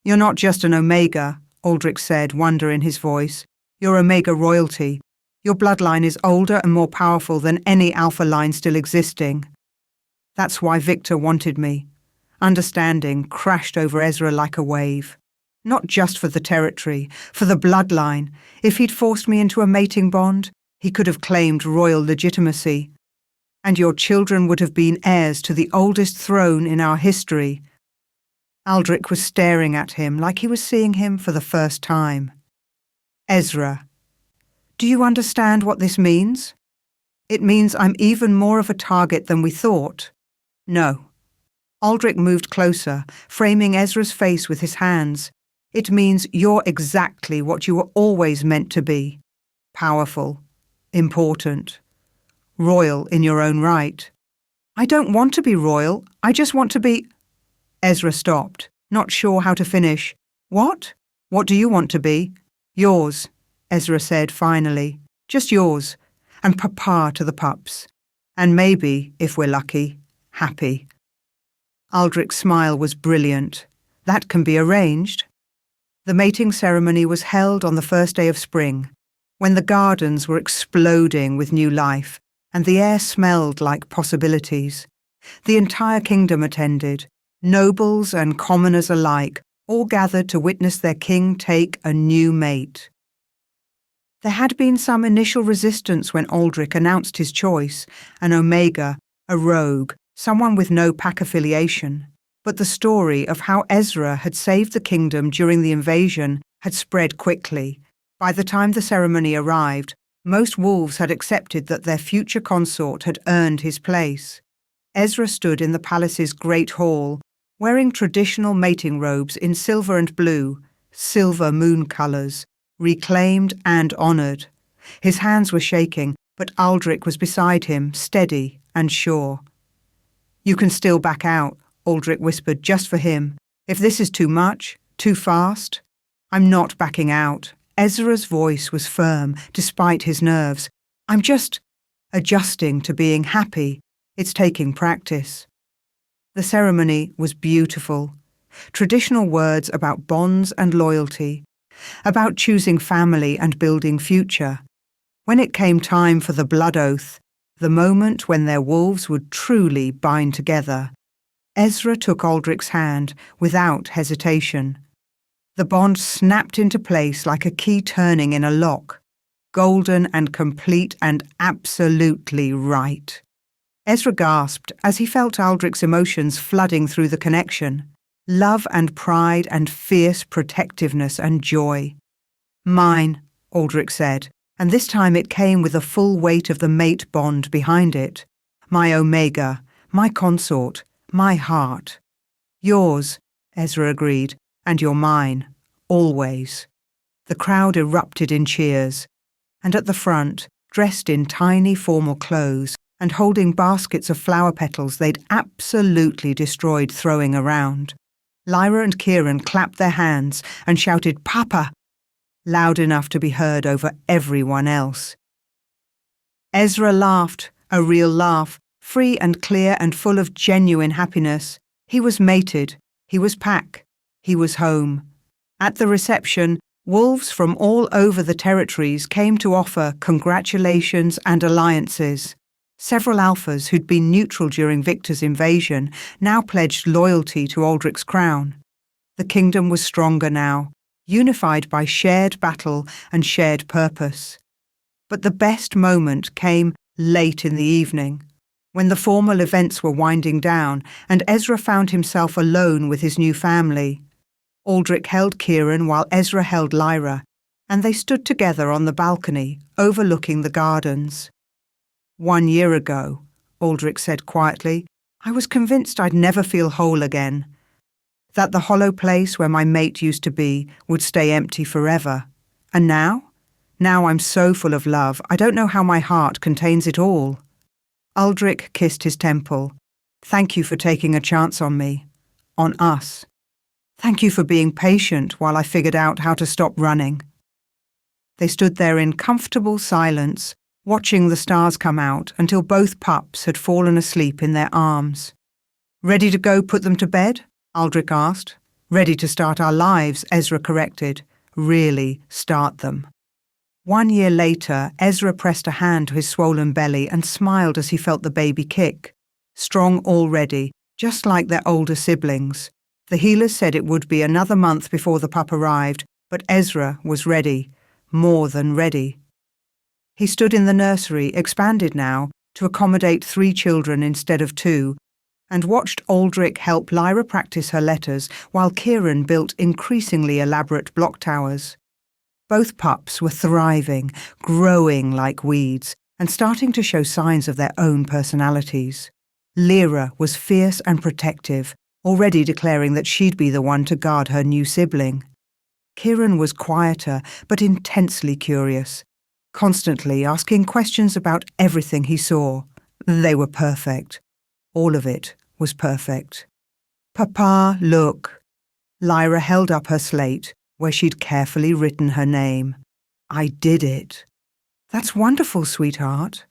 "You're not just an Omega," Aldrich said, wonder in his voice. "You're Omega royalty. Your bloodline is older and more powerful than any Alpha line still existing. That's why Victor wanted me." Understanding crashed over Ezra like a wave. Not just for the territory, for the bloodline. If he'd forced me into a mating bond, he could have claimed royal legitimacy. "And your children would have been heirs to the oldest throne in our history." Aldrich was staring at him like he was seeing him for the first time. "Ezra, do you understand what this means? It means I'm even more of a target than we thought." "No." Aldrich moved closer, framing Ezra's face with his hands. "It means you're exactly what you were always meant to be. Powerful, important, royal in your own right." "I don't want to be royal. I just want to be—" Ezra stopped, not sure how to finish. "What? What do you want to be?" "Yours," Ezra said finally. "Just yours. And papa to the pups. And maybe, if we're lucky, happy." Aldrich's smile was brilliant. "That can be arranged." The mating ceremony was held on the first day of spring, when the gardens were exploding with new life, and the air smelled like possibilities. The entire kingdom attended, nobles and commoners alike, all gathered to witness their king take a new mate. There had been some initial resistance when Aldrich announced his choice, an Omega, a rogue, someone with no pack affiliation. But the story of how Ezra had saved the kingdom during the invasion had spread quickly. By the time the ceremony arrived, most wolves had accepted that their future consort had earned his place. Ezra stood in the palace's great hall, wearing traditional mating robes in silver and blue, silver moon colours, reclaimed and honoured. His hands were shaking, but Aldrich was beside him, steady and sure. "You can still back out," Aldrich whispered just for him. "If this is too much, too fast." "I'm not backing out." Ezra's voice was firm, despite his nerves. "I'm just adjusting to being happy. It's taking practice." The ceremony was beautiful. Traditional words about bonds and loyalty, about choosing family and building future. When it came time for the blood oath, the moment when their wolves would truly bind together, Ezra took Aldrich's hand without hesitation. The bond snapped into place like a key turning in a lock, golden and complete and absolutely right. Ezra gasped as he felt Aldrich's emotions flooding through the connection. Love and pride and fierce protectiveness and joy. "Mine," Aldrich said, and this time it came with the full weight of the mate bond behind it. "My Omega, my consort, my heart." "Yours," Ezra agreed, "and you're mine, always." The crowd erupted in cheers, and at the front, dressed in tiny formal clothes and holding baskets of flower petals they'd absolutely destroyed throwing around, Lyra and Kieran clapped their hands and shouted "Papa!" loud enough to be heard over everyone else. Ezra laughed, a real laugh, free and clear and full of genuine happiness. He was mated, he was pack, he was home. At the reception, wolves from all over the territories came to offer congratulations and alliances. Several alphas who'd been neutral during Victor's invasion now pledged loyalty to Aldrich's crown. The kingdom was stronger now, unified by shared battle and shared purpose. But the best moment came late in the evening, when the formal events were winding down and Ezra found himself alone with his new family. Aldrich held Kieran while Ezra held Lyra, and they stood together on the balcony, overlooking the gardens. "1 year ago," Aldrich said quietly, "I was convinced I'd never feel whole again, that the hollow place where my mate used to be would stay empty forever. And now? Now I'm so full of love, I don't know how my heart contains it all." Aldrich kissed his temple. "Thank you for taking a chance on me. On us. Thank you for being patient while I figured out how to stop running." They stood there in comfortable silence, watching the stars come out until both pups had fallen asleep in their arms. "Ready to go put them to bed?" Aldrich asked. "Ready to start our lives," Ezra corrected. "Really start them." 1 year later, Ezra pressed a hand to his swollen belly and smiled as he felt the baby kick. Strong already, just like their older siblings. The healers said it would be another month before the pup arrived, but Ezra was ready, more than ready. He stood in the nursery, expanded now, to accommodate 3 children instead of 2, and watched Aldrich help Lyra practice her letters while Kieran built increasingly elaborate block towers. Both pups were thriving, growing like weeds, and starting to show signs of their own personalities. Lyra was fierce and protective, already declaring that she'd be the one to guard her new sibling. Kieran was quieter, but intensely curious, constantly asking questions about everything he saw. They were perfect. All of it was perfect. "Papa, look." Lyra held up her slate, where she'd carefully written her name. "I did it." "That's wonderful, sweetheart."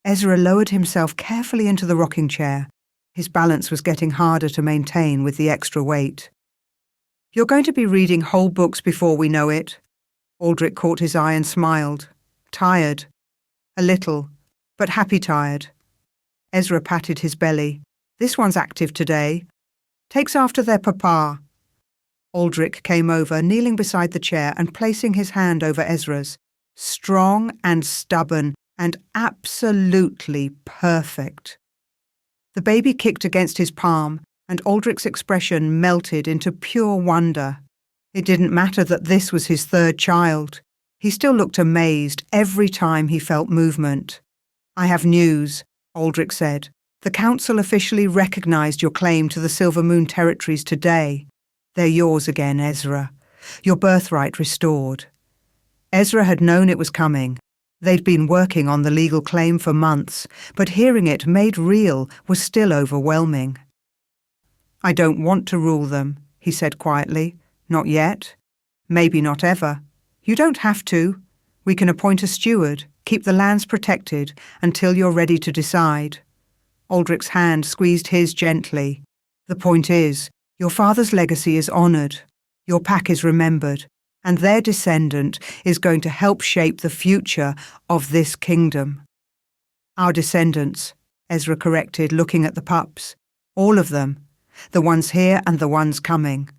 Ezra lowered himself carefully into the rocking chair. His balance was getting harder to maintain with the extra weight. "You're going to be reading whole books before we know it." Aldrich caught his eye and smiled. "Tired. A little, but happy tired." Ezra patted his belly. "This one's active today. Takes after their papa." Aldrich came over, kneeling beside the chair and placing his hand over Ezra's. Strong and stubborn and absolutely perfect. The baby kicked against his palm, and Aldrich's expression melted into pure wonder. It didn't matter that this was his 3rd child. He still looked amazed every time he felt movement. "I have news," Aldrich said. "The Council officially recognized your claim to the Silver Moon territories today. They're yours again, Ezra. Your birthright restored." Ezra had known it was coming. They'd been working on the legal claim for months, but hearing it made real was still overwhelming. "I don't want to rule them," he said quietly. "Not yet. Maybe not ever. You don't have to. We can appoint a steward, keep the lands protected until you're ready to decide." Aldrich's hand squeezed his gently. "The point is, your father's legacy is honoured, your pack is remembered, and their descendant is going to help shape the future of this kingdom." "Our descendants," Ezra corrected, looking at the pups. "All of them. The ones here and the ones coming."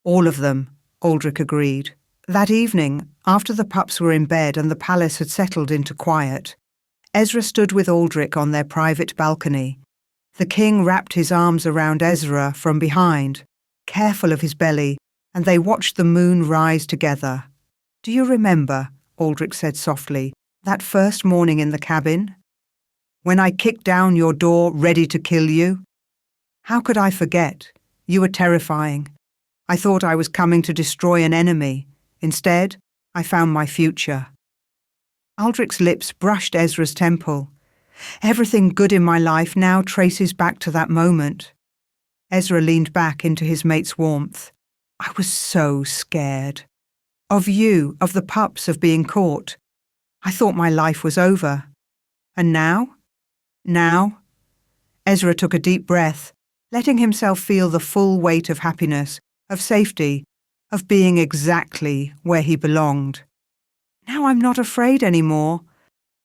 "All of them," Aldrich agreed. That evening, after the pups were in bed and the palace had settled into quiet, Ezra stood with Aldrich on their private balcony. The king wrapped his arms around Ezra from behind, careful of his belly, and they watched the moon rise together. "Do you remember," Aldrich said softly, "that first morning in the cabin? When I kicked down your door ready to kill you? How could I forget? You were terrifying. I thought I was coming to destroy an enemy. Instead, I found my future." Aldrich's lips brushed Ezra's temple. "Everything good in my life now traces back to that moment." Ezra leaned back into his mate's warmth. "I was so scared. Of you, of the pups, of being caught. I thought my life was over. And now? Now?" Ezra took a deep breath, letting himself feel the full weight of happiness, of safety, of being exactly where he belonged. "Now I'm not afraid anymore."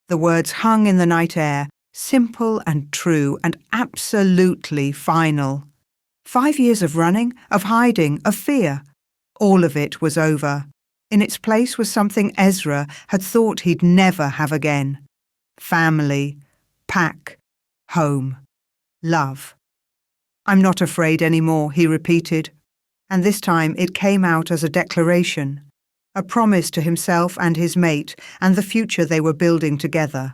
The words hung in the night air, simple and true and absolutely final. 5 years of running, of hiding, of fear. All of it was over. In its place was something Ezra had thought he'd never have again. Family, pack, home, love. "I'm not afraid anymore," he repeated, and this time it came out as a declaration, a promise to himself and his mate and the future they were building together.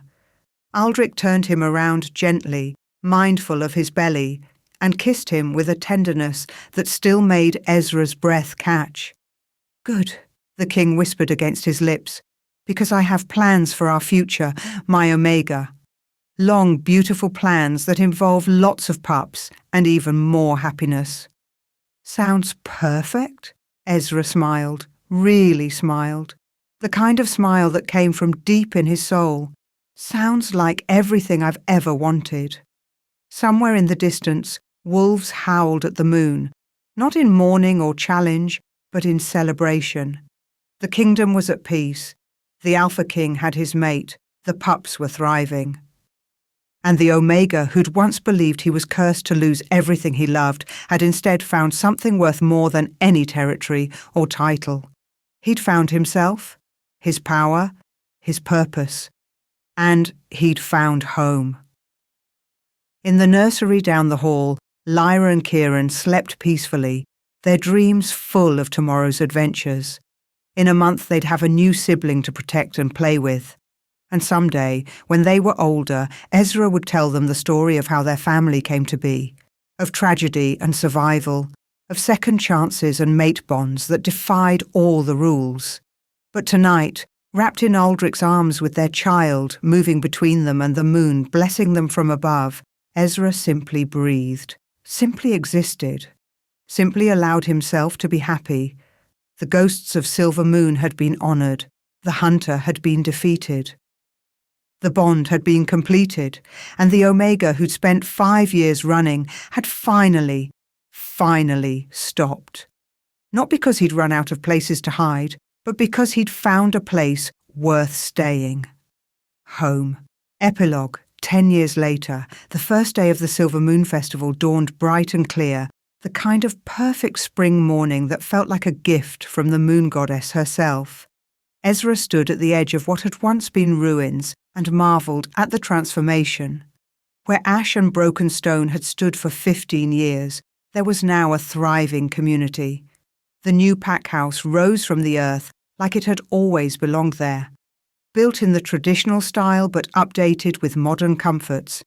Aldrich turned him around gently, mindful of his belly, and kissed him with a tenderness that still made Ezra's breath catch. "Good," the king whispered against his lips, "because I have plans for our future, my Omega. Long, beautiful plans that involve lots of pups and even more happiness." "Sounds perfect," Ezra smiled, really smiled. The kind of smile that came from deep in his soul. "Sounds like everything I've ever wanted." Somewhere in the distance, wolves howled at the moon, not in mourning or challenge, but in celebration. The kingdom was at peace. The Alpha King had his mate. The pups were thriving. And the Omega, who'd once believed he was cursed to lose everything he loved, had instead found something worth more than any territory or title. He'd found himself, his power, his purpose, and he'd found home. In the nursery down the hall, Lyra and Kieran slept peacefully, their dreams full of tomorrow's adventures. In a month they'd have a new sibling to protect and play with. And someday, when they were older, Ezra would tell them the story of how their family came to be, of tragedy and survival, of second chances and mate bonds that defied all the rules. But tonight, wrapped in Aldrich's arms with their child, moving between them and the moon, blessing them from above, Ezra simply breathed, simply existed, simply allowed himself to be happy. The ghosts of Silver Moon had been honoured, the hunter had been defeated. The bond had been completed, and the Omega, who'd spent 5 years running, had finally stopped. Not because he'd run out of places to hide, but because he'd found a place worth staying. Home. Epilogue. 10 years later, the first day of the Silver Moon Festival dawned bright and clear, the kind of perfect spring morning that felt like a gift from the moon goddess herself. Ezra stood at the edge of what had once been ruins and marvelled at the transformation. Where ash and broken stone had stood for 15 years, there was now a thriving community. The new pack house rose from the earth like it had always belonged there, built in the traditional style but updated with modern comforts.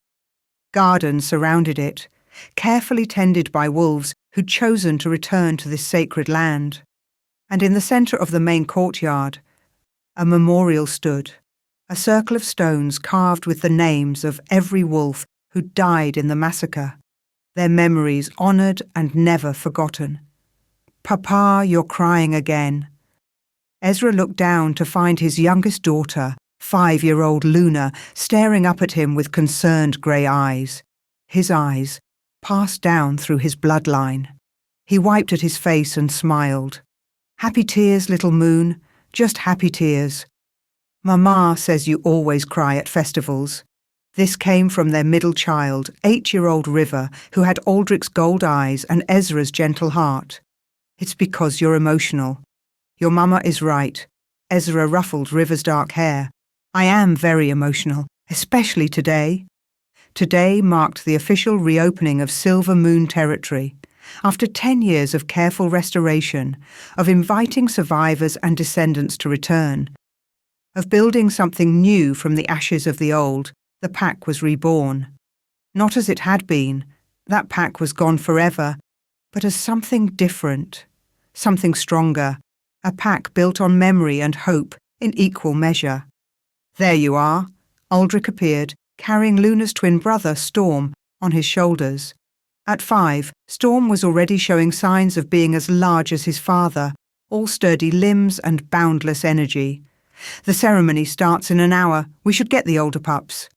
Gardens surrounded it, carefully tended by wolves who'd chosen to return to this sacred land. And in the centre of the main courtyard, A memorial stood, a circle of stones carved with the names of every wolf who died in the massacre, their memories honoured and never forgotten. "Papa, you're crying again." Ezra looked down to find his youngest daughter, 5-year-old Luna, staring up at him with concerned grey eyes. His eyes passed down through his bloodline. He wiped at his face and smiled. "Happy tears, little moon, just happy tears. Mama says you always cry at festivals." This came from their middle child, 8-year-old River, who had Aldrich's gold eyes and Ezra's gentle heart. "It's because you're emotional. Your mama is right." Ezra ruffled River's dark hair. "I am very emotional, especially today." Today marked the official reopening of Silver Moon territory. After 10 years of careful restoration, of inviting survivors and descendants to return, of building something new from the ashes of the old, the pack was reborn. Not as it had been, that pack was gone forever, but as something different, something stronger, a pack built on memory and hope in equal measure. "There you are." Aldrich appeared, carrying Luna's twin brother, Storm, on his shoulders. At 5, Storm was already showing signs of being as large as his father, all sturdy limbs and boundless energy. "The ceremony starts in an hour. We should get the older pups."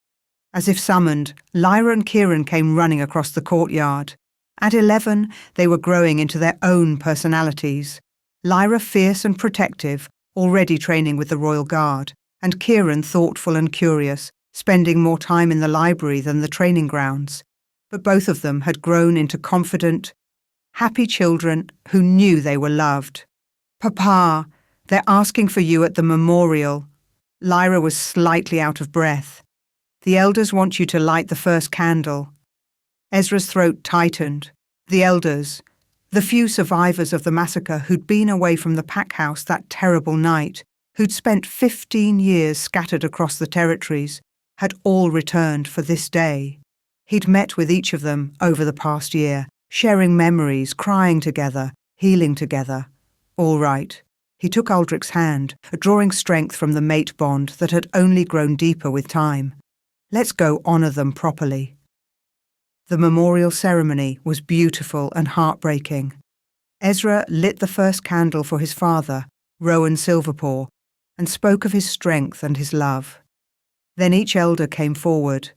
As if summoned, Lyra and Kieran came running across the courtyard. At 11, they were growing into their own personalities. Lyra fierce and protective, already training with the Royal Guard, and Kieran thoughtful and curious, spending more time in the library than the training grounds. But both of them had grown into confident, happy children who knew they were loved. "Papa, they're asking for you at the memorial." Lyra was slightly out of breath. "The elders want you to light the first candle." Ezra's throat tightened. The elders, the few survivors of the massacre who'd been away from the pack house that terrible night, who'd spent 15 years scattered across the territories, had all returned for this day. He'd met with each of them over the past year, sharing memories, crying together, healing together. All right. He took Aldrich's hand, drawing strength from the mate bond that had only grown deeper with time. "Let's go honour them properly." The memorial ceremony was beautiful and heartbreaking. Ezra lit the first candle for his father, Rowan Silverpaw, and spoke of his strength and his love. Then each elder came forward,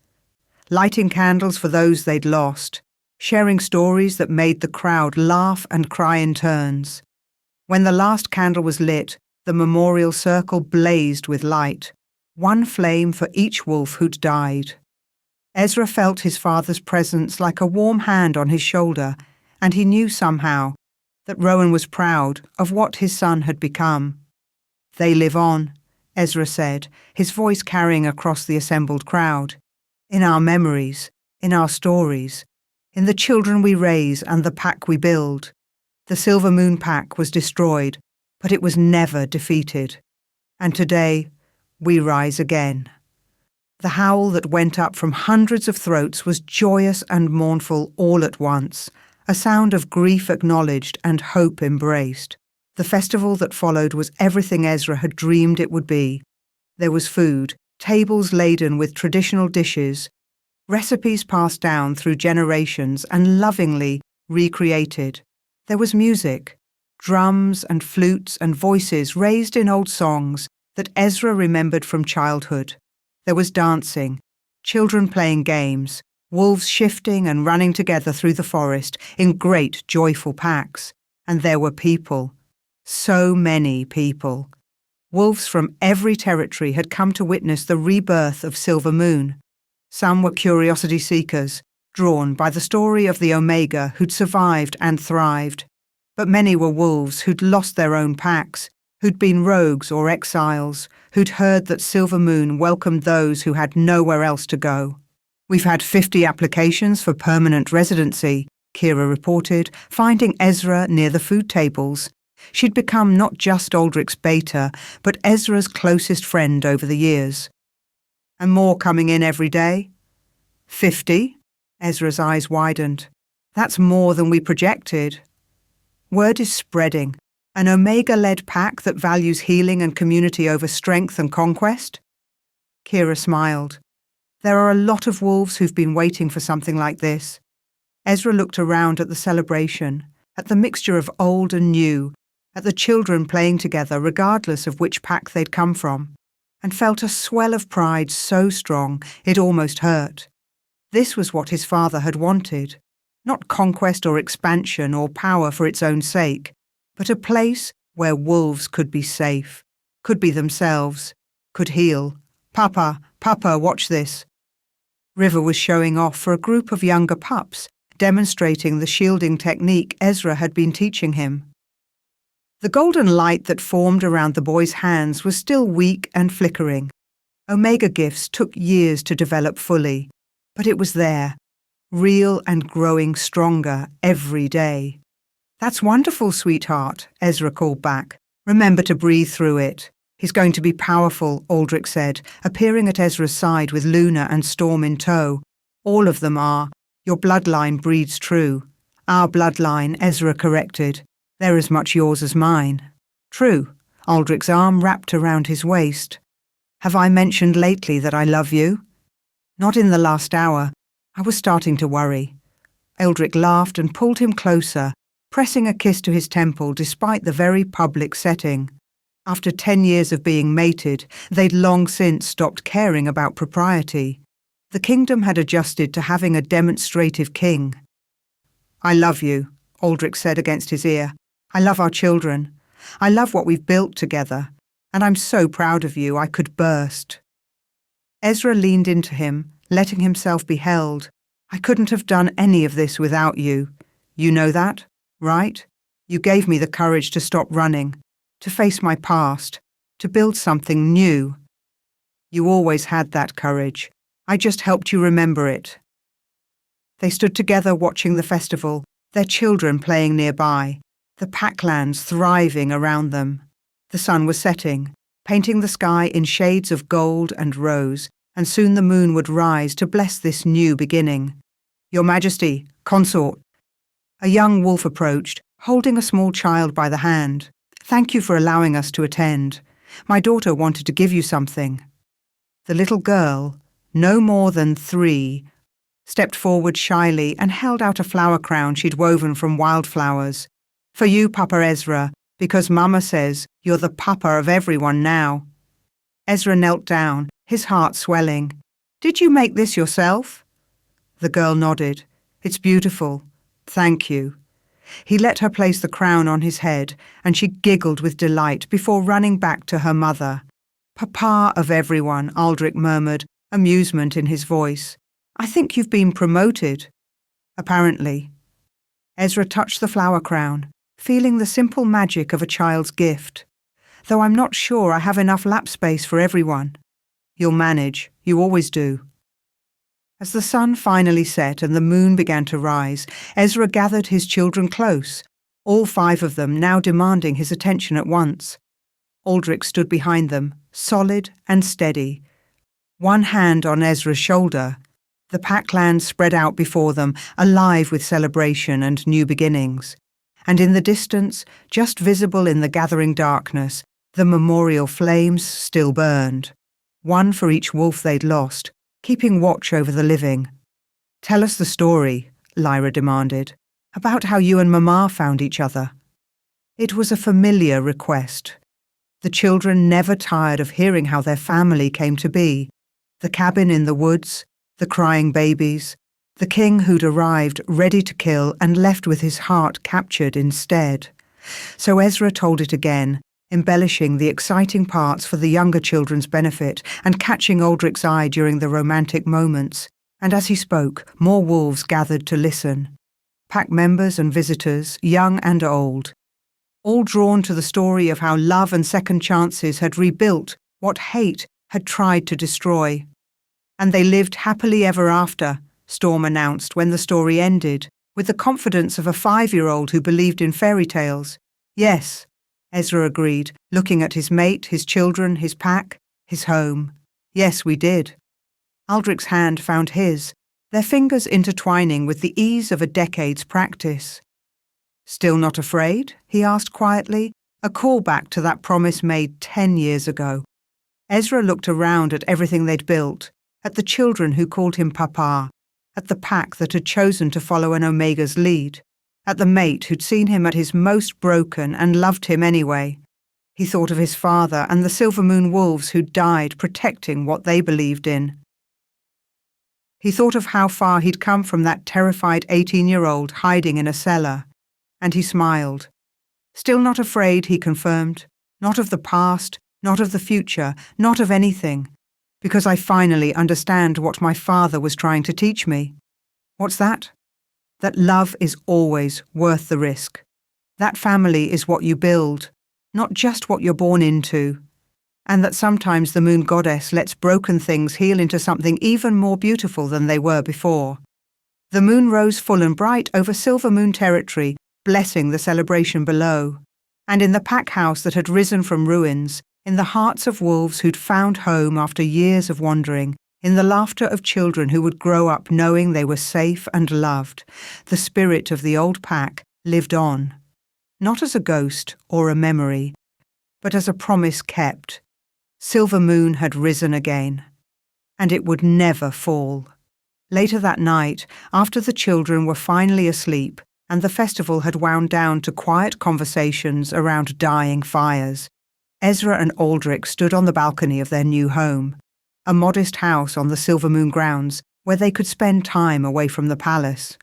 lighting candles for those they'd lost, sharing stories that made the crowd laugh and cry in turns. When the last candle was lit, the memorial circle blazed with light, one flame for each wolf who'd died. Ezra felt his father's presence like a warm hand on his shoulder, and he knew somehow that Rowan was proud of what his son had become. "They live on," Ezra said, his voice carrying across the assembled crowd. "In our memories, in our stories, in the children we raise and the pack we build. The Silver Moon pack was destroyed, but it was never defeated. And today, we rise again." The howl that went up from hundreds of throats was joyous and mournful all at once, a sound of grief acknowledged and hope embraced. The festival that followed was everything Ezra had dreamed it would be. There was food, tables laden with traditional dishes, recipes passed down through generations and lovingly recreated. There was music, drums and flutes and voices raised in old songs that Ezra remembered from childhood. There was dancing, children playing games, wolves shifting and running together through the forest in great joyful packs. And there were people, so many people. Wolves from every territory had come to witness the rebirth of Silver Moon. Some were curiosity seekers, drawn by the story of the Omega who'd survived and thrived. But many were wolves who'd lost their own packs, who'd been rogues or exiles, who'd heard that Silver Moon welcomed those who had nowhere else to go. "We've had 50 applications for permanent residency," Kira reported, finding Ezra near the food tables. She'd become not just Aldrich's beta, but Ezra's closest friend over the years. "And more coming in every day?" 50? Ezra's eyes widened. "That's more than we projected." "Word is spreading. An Omega-led pack that values healing and community over strength and conquest? Kira smiled. There are a lot of wolves who've been waiting for something like this. Ezra looked around at the celebration, at the mixture of old and new, at the children playing together regardless of which pack they'd come from, and felt a swell of pride so strong it almost hurt. This was what his father had wanted. Not conquest or expansion or power for its own sake, but a place where wolves could be safe, could be themselves, could heal. Papa, watch this. River was showing off for a group of younger pups, demonstrating the shielding technique Ezra had been teaching him. The golden light that formed around the boy's hands was still weak and flickering. Omega gifts took years to develop fully, but it was there, real and growing stronger every day. That's wonderful, sweetheart, Ezra called back. Remember to breathe through it. He's going to be powerful, Aldrich said, appearing at Ezra's side with Luna and Storm in tow. All of them are. Your bloodline breeds true. Our bloodline, Ezra corrected. They're as much yours as mine. True. Aldrich's arm wrapped around his waist. Have I mentioned lately that I love you? Not in the last hour. I was starting to worry. Aldrich laughed and pulled him closer, pressing a kiss to his temple despite the very public setting. After 10 years of being mated, they'd long since stopped caring about propriety. The kingdom had adjusted to having a demonstrative king. I love you, Aldrich said against his ear. I love our children. I love what we've built together. And I'm so proud of you, I could burst. Ezra leaned into him, letting himself be held. I couldn't have done any of this without you. You know that, right? You gave me the courage to stop running, to face my past, to build something new. You always had that courage. I just helped you remember it. They stood together watching the festival, their children playing nearby, the packlands thriving around them. The sun was setting, painting the sky in shades of gold and rose, and soon the moon would rise to bless this new beginning. Your Majesty, consort. A young wolf approached, holding a small child by the hand. Thank you for allowing us to attend. My daughter wanted to give you something. The little girl, no more than 3, stepped forward shyly and held out a flower crown she'd woven from wildflowers. For you, Papa Ezra, because Mama says you're the papa of everyone now. Ezra knelt down, his heart swelling. Did you make this yourself? The girl nodded. It's beautiful. Thank you. He let her place the crown on his head, and she giggled with delight before running back to her mother. Papa of everyone, Aldrich murmured, amusement in his voice. I think you've been promoted. Apparently. Ezra touched the flower crown, feeling the simple magic of a child's gift. Though I'm not sure I have enough lap space for everyone. You'll manage. You always do. As the sun finally set and the moon began to rise, Ezra gathered his children close, all 5 of them now demanding his attention at once. Aldrich stood behind them, solid and steady. One hand on Ezra's shoulder, the packland spread out before them, alive with celebration and new beginnings. And in the distance, just visible in the gathering darkness, the memorial flames still burned. One for each wolf they'd lost, keeping watch over the living. Tell us the story, Lyra demanded, about how you and Mama found each other. It was a familiar request. The children never tired of hearing how their family came to be. The cabin in the woods, the crying babies, the king who'd arrived ready to kill and left with his heart captured instead. So Ezra told it again, embellishing the exciting parts for the younger children's benefit and catching Aldrich's eye during the romantic moments. And as he spoke, more wolves gathered to listen. Pack members and visitors, young and old, all drawn to the story of how love and second chances had rebuilt what hate had tried to destroy. And they lived happily ever after, Storm announced when the story ended, with the confidence of a 5-year-old who believed in fairy tales. Yes, Ezra agreed, looking at his mate, his children, his pack, his home. Yes, we did. Aldrich's hand found his, their fingers intertwining with the ease of a decade's practice. Still not afraid? He asked quietly, A callback to that promise made 10 years ago. Ezra looked around at everything they'd built, at the children who called him Papa, at the pack that had chosen to follow an Omega's lead, at the mate who'd seen him at his most broken and loved him anyway. He thought of his father and the Silver Moon wolves who'd died protecting what they believed in. He thought of how far he'd come from that terrified 18-year-old hiding in a cellar, and he smiled. Still not afraid, he confirmed. Not of the past, not of the future, not of anything. Because I finally understand what my father was trying to teach me. What's that? That love is always worth the risk. That family is what you build, not just what you're born into. And that sometimes the moon goddess lets broken things heal into something even more beautiful than they were before. The moon rose full and bright over Silver Moon territory, blessing the celebration below. And in the pack house that had risen from ruins, in the hearts of wolves who'd found home after years of wandering, in the laughter of children who would grow up knowing they were safe and loved, the spirit of the old pack lived on. Not as a ghost or a memory, but as a promise kept. Silver Moon had risen again, and it would never fall. Later that night, after the children were finally asleep and the festival had wound down to quiet conversations around dying fires, Ezra and Aldrich stood on the balcony of their new home, a modest house on the Silver Moon grounds where they could spend time away from the palace.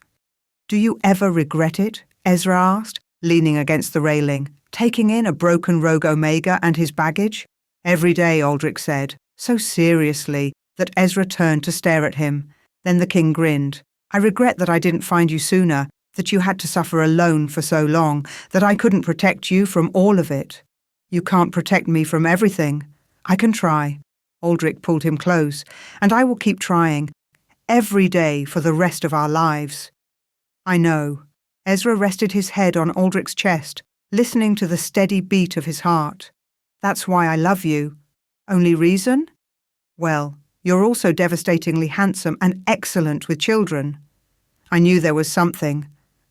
"Do you ever regret it?" Ezra asked, leaning against the railing, taking in a broken rogue Omega and his baggage. "Every day," Aldrich said, so seriously that Ezra turned to stare at him. Then the king grinned. "I regret that I didn't find you sooner, that you had to suffer alone for so long, that I couldn't protect you from all of it." "You can't protect me from everything." "I can try." Aldrich pulled him close. "And I will keep trying, every day for the rest of our lives." "I know." Ezra rested his head on Aldrich's chest, listening to the steady beat of his heart. "That's why I love you." "Only reason?" "Well, you're also devastatingly handsome and excellent with children." "I knew there was something."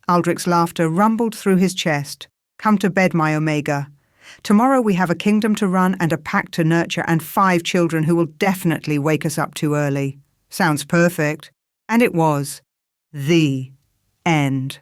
Aldrich's laughter rumbled through his chest. "Come to bed, my Omega. Tomorrow we have a kingdom to run and a pack to nurture and 5 children who will definitely wake us up too early." "Sounds perfect." And it was. The end.